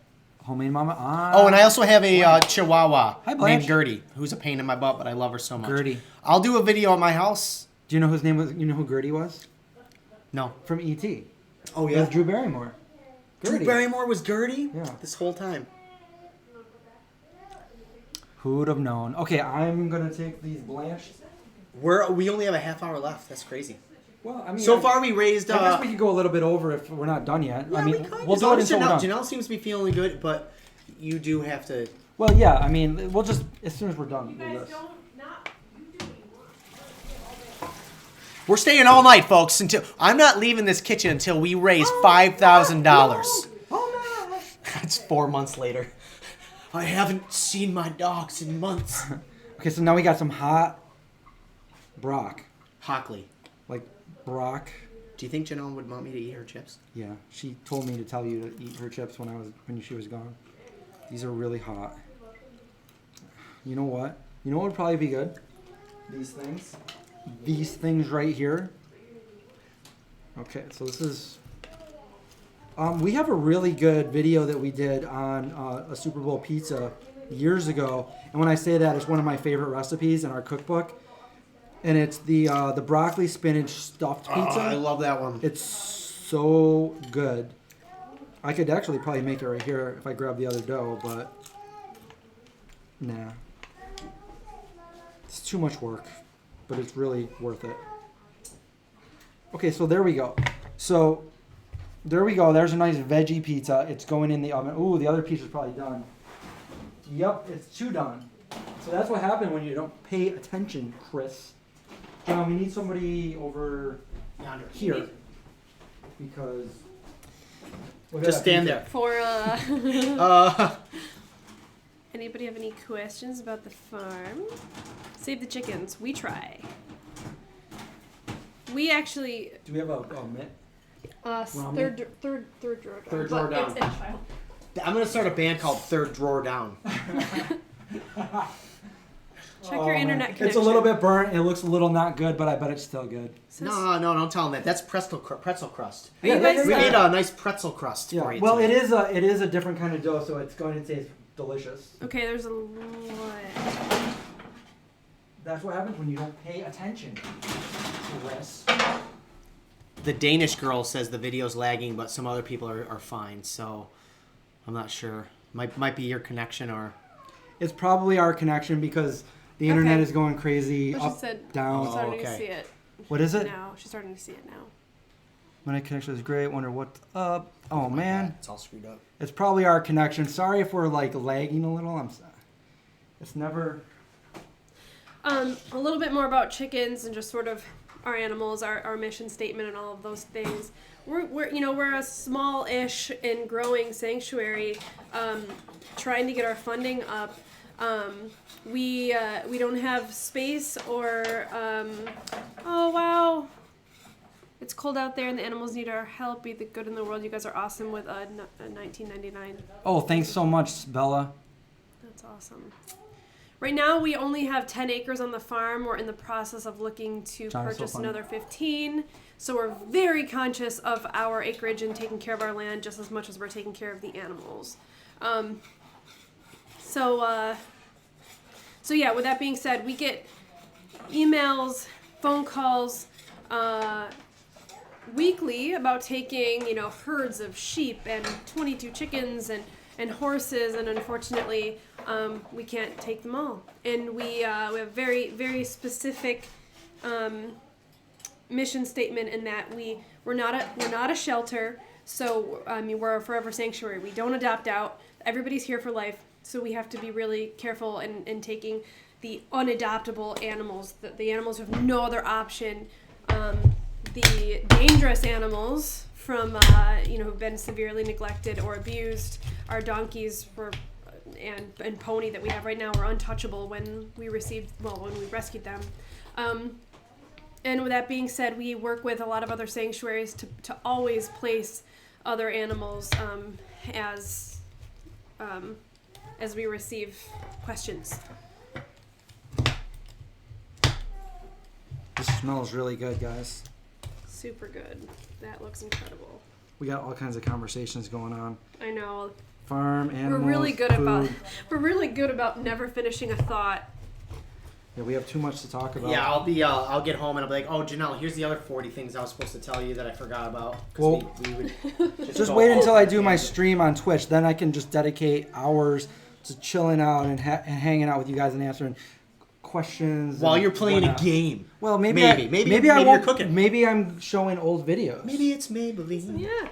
Homemade Mama. Oh, and I also have a Chihuahua Blanche. named Gertie, who's a pain in my butt, but I love her so much. Gertie. I'll do a video at my house. Do you know whose name was? You know who Gertie was? No. From E.T. Oh, It yeah? was Drew Barrymore. Drew Barrymore was Gertie? Yeah. This whole time. Who would have known? Okay, I'm going to take these Blanche. We only have a half hour left. That's crazy. Well, I mean, So far, we raised... I guess we could go a little bit over if we're not done yet. Yeah, I mean, we could. we'll As do long it as until we're done. Janelle seems to be feeling good, but you do have to... Well, yeah, I mean, we'll just, as soon as we're done with this. We're staying all night, folks. Until I'm not leaving this kitchen until we raise $5,000. Oh no! It's 4 months later. I haven't seen my dogs in months. Okay, so now we got some hot brock. Hockley, Like brock. do you think Janelle would want me to eat her chips? Yeah, she told me to tell you to eat her chips when she was gone. These are really hot. You know what? You know what would probably be good? These things. These things right here. Okay, so this is... we have a really good video that we did on a Super Bowl pizza years ago. And when I say that, it's one of my favorite recipes in our cookbook. And it's the broccoli spinach stuffed pizza. Oh, I love that one. It's so good. I could actually probably make it right here if I grab the other dough, but nah. It's too much work, but it's really worth it. Okay, so there we go. So there we go. There's a nice veggie pizza. It's going in the oven. Ooh, the other piece is probably done. Yep, it's too done. So that's what happened when you don't pay attention, Chris. John, we need somebody over Yonder. here. Because... Just stand there. For anybody have any questions about the farm? Save the chickens. We try. We actually Do we have a mitt? third drawer down. Third drawer But down. it's in file. I'm gonna start a band called Third Drawer Down. Check your internet connection. It's a little bit burnt. It looks a little not good, but I bet it's still good. No, don't tell them that. That's pretzel crust. Are you guys, We made a nice pretzel crust for you. Well, today. it is a different kind of dough, so it's going to taste delicious. Okay, there's a lot. That's what happens when you don't pay attention, Chris. The Danish girl says the video's lagging, but some other people are fine. So I'm not sure. Might be your connection or. It's probably our connection because the internet Okay. is going crazy, But she up, said down. she's starting to okay. see it What is it? now. She's starting to see it now. My connection is great. Wonder what's up. Oh man, It's all screwed up. it's probably our connection. Sorry if we're like lagging a little. It's never. A little bit more about chickens and just sort of our animals, our mission statement, and all of those things. We're a small-ish and growing sanctuary, trying to get our funding up. We don't have space or oh wow, it's cold out there and the animals need our help. Be the good in the world. You guys are awesome with $19.99. Oh, thanks so much, Bella. That's awesome. Right now, we only have 10 acres on the farm. We're in the process of looking to John, it's so purchase funny. another 15. So we're very conscious of our acreage and taking care of our land just as much as we're taking care of the animals. So yeah, with that being said, we get emails, phone calls, weekly about taking, herds of sheep and 22 chickens and horses, and unfortunately, we can't take them all. And we have very, very specific mission statement in that we're not a shelter. So we're a forever sanctuary. We don't adopt out. Everybody's here for life. So we have to be really careful in taking the unadoptable animals, the animals who have no other option, the dangerous animals from who've been severely neglected or abused. Our donkeys and pony that we have right now were untouchable when we rescued them. And with that being said, we work with a lot of other sanctuaries to always place other animals as we receive questions. This smells really good, guys. Super good. That looks incredible. We got all kinds of conversations going on. I know. Farm, animals, We're really good food. about never finishing a thought. Yeah, we have too much to talk about. Yeah, I'll get home and I'll be like, oh, Janelle, here's the other 40 things I was supposed to tell you that I forgot about. Well, we would just go wait until off I do on my tangent. stream on Twitch. Then I can just dedicate hours to chilling out and hanging out with you guys and answering questions. While and you're playing whatnot. a game. Well, maybe Maybe I you're won't. cooking. Maybe I'm showing old videos. Maybe it's Maybelline. Yeah.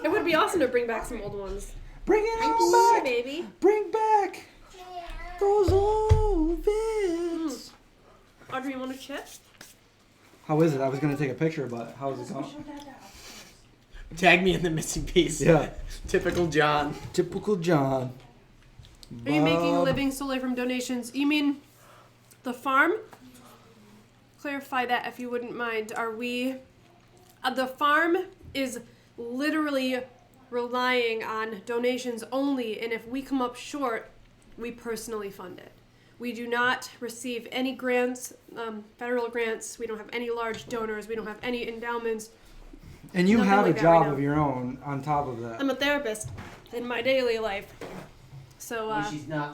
It would be awesome to bring back some old ones. Bring it Yeah, all back. baby. Bring back those old vids. Audrey, you want a chip? How is it? I was gonna take a picture, but how is it going? Tag me in the missing piece. Yeah. Typical John. Typical John. Are you making a Bob. living solely from donations? You mean the farm? Clarify that if you wouldn't mind. Are we... the farm is literally relying on donations only, and if we come up short, we personally fund it. We do not receive any grants, federal grants. We don't have any large donors. We don't have any endowments. And you Nothing have like a that job right now. of your own on top of that. I'm a therapist in my daily life. So, She's not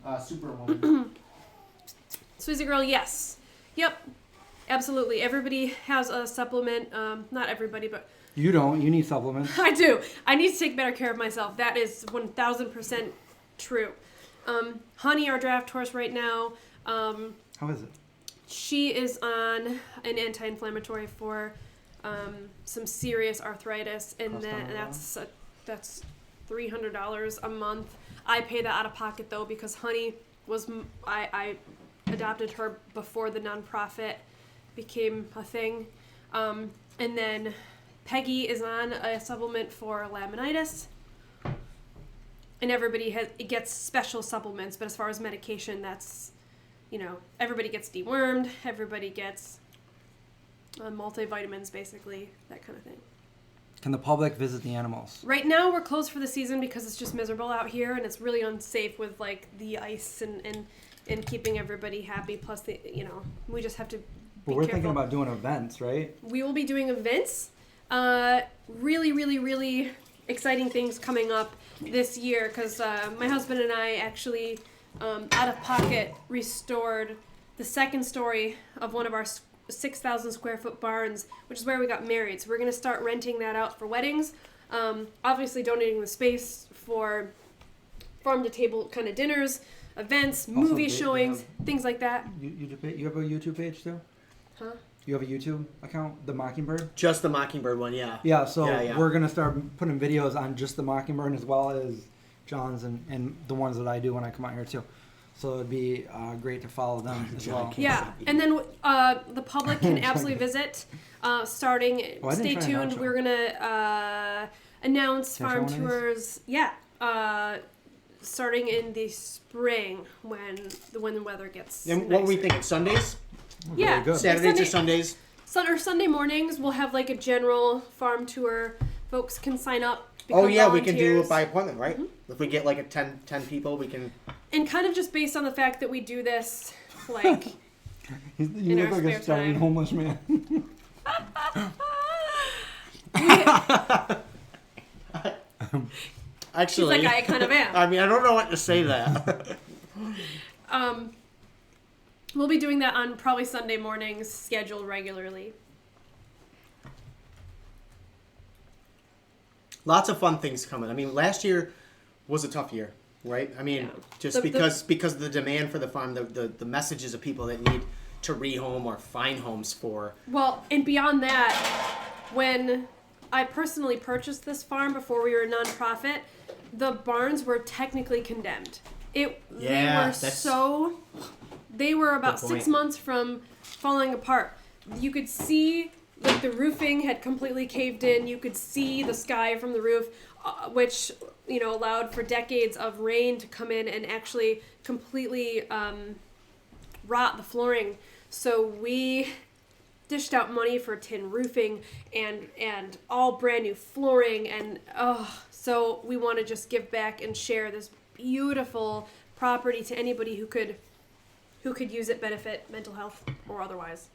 a superwoman. Sweezy Girl, yes. Yep. Absolutely. Everybody has a supplement. Not everybody, but You don't. You need supplements. I do. I need to take better care of myself. That is 1000% true. Honey, our draft horse right now, How is it? she is on an anti-inflammatory for some serious arthritis, and Cost on that's $300 a month. I pay that out of pocket though because Honey was I adopted her before the nonprofit became a thing, and then Peggy is on a supplement for laminitis. And everybody gets special supplements, but as far as medication, that's, everybody gets dewormed, everybody gets multivitamins, basically, that kind of thing. Can the public visit the animals? Right now, we're closed for the season because it's just miserable out here, and it's really unsafe with, the ice and keeping everybody happy, plus, we just have to be But we're careful. thinking about doing events, right? We will be doing events. Really, really, really exciting things coming up this year because my husband and I actually, out of pocket, restored the second story of one of our 6,000 square foot barns, which is where we got married. So we're going to start renting that out for weddings. Obviously donating the space for farm to table kind of dinners, events, Also, movie they showings, have- things like that. You have a YouTube page too? Huh? You have a YouTube account, the Mockingbird? Just the Mockingbird one, yeah. Yeah, so Yeah. we're gonna start putting videos on just the Mockingbird as well as John's and the ones that I do when I come out here too. So it'd be great to follow them as well. Yeah, and then the public can absolutely visit. Starting, Oh, I didn't stay try an tuned. outro. We're gonna announce Can I try farm one of these? tours. Yeah, starting in the spring when the weather gets. And what we nicer. think? Sundays? Yeah, Very good. Saturdays or Sundays? Sunday mornings we'll have like a general farm tour. Folks can sign up. Become Oh, yeah, we can do volunteers. it by appointment, right? If we get like a 10 people, we can... And kind of just based on the fact that we do this, like. You In look our like a spare starving time. homeless man. Actually, Seems like I kind of am. I mean, I don't know what to say that. We'll be doing that on probably Sunday mornings, scheduled regularly. Lots of fun things coming. I mean, last year was a tough year, right? I mean, Yeah. just The- because of the demand for the farm, the messages of people that need to rehome or find homes for. Well, and beyond that, when I personally purchased this farm before we were a nonprofit, the barns were technically condemned. Yeah, They were about Good 6 point. months from falling apart. You could see like the roofing had completely caved in. You could see the sky from the roof, which allowed for decades of rain to come in and actually completely rot the flooring. So we dished out money for tin roofing and all brand new flooring, and so we want to just give back and share this beautiful property to anybody who could use it, benefit mental health or otherwise,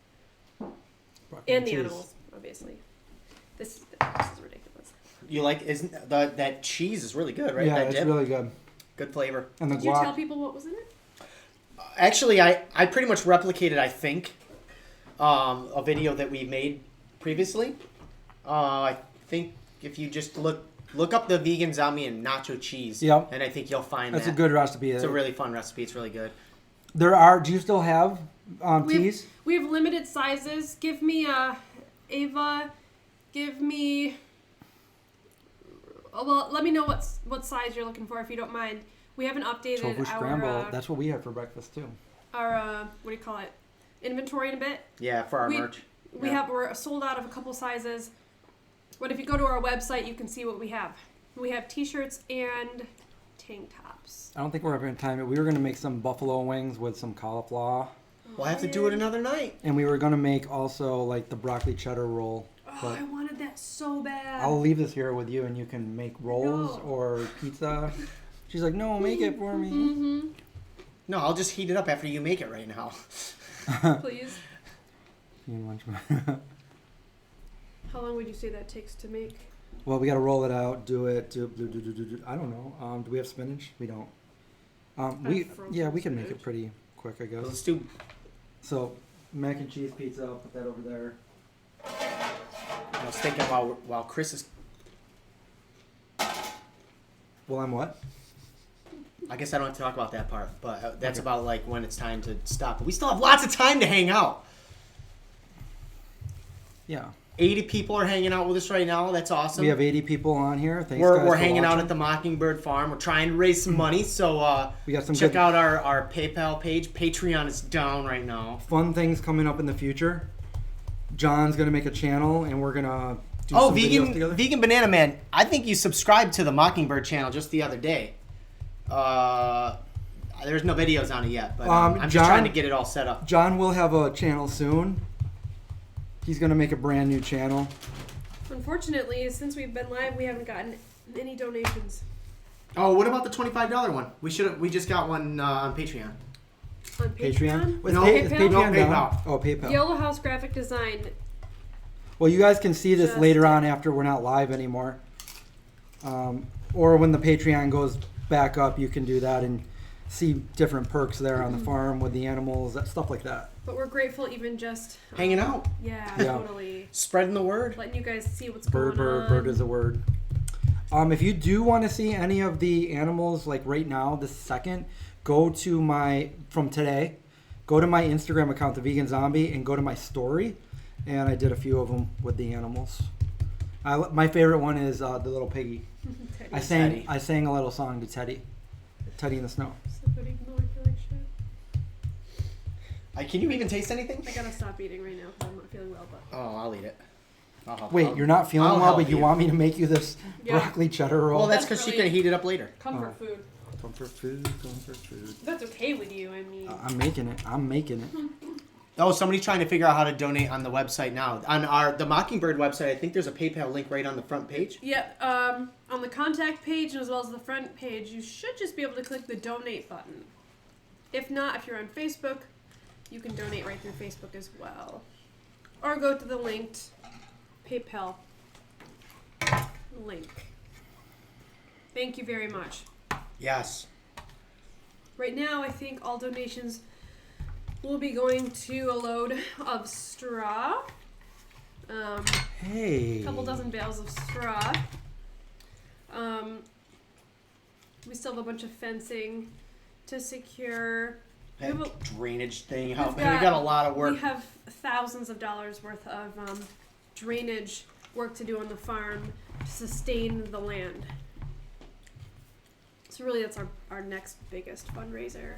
and the Cheese. animals, obviously. This is ridiculous. You like? Isn't that cheese is really good, right? Yeah, that it's dip, really good. good flavor. And the Did you tell guac. people what was in it? Actually, I pretty much replicated, I think, a video that we made previously. I think if you just look up the vegan zombie and nacho cheese, Yep. and I think you'll find That's that. a good recipe. It's a really fun recipe. It's really good. Do you still have teas? We have limited sizes. Give me Ava. Give me. Well, let me know what size you're looking for if you don't mind. We haven't updated Tofu our scramble. That's what we had for breakfast too. what do you call it? Inventory in a bit. Yeah, for our merch. We're sold out of a couple sizes. But if you go to our website, you can see what we have. We have t-shirts and tank tops. I don't think we're having time. We were going to make some buffalo wings with some cauliflower. We'll have to do it another night. And we were going to make also like the broccoli cheddar roll. Oh, I wanted that so bad. I'll leave this here with you and you can make rolls or pizza. She's like, no, make it for me. Mm-hmm. No, I'll just heat it up after you make it right now. Please. How long would you say that takes to make? Well, we got to roll it out, do it. I don't know. Do we have spinach? We don't. We can make it pretty quick, I guess. Let's do. So, mac and cheese pizza. I'll put that over there. I was thinking while Chris is. Well, I'm what? I guess I don't have to talk about that part, but that's about like when it's time to stop. But we still have lots of time to hang out. Yeah. 80 people are hanging out with us right now. That's awesome. We have 80 people on here. Thanks, guys, we're for hanging out watching. at the Mockingbird Farm. We're trying to raise some money, so we got some check good out our PayPal page. Patreon is down right now. fun things coming up in the future. John's gonna make a channel, and we're gonna do some videos together. Vegan Banana Man. I think you subscribed to the Mockingbird channel just the other day. There's no videos on it yet, but I'm just trying to get it all set up. John will have a channel soon. He's gonna make a brand new channel. Unfortunately, since we've been live, we haven't gotten any donations. Oh, what about the $25 one? We just got one on Patreon. On Patreon? Is No, Patreon PayPal? down? PayPal. Oh, PayPal. Yellow House Graphic Design. Well, you guys can see this Just later on after we're not live anymore. Or when the Patreon goes back up, you can do that and see different perks there on the farm with the animals, stuff like that. But we're grateful even just... Hanging out. Yeah, Yeah. totally. Spreading the word. Letting you guys see what's Bird, going on. bird is a word. If you do want to see any of the animals, like right now, this second, go to my Instagram account, The Vegan Zombie, and go to my story. And I did a few of them with the animals. My favorite one is the little piggy. Teddy. I sang a little song to Teddy. Teddy in the snow. Somebody ignore, I feel like shit. Can you even taste anything? I gotta stop eating right now because I'm not feeling well, but... Oh, I'll eat it. Wait, you're not feeling I'll well, but help you you. want me to make you this Yeah. broccoli cheddar roll? Well, that's That's because she really- can heat it up later. Comfort food. Comfort food, comfort food. If that's okay with you, I mean... I'm making it. Oh, somebody's trying to figure out how to donate on the website now. On the Mockingbird website, I think there's a PayPal link right on the front page. Yep, on the contact page as well as the front page, you should just be able to click the donate button. If not, if you're on Facebook, you can donate right through Facebook as well. Or go to the linked PayPal link. Thank you very much. Yes. Right now, I think all donations will be going to a load of straw. Hey. A couple dozen bales of straw. We still have a bunch of fencing to secure. That We have drainage thing. We We've got a lot of work. We have thousands of dollars worth of drainage work to do on the farm to sustain the land. So really that's our next biggest fundraiser.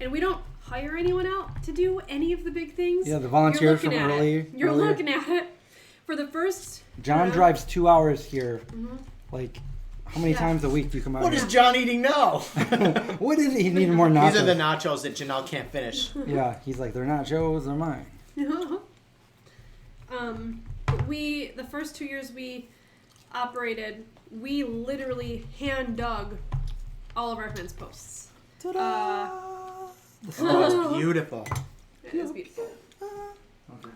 And we don't hire anyone out to do any of the big things. Yeah, the volunteers You're from looking at earlier. it. You're looking at it. For the first... John drives 2 hours here. Mhm. Like, how many Yeah. times a week do you come out What here? is John eating now? What is it? He needed more nachos. These are the nachos that Janelle can't finish. Yeah, he's like, they're nachos, they're mine. But the first 2 years we operated, we literally hand dug all of our fence posts. Ta-da! Oh, it's beautiful. It is beautiful. Okay.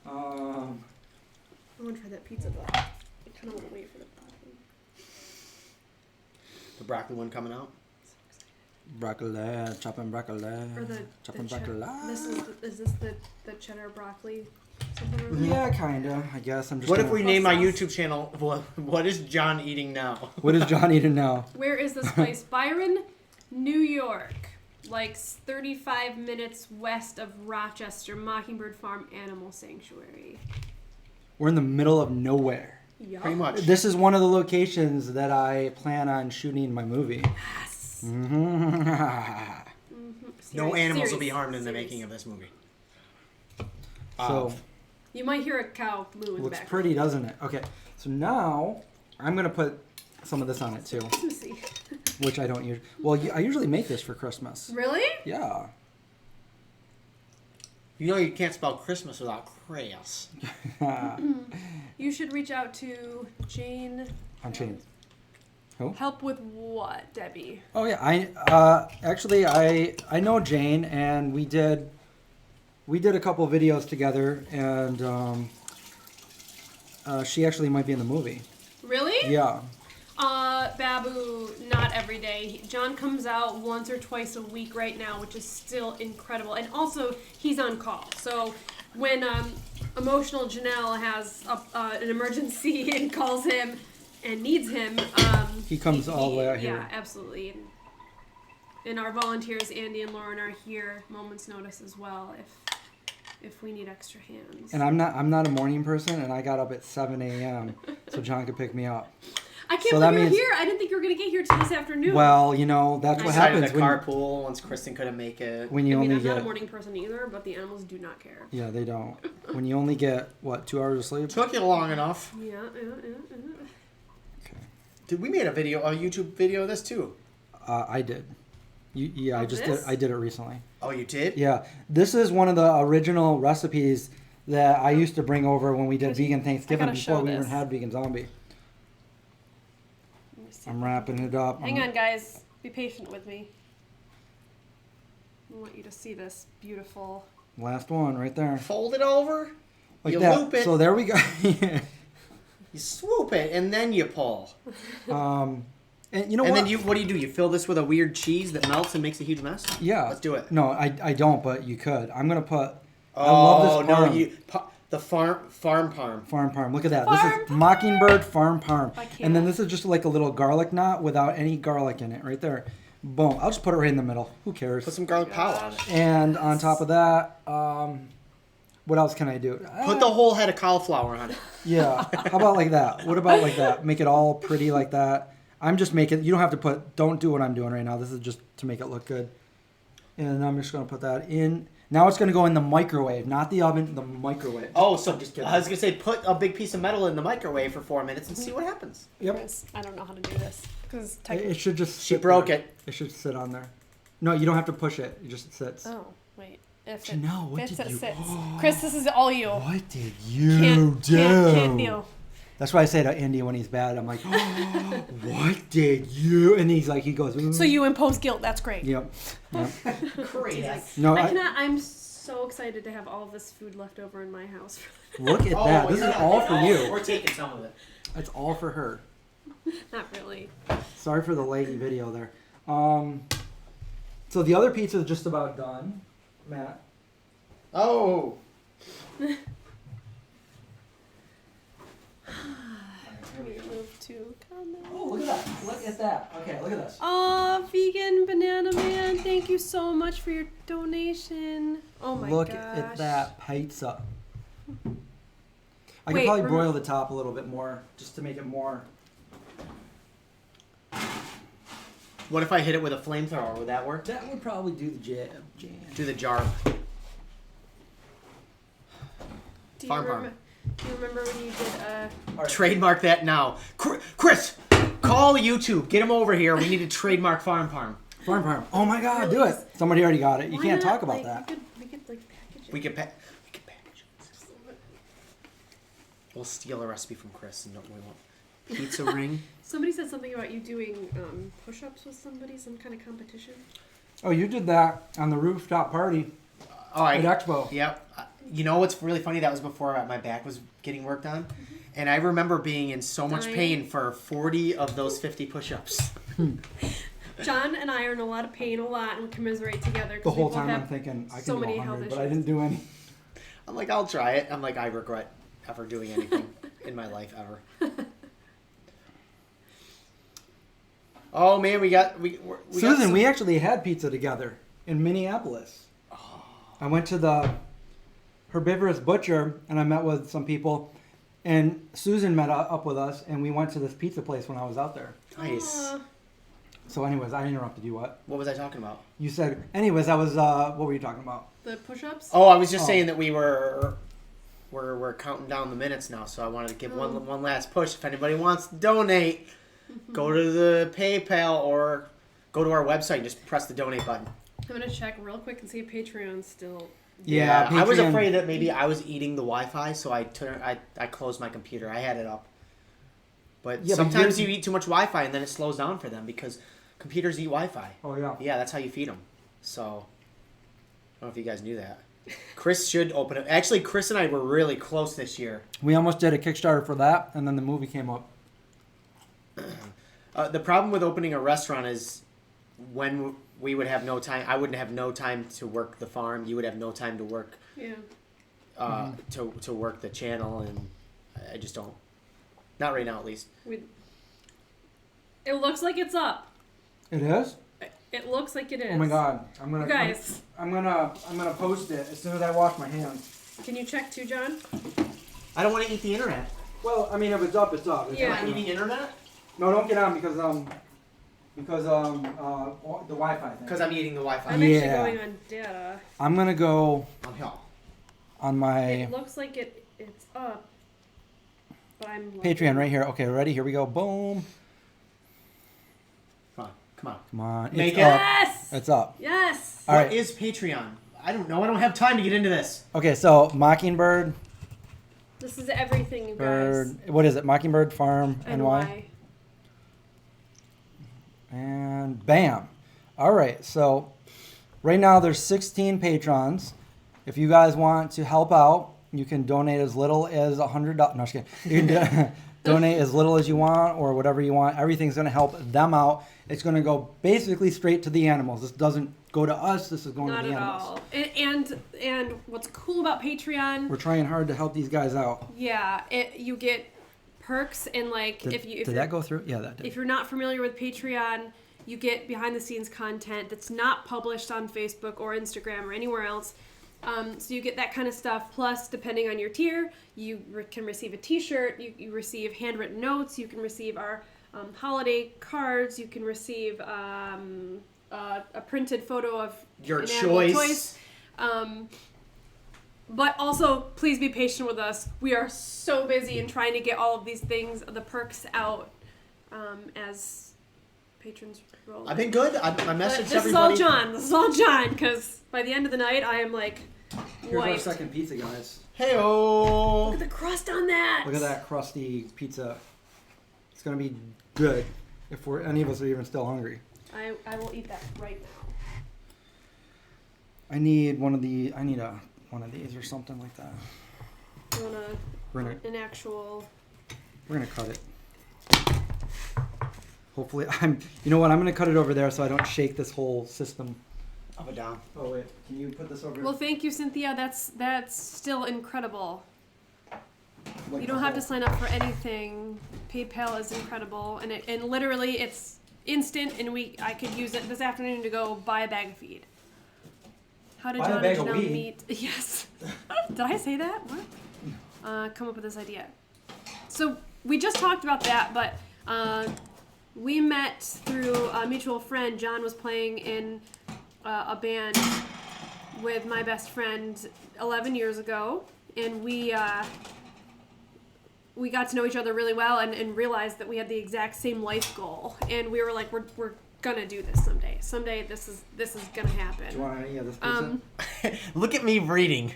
I want to try that pizza, but I kind of want to wait for the broccoli. The broccoli one coming out. Broccoli, chopping broccoli, Or the chopping cheddar. broccoli. Is this the cheddar broccoli? Something like that? Yeah, kinda. I guess I'm just. What if gonna- we name our sauce. YouTube channel, What is John Eating Now? What is John eating now? Where is this place? Byron, New York. Like 35 minutes west of Rochester, Mockingbird Farm Animal Sanctuary. We're in the middle of nowhere. Yup. Pretty much. This is one of the locations that I plan on shooting my movie. Yes. Mm-hmm. No Serious, animals will be serious, harmed in the serious. making of this movie. So, You might hear a cow moo in the Looks background. pretty, doesn't it? Okay, so now I'm going to put some of this on it too, Let me see. which I don't usually. Well, I usually make this for Christmas. Really? Yeah. You know you can't spell Christmas without Chris. You should reach out to Jane. I'm changed. Help with what, Debbie? Oh yeah, I know Jane, and we did a couple videos together, and she actually might be in the movie. Really? Yeah. Babu, not every day. John comes out once or twice a week right now, which is still incredible. And also, he's on call. So when emotional Janelle has an emergency and calls him and needs him, He comes all the way out here. Yeah, absolutely. And our volunteers, Andy and Lauren, are here moment's notice as well if we need extra hands. And I'm not a morning person, and I got up at 7 a.m. so John could pick me up. I can't So that believe you're means- here. I didn't think you were going to get here till this afternoon. Well, that's We what decided happens to when carpool once Kristen couldn't make it. when you I mean, only I'm not a get. morning person either, but the animals do not care. Yeah, they don't. When you only get 2 hours of sleep. Took you long enough. Yeah. Okay. Did we made a YouTube video of this too? I did. Yeah, I Of just this? did. I did it recently. Oh, you did? Yeah, this is one of the original recipes that I used to bring over when we did vegan Thanksgiving gotta show before we even this. had vegan zombie. Let me see. I'm wrapping it up. Hang on, guys. Be patient with me. I want you to see this beautiful. Last one right there. Fold it over. Like you that. loop it. So there we go. You swoop it and then you pull. And you know And what? then what do? You fill this with a weird cheese that melts and makes a huge mess? Yeah. Let's do it. No, I don't, but you could. I'm gonna put. I Oh, love this no, parm. the farm parm. Farm parm. Look at that. Farm This is Mockingbird Farm Parm. I can't. And then this is just like a little garlic knot without any garlic in it, right there. Boom. I'll just put it right in the middle. Who cares? Put some garlic powder on it. And on top of that, what else can I do? Put the whole head of cauliflower on it. Yeah. How about like that? What about like that? Make it all pretty like that. I'm just making. You don't have to put. Don't do what I'm doing right now. This is just to make it look good. And I'm just gonna put that in. Now it's gonna go in the microwave, not the oven. The microwave. Oh, so I'm just kidding. I was gonna say put a big piece of metal in the microwave for 4 minutes and see what happens. Yep. Chris, I don't know how to do this because It should just. She sit broke there. it. It should sit on there. No, you don't have to push it. It just sits. Oh wait, if Janelle, what fits, did it you? sits. Chris, this is all you. What did you Can't do? deal. That's why I say to Andy when he's bad, I'm like, what did you? And he's like, he goes. So you impose guilt. That's great. Yep. Crazy. No, I'm so excited to have all of this food left over in my house. look at that. This is all for you. We're taking some of it. It's all for her. Not really. Sorry for the laggy video there. So the other pizza is just about done, Matt. Oh. We move to comments. Oh, look at that. Look at that. Okay, look at this. Aw, vegan banana man, thank you so much for your donation. Oh my Look gosh. at that pizza. I Wait, could probably remo- broil the top a little bit more just to make it more. What if I hit it with a flamethrower? Would that work? That would probably do the jam. Do the jar. Do Farm you, parm. do you remember when you did Trademark that now. Chris, call YouTube. Get him over here. We need to trademark farm parm. Farm parm. Oh my God, do it. Somebody already got it. You why can't not, talk about like, that. We could like package it. We can package it. We'll steal a recipe from Chris and we won't. Pizza ring. Somebody said something about you doing push-ups with somebody, some kind of competition. Oh, you did that on the rooftop party All right. at Expo. Yep. You know what's really funny? That was before my back was getting worked on. And I remember being in so much Dying. pain for 40 of those 50 push-ups. John and I are in a lot of pain a lot and we commiserate together. 'cause The we whole both time have I'm thinking I can so do many 100, health but I issues. didn't do any. I'm like, I'll try it. I'm like, I regret ever doing anything in my life ever. Oh man, we Susan, we actually had pizza together in Minneapolis. I went to the herbivorous butcher and I met with some people, and Susan met up with us, and we went to this pizza place when I was out there. Nice. So, anyways, I interrupted you. What? What was I talking about? You said. Anyways, I was. What were you talking about? The push-ups? Oh, I was just Oh. saying that we were we're counting down the minutes now, so I wanted to give one last push. If anybody wants to donate, go to the PayPal or go to our website and just press the donate button. I'm gonna check real quick and see if Patreon's still. Yeah, I was Patreon- afraid that maybe I was eating the Wi-Fi, so I closed my computer. I had it up. But Yeah, but sometimes you're- you eat too much Wi-Fi and then it slows down for them because computers eat Wi-Fi. Oh yeah. Yeah, that's how you feed them. So, I don't know if you guys knew that. Chris should open it. Actually, Chris and I were really close this year. We almost did a Kickstarter for that, and then the movie came up. The problem with opening a restaurant is when we would have no time. I wouldn't have no time to work the farm. You would have no time to work Yeah. to work the channel, and I just don't. Not right now, at least. It looks like it's up. It is? It looks like it is. Oh my god. You guys, I'm gonna post it as soon as I wash my hands. can you check too, John? I don't want to eat the internet. Well, I mean, if it's up, it's up. It's Yeah. not Am I gonna- eating internet? No, don't get on because the Wi-Fi thing. Because I'm eating the Wi-Fi. I'm Yeah. actually going on data. I'm gonna go On here. on my It looks like it's up, but I'm Patreon right here. Okay, ready? Here we go. Boom. Come on. Come on. Make It's it. up. Yes. It's up. Yes. All What right. is Patreon? I don't know. I don't have time to get into this. Okay, so Mockingbird This is everything, you guys. Bird. What is it? Mockingbird Farm And NY. why? And bam. All right. So right now there's 16 patrons. If you guys want to help out, you can donate as little as $100. No, just kidding. You can donate as little as you want or whatever you want. Everything's going to help them out. It's going to go basically straight to the animals. This doesn't go to us. This is going Not to the at animals. all. And what's cool about Patreon? We're trying hard to help these guys out. Yeah, you get perks and like Did, if did that go through? Yeah, that did. if you're not familiar with Patreon, you get behind the scenes content that's not published on Facebook or Instagram or anywhere else. So you get that kind of stuff. Plus, depending on your tier, you can receive a T-shirt. You receive handwritten notes. You can receive our holiday cards. You can receive a printed photo of Your an animal choice. But also, please be patient with us. We are so busy in trying to get all of these things, the perks out as patrons roll. I've been good. I But messaged this everybody. is all John. This is all John, because by the end of the night, I am like Here's our wiped. second pizza, guys. Hey-oh. Look at the crust on that. Look at that crusty pizza. It's gonna be good if any of us are even still hungry. I will eat that right now. I need one of these or something like that. You want We're gonna an actual... cut it. Hopefully, you know what? I'm gonna cut it over there so I don't shake this whole system. Up and down. Oh wait, can you put this over? Well, thank you, Cynthia. That's still incredible. You don't have to sign up for anything. PayPal is incredible, and literally it's instant, and I could use it this afternoon to go buy a bag of feed. How did Buy a John bag and of Janelle weed? meet? Yes. Did I say that? What? Come up with this idea. So we just talked about that, but we met through a mutual friend. John was playing in a band with my best friend 11 years ago, and we got to know each other really well and realized that we had the exact same life goal, and we were like, we're gonna do this someday. Someday this is gonna happen. Do you want any of this pizza? Look at me reading.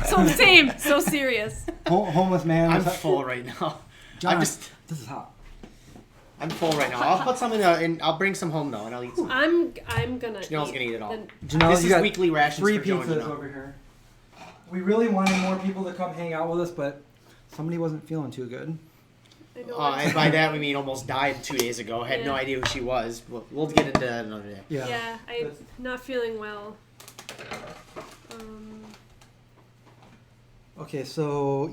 So same, so serious. Homeless man. I'm full right now. John, this is hot. I'm full right now. I'll put some in, and I'll bring some home though, and I'll eat some. I'm gonna. Janelle's gonna eat it all. then- Janelle, This you is got weekly rations 3 for Joe and pizzas Janelle. over here. We really wanted more people to come hang out with us, but somebody wasn't feeling too good. I know And by that we mean almost died 2 days ago. Had no Yeah. idea who she was. We'll get into that another day. yeah, I'm That's- not feeling well. Okay, so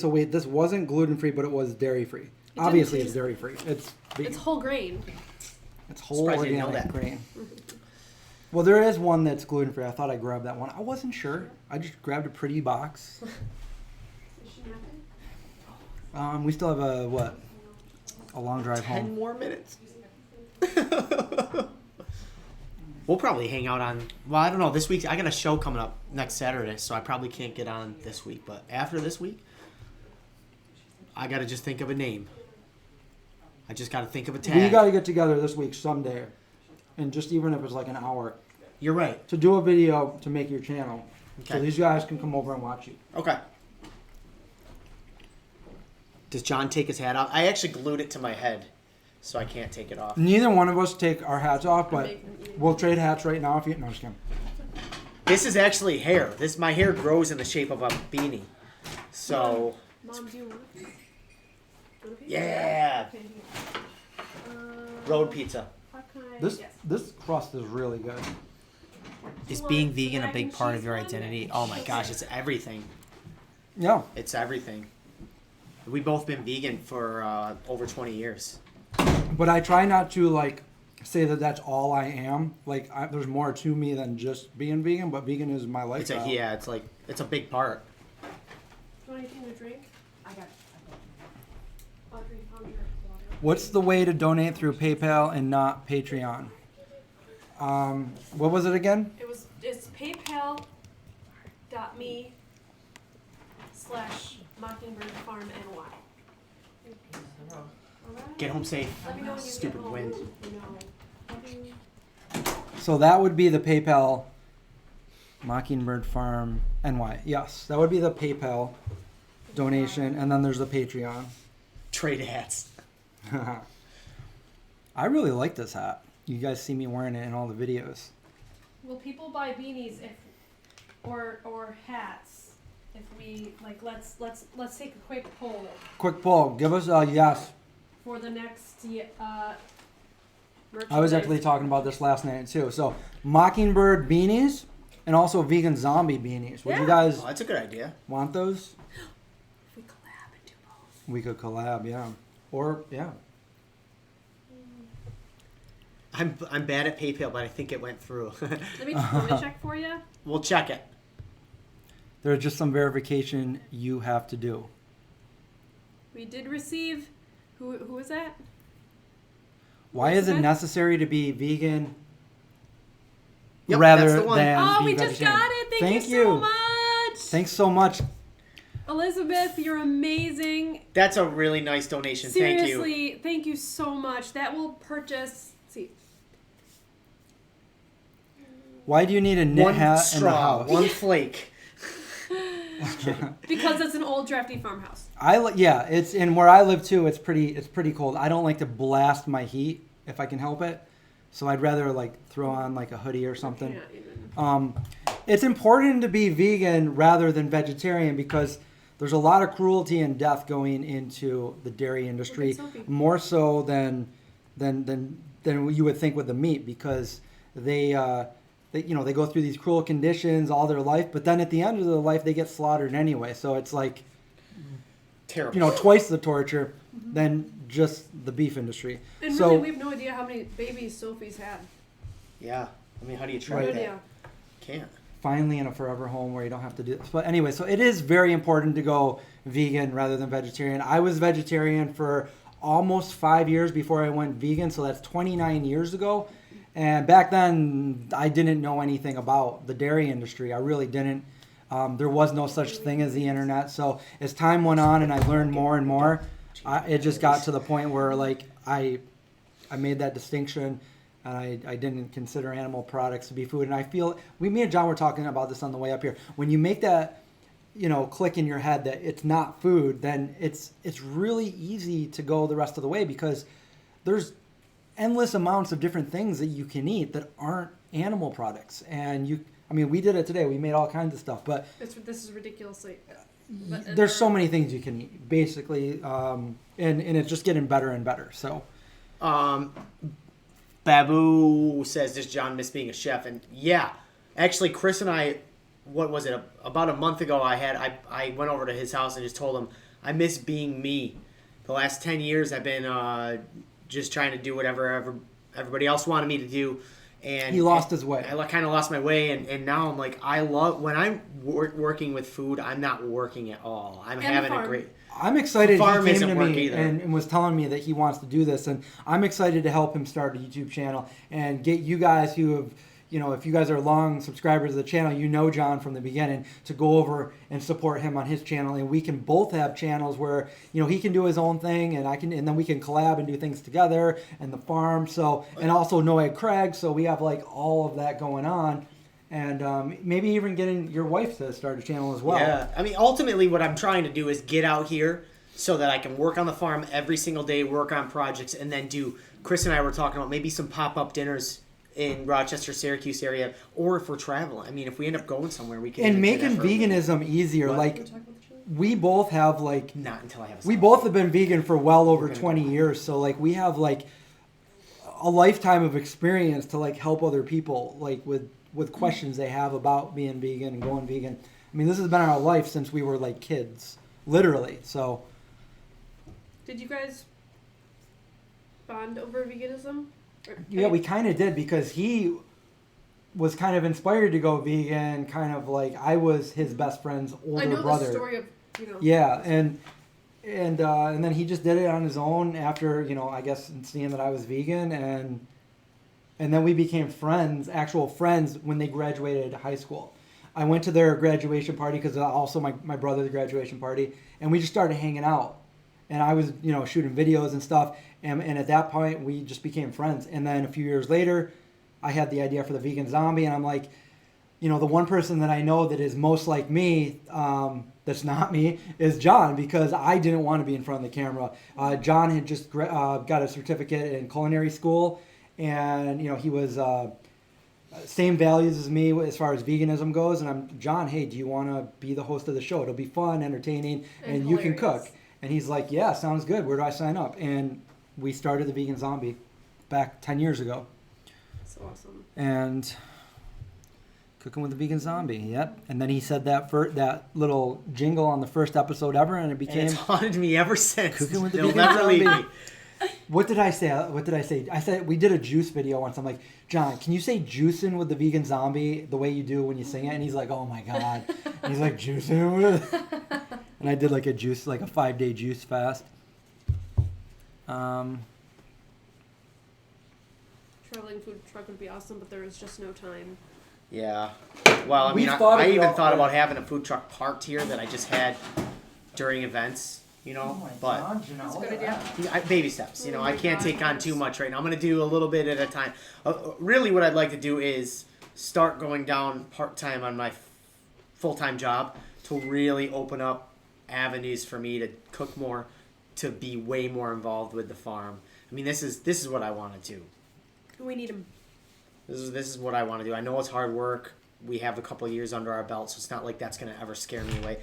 wait, this wasn't gluten free, but it was dairy free. didn't Obviously, it's taste- dairy free. It's It's whole grain. whole Surprised you didn't know organic that. grain. Well, there is one that's gluten free. I thought I grabbed that one. I wasn't sure. I just grabbed a pretty box. We still have a long drive 10 home. more minutes. We'll probably hang out on. Well, I don't know. This week I got a show coming up next Saturday, so I probably can't get on this week. But after this week, I gotta just think of a name. I just gotta think of a tag. We got to get together this week someday, and just even if it's like an hour, You're right. to do a video to make your channel, so Okay. these guys can come over and watch you. Okay. Does John take his hat off? I actually glued it to my head, so I can't take it off. Neither one of us take our hats off, but Make them eat. we'll trade hats right now if you. No, just kidding. This is actually hair. My hair grows in the shape of a beanie. So Mom, do you want a piece? Want a piece? yeah, Okay, here. road pizza. How can I? This Yes. this crust is really good. Is You being want vegan the a mac big and part of cheese your one? identity? Oh my gosh, it's everything. Yeah. It's everything. We've both been vegan for over 20 years. But I try not to like say that that's all I am. Like there's more to me than just being vegan, but vegan is my It's lifestyle. it's a big part. Do you want anything to drink? I got it. Audrey found your water. What's the way to donate through PayPal and not Patreon? What was it again? It's paypal.me/Mockingbird Farm NY. Alright. Get home safe. Let me know when you Stupid get home. wind. Love you. So that would be the PayPal Mockingbird Farm NY. Yes, that would be the PayPal donation, and then there's the Patreon. Trade hats. I really like this hat. You guys see me wearing it in all the videos. Will people buy beanies or hats if we let's take a quick poll Quick poll. Give us a yes. for the next I was actually talking about this last night too. So Mockingbird beanies and also vegan zombie beanies. Would you Yeah. guys Oh, that's a good idea. want those? If we collab and do both. We could collab, yeah. Or yeah. I'm bad at PayPal, but I think it went through. Let me check for you. We'll check it. There's just some verification you have to do. We did receive. Who is that? Why is it Elizabeth? necessary to be vegan Yep, rather that's the one. than Oh, be we just vegetarian? got it. Thank Thank you so you. much. Thanks so much. Elizabeth, you're amazing. That's a really nice donation. Thank you. Seriously, thank you so much. That will purchase. Let's see. Why do you need a knit One hat in the straw, house? one flake. Because it's an old drafty farmhouse. Yeah, it's in where I live too. It's pretty cold. I don't like to blast my heat if I can help it. So I'd rather like throw on like a hoodie or something. Can't even. It's important to be vegan rather than vegetarian because there's a lot of cruelty and death going into the dairy industry, Sophie. more so than you would think with the meat because they go through these cruel conditions all their life, but then at the end of their life they get slaughtered anyway. So it's like Terrible. twice the torture than just the beef industry. And so really, we have no idea how many babies Sophie's had. Yeah. I mean, how do you No try that? idea. Can't. finally in a forever home where you don't have to do this. But anyway, so it is very important to go vegan rather than vegetarian. I was vegetarian for almost 5 years before I went vegan, so that's 29 years ago. And back then, I didn't know anything about the dairy industry. I really didn't. There was no such thing as the internet. So as time went on and I learned more and more, it just got to the point where like I made that distinction. And I didn't consider animal products to be food. And I feel, me and John were talking about this on the way up here. When you make that, click in your head that it's not food, then it's really easy to go the rest of the way because there's endless amounts of different things that you can eat that aren't animal products. And we did it today. We made all kinds of stuff, but This is ridiculously. there's so many things you can eat, basically. And it's just getting better and better. So, Babu says, does John miss being a chef? And yeah, actually, Chris and I, what was it, about a month ago, I went over to his house and just told him, I miss being me. The last 10 years, I've been just trying to do whatever everybody else wanted me to do. And he lost his way. I kind of lost my way, and now I'm like, I love, when I'm working with food, I'm not working at all. I'm having a great... I'm excited Farm he came isn't to work me either. and was telling me that he wants to do this, and I'm excited to help him start a YouTube channel and get you guys who have, if you guys are long subscribers of the channel, you know John from the beginning, to go over and support him on his channel. And we can both have channels where, he can do his own thing and and then we can collab and do things together, and the farm. So, and also Noah Craig. So we have like all of that going on. And maybe even getting your wife to start a channel as well. Yeah. I mean, ultimately what I'm trying to do is get out here so that I can work on the farm every single day, work on projects, and then do, Chris and I were talking about maybe some pop-up dinners in Rochester, Syracuse area, or if we're traveling. I mean, if we end up going somewhere, we can... And making veganism easier. What? Like, we both have, like... Not until I have a We son. both have been vegan for well over 20 years. So, like, we have, like, a lifetime of experience to, like, help other people, like, with questions they have about being vegan and going vegan. I mean, this has been our life since we were, like, kids. Literally. So... Did you guys bond over veganism? Yeah, we kind of did, because he was kind of inspired to go vegan, kind of like I was his best friend's older I know brother. the story of, Yeah, and then he just did it on his own after, I guess, seeing that I was vegan, and then we became friends, actual friends, when they graduated high school. I went to their graduation party because also my brother's graduation party, and we just started hanging out. And I was, shooting videos and stuff. And at that point, we just became friends. And then a few years later, I had the idea for the vegan zombie. And I'm like, the one person that I know that is most like me, that's not me, is John, because I didn't want to be in front of the camera. John had just got a certificate in culinary school. And, he was same values as me as far as veganism goes. And I'm, John, hey, do you want to be the host of the show? It'll be fun, entertaining, and you can cook. And he's like, yeah, sounds good. Where do I sign up? And we started the Vegan Zombie back 10 years ago. That's awesome. And cooking with the Vegan Zombie, yep. And then he said that little jingle on the first episode ever, and it became... And it's haunted me ever since. Cooking with the It'll Vegan never leave Zombie. me. What did I say? I said we did a juice video once. I'm like, John, can you say juicing with the Vegan Zombie the way you do when you sing it? And he's like, oh my God. And he's like, juicing with it. And I did like a 5-day juice fast. Traveling food truck would be awesome, but there is just no time. Yeah. Well, I mean, I even thought about having a food truck parked here that I just had during events, but God, That's a good idea. baby steps. I can't take on too much right now. I'm going to do a little bit at a time. Really, what I'd like to do is start going down part-time on my full-time job to really open up avenues for me to cook more, to be way more involved with the farm. I mean, this is what I want to do. We need them. This is what I want to do. I know it's hard work. We have a couple of years under our belt, so it's not like that's going to ever scare me away.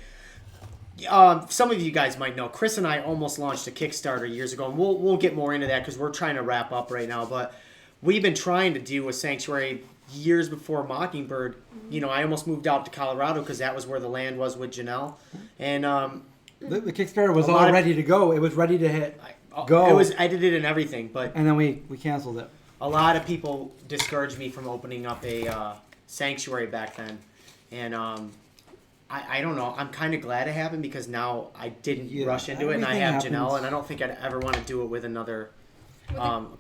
Some of you guys might know, Chris and I almost launched a Kickstarter years ago, and we'll get more into that because we're trying to wrap up right now. But we've been trying to do a sanctuary years before Mockingbird. I almost moved out to Colorado because that was where the land was with Janelle. And the Kickstarter was all ready to go. It was ready to hit go. It was edited and everything, but and then we canceled it. A lot of people discouraged me from opening up a sanctuary back then, and I don't know. I'm kind of glad it happened because now I didn't rush into it, and I have Janelle, and I don't think I'd ever want to do it with another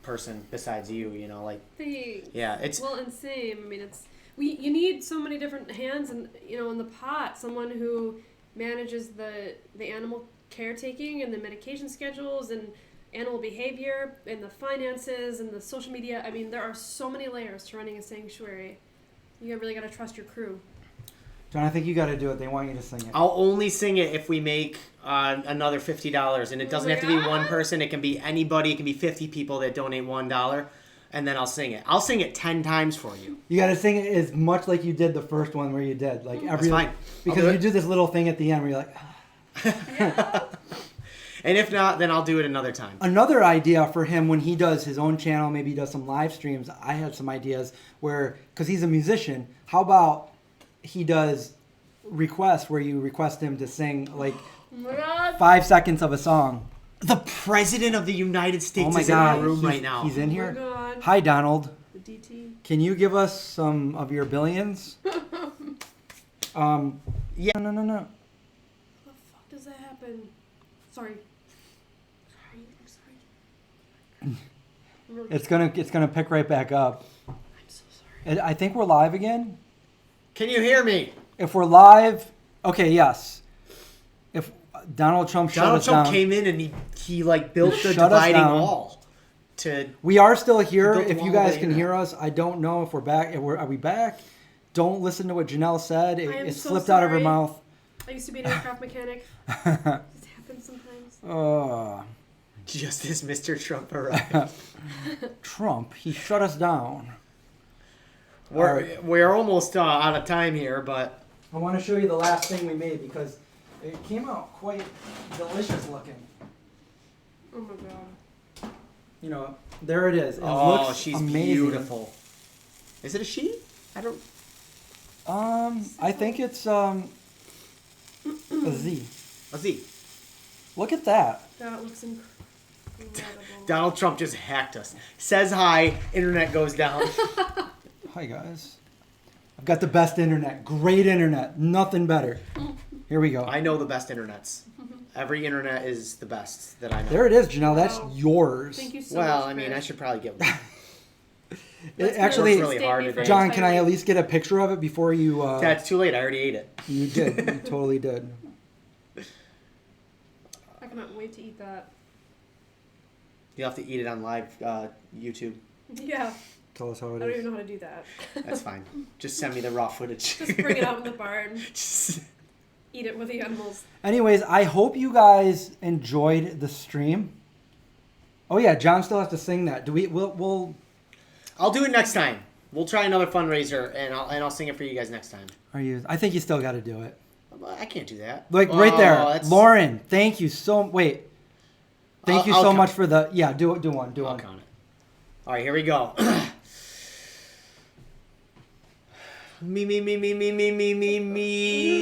person besides you. It's well, and same. I mean, you need so many different hands, and in the pot, someone who manages the animal caretaking and the medication schedules and animal behavior and the finances and the social media. I mean, there are so many layers to running a sanctuary. You really got to trust your crew. John, I think you got to do it. They want you to sing it. I'll only sing it if we make another $50, and it doesn't have to be one person. It can be anybody. It can be 50 people that donate $1, and then I'll sing it. I'll sing it 10 times for you. You got to sing it as much like you did the first one where you did. Like every. That's fine. Because you do this little thing at the end where you're like... And if not, then I'll do it another time. Another idea for him when he does his own channel, maybe he does some live streams. I had some ideas where, because he's a musician, how about he does requests where you request him to sing like 5 seconds of a song. The President of the United States is in the room right now. He's in here. God. Hi, Donald. The DT. Can you give us some of your billions? Yeah. No. How the fuck does that happen? Sorry. It's gonna pick right back up. I'm so sorry. I think we're live again. Can you hear me? If we're live, okay, yes. If Donald Trump shut us Donald Trump down, came in and he like built the Shut us dividing down. wall. we are still here. Built the If you wall guys of can the hear us, I don't know if we're back. Are we back? Don't listen to what Janelle said. I am It so slipped out of her sorry. mouth. I used to be an aircraft mechanic. It happens sometimes. Just as Mr. Trump arrived. Trump, he shut us down. We're almost out of time here, but I want to show you the last thing we made because it came out quite delicious looking. Oh my god. You know, there it is. It looks she's amazing. beautiful. Is it a she? I don't. I think it's a Z. A Z. Look at that. That looks incredible. Donald Trump just hacked us. Says hi. Internet goes down. Hi guys. I've got the best internet. Great internet. Nothing better. Here we go. I know the best internets. Every internet is the best that I know. There it is, Janelle. That's Wow. yours. Thank you so Well, much. I mean, Chris. I should probably get one. That's Actually, gonna really state hard me today. for John, can I at entirely- least get a picture of it before you? That's too late. I already ate it. You did. You totally did. I cannot wait to eat that. You'll have to eat it on live YouTube. Yeah. Tell us how I it don't is. even know how to do that. That's fine. Just send me the raw footage. Just bring it out in the barn. Eat it with the animals. Anyways, I hope you guys enjoyed the stream. Oh yeah, John still has to sing that. We'll I'll do it next time. We'll try another fundraiser, and I'll sing it for you guys next time. I think you still got to do it. I can't do that. Like right there, that's- Lauren. Thank you so. Wait. Thank you I'll so count. much for the. Yeah, do one. Do I'll one. count it. All right, here we go. Me.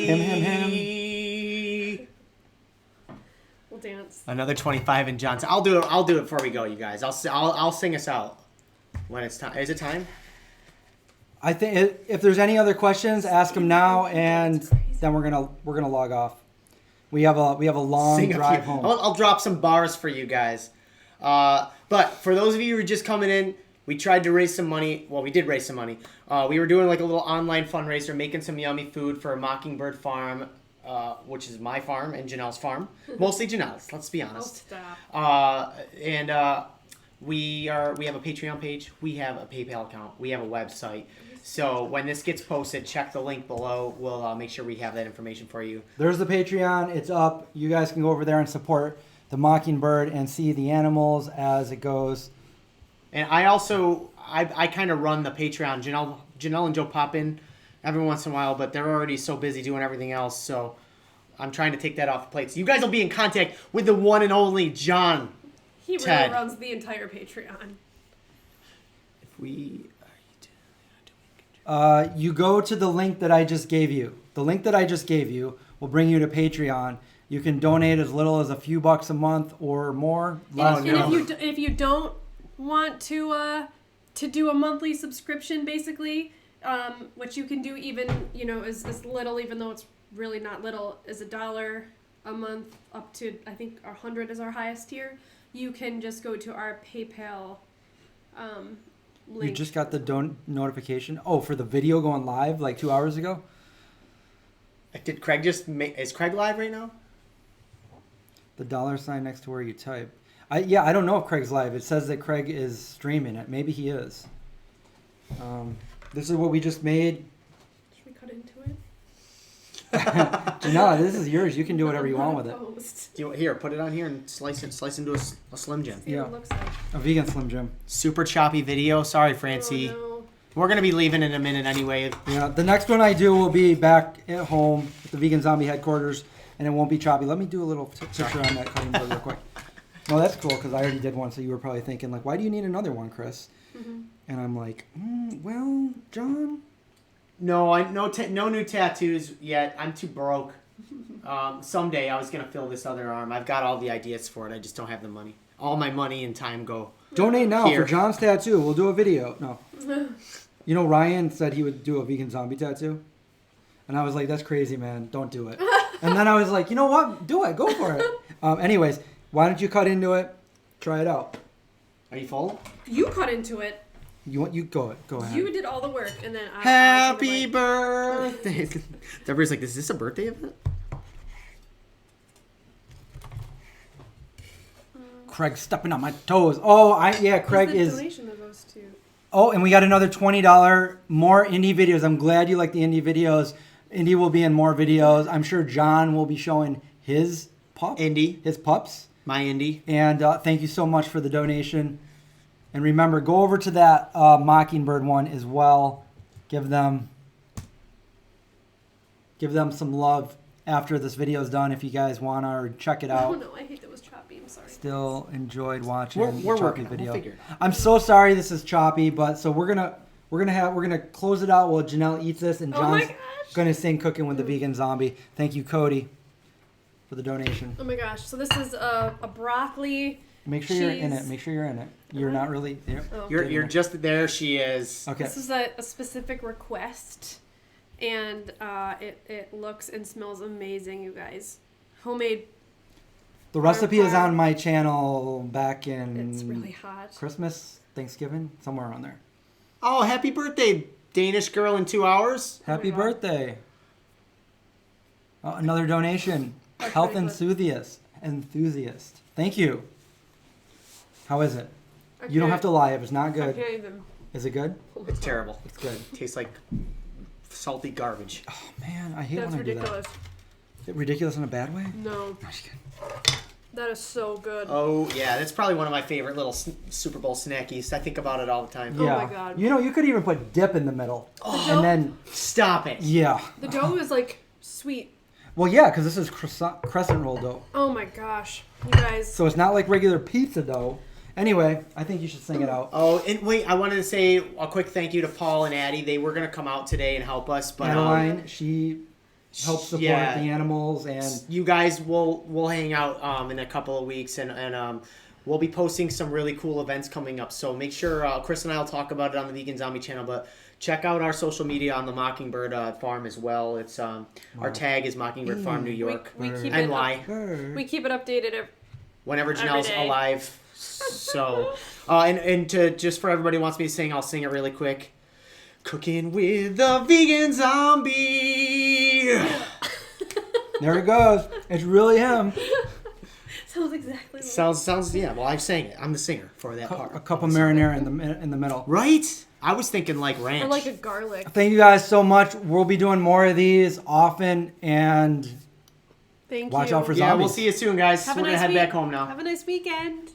Him. We'll dance. Another 25 in Johnson. I'll do it before we go, you guys. I'll sing us out when it's time. Is it time? I think if there's any other questions, ask them now, and then we're gonna log off. We have a long Sing a drive few. home. I'll drop some bars for you guys. But for those of you who are just coming in, we tried to raise some money. Well, we did raise some money. We were doing like a little online fundraiser, making some yummy food for Mockingbird Farm, which is my farm and Janelle's farm. Mostly Janelle's, let's be Oh, honest. stop. We have a Patreon page. We have a PayPal account. We have a website. So when this gets posted, check the link below. We'll make sure we have that information for you. There's the Patreon. It's up. You guys can go over there and support the Mockingbird and see the animals as it goes. And I also, I kind of run the Patreon. Janelle and Joe pop in every once in a while, but they're already so busy doing everything else. So I'm trying to take that off the plate. So you guys will be in contact with the one and only John. He really Ted. runs the entire Patreon. If we... You go to the link that I just gave you. The link that I just gave you will bring you to Patreon. You can donate as little as a few bucks a month or more. Oh, And no. if you don't want to do a monthly subscription, basically, which you can do even as little, even though it's really not little, as $1 a month up to I think $100 is our highest tier. You can just go to our PayPal link. You just got the notification. Oh, for the video going live like 2 hours ago? Did Craig is Craig live right now? The $sign next to where you type. I don't know if Craig's live. It says that Craig is streaming it. Maybe he is. This is what we just made. Should we cut into it? Janelle, this is yours. You can do whatever you want with it. Here, put it on here and slice into a Slim Jim. See what it looks like. A vegan Slim Jim. Super choppy video. Sorry, Francie. Oh, no. We're going to be leaving in a minute anyway. Yeah, the next one I do will be back at home at the Vegan Zombie headquarters, and it won't be choppy. Let me do a little picture on that cutting board real quick. No, that's cool because I already did one, so you were probably thinking, like, why do you need another one, Chris? Mm-hmm. And I'm like, well, John. No, no new tattoos yet. I'm too broke. Someday I was going to fill this other arm. I've got all the ideas for it. I just don't have the money. All my money and time go. Donate now Here. for John's tattoo. We'll do a video. No. You know, Ryan said he would do a vegan zombie tattoo. And I was like, that's crazy, man. Don't do it. And then I was like, you know what? Do it. Go for it. Anyways, why don't you cut into it? Try it out. Are you full? You cut into it. You go ahead. You did all the work, and then I. Happy birthday. Everybody's like, is this a birthday event? Craig's stepping on my toes. Oh, Craig the is. donation that goes to. Oh, and we got another $20 more indie videos. I'm glad you like the indie videos. Indie will be in more videos. I'm sure John will be showing his his pups. My indie. And thank you so much for the donation. And remember, go over to that Mockingbird one as well. Give them some love after this video is done if you guys want to, or check it out. Oh no, I hate that was choppy. I'm sorry. Still enjoyed watching We're the choppy working. video. We'll figure it out. I'm so sorry this is choppy, but so we're gonna close it out while Janelle eats this, and Oh my John's gosh. gonna sing Cooking with the Vegan Zombie. Thank you, Cody, for the donation. Oh my gosh. So this is a broccoli. Make sure you're in it. cheese. Make sure you're in it. You're not really. Oh. You're just there. She is. Okay. This is a specific request, and it looks and smells amazing, you guys. Homemade. The recipe is pie. on my channel back in It's really hot. Christmas, Thanksgiving, somewhere around there. Oh, happy birthday, Danish girl in 2 hours. Happy God. birthday. Another donation. That's Health pretty good. enthusiast. Thank you. How is it? I You don't can't- have to lie if it's not I good. can't even. Is it good? It's terrible. It's good. Tastes like salty garbage. Oh man, I hate That's when I do ridiculous. that. Ridiculous in a bad way? No, No, just kidding. that is so good. Oh yeah, that's probably one of my favorite little Super Bowl snackies. I think about it all the time. Oh Yeah. my God. You know, you could even put dip in the middle. Oh, And then, stop it. yeah. The dough is like sweet. Well, yeah, because this is crescent roll dough. Oh my gosh, you guys. So it's not like regular pizza dough. Anyway, I think you should sing it out. Oh, and wait, I wanted to say a quick thank you to Paul and Addie. They were gonna come out today and help us, but Adeline, she helps support yeah. the animals, and you guys will hang out in a couple of weeks, and we'll be posting some really cool events coming up. So make sure Chris and I will talk about it on the Vegan Zombie channel, but check out our social media on the Mockingbird Farm as well. It's our tag is Mockingbird Farm New York. We keep and it why we keep it updated. whenever Janelle's day. alive. So and to just for everybody who wants me to sing, I'll sing it really quick. Cooking with the Vegan Zombie. there it goes. It's really him. Sounds exactly like Sounds yeah. Well, I sang it. I'm the singer for that part. A cup of marinara in the middle. Right? I was thinking like ranch. or like a garlic. Thank you guys so much. We'll be doing more of these often, and Thank watch you. out for yeah, we'll zombies. see you soon, guys. Have a We're gonna nice head week. back home now. Have a nice weekend.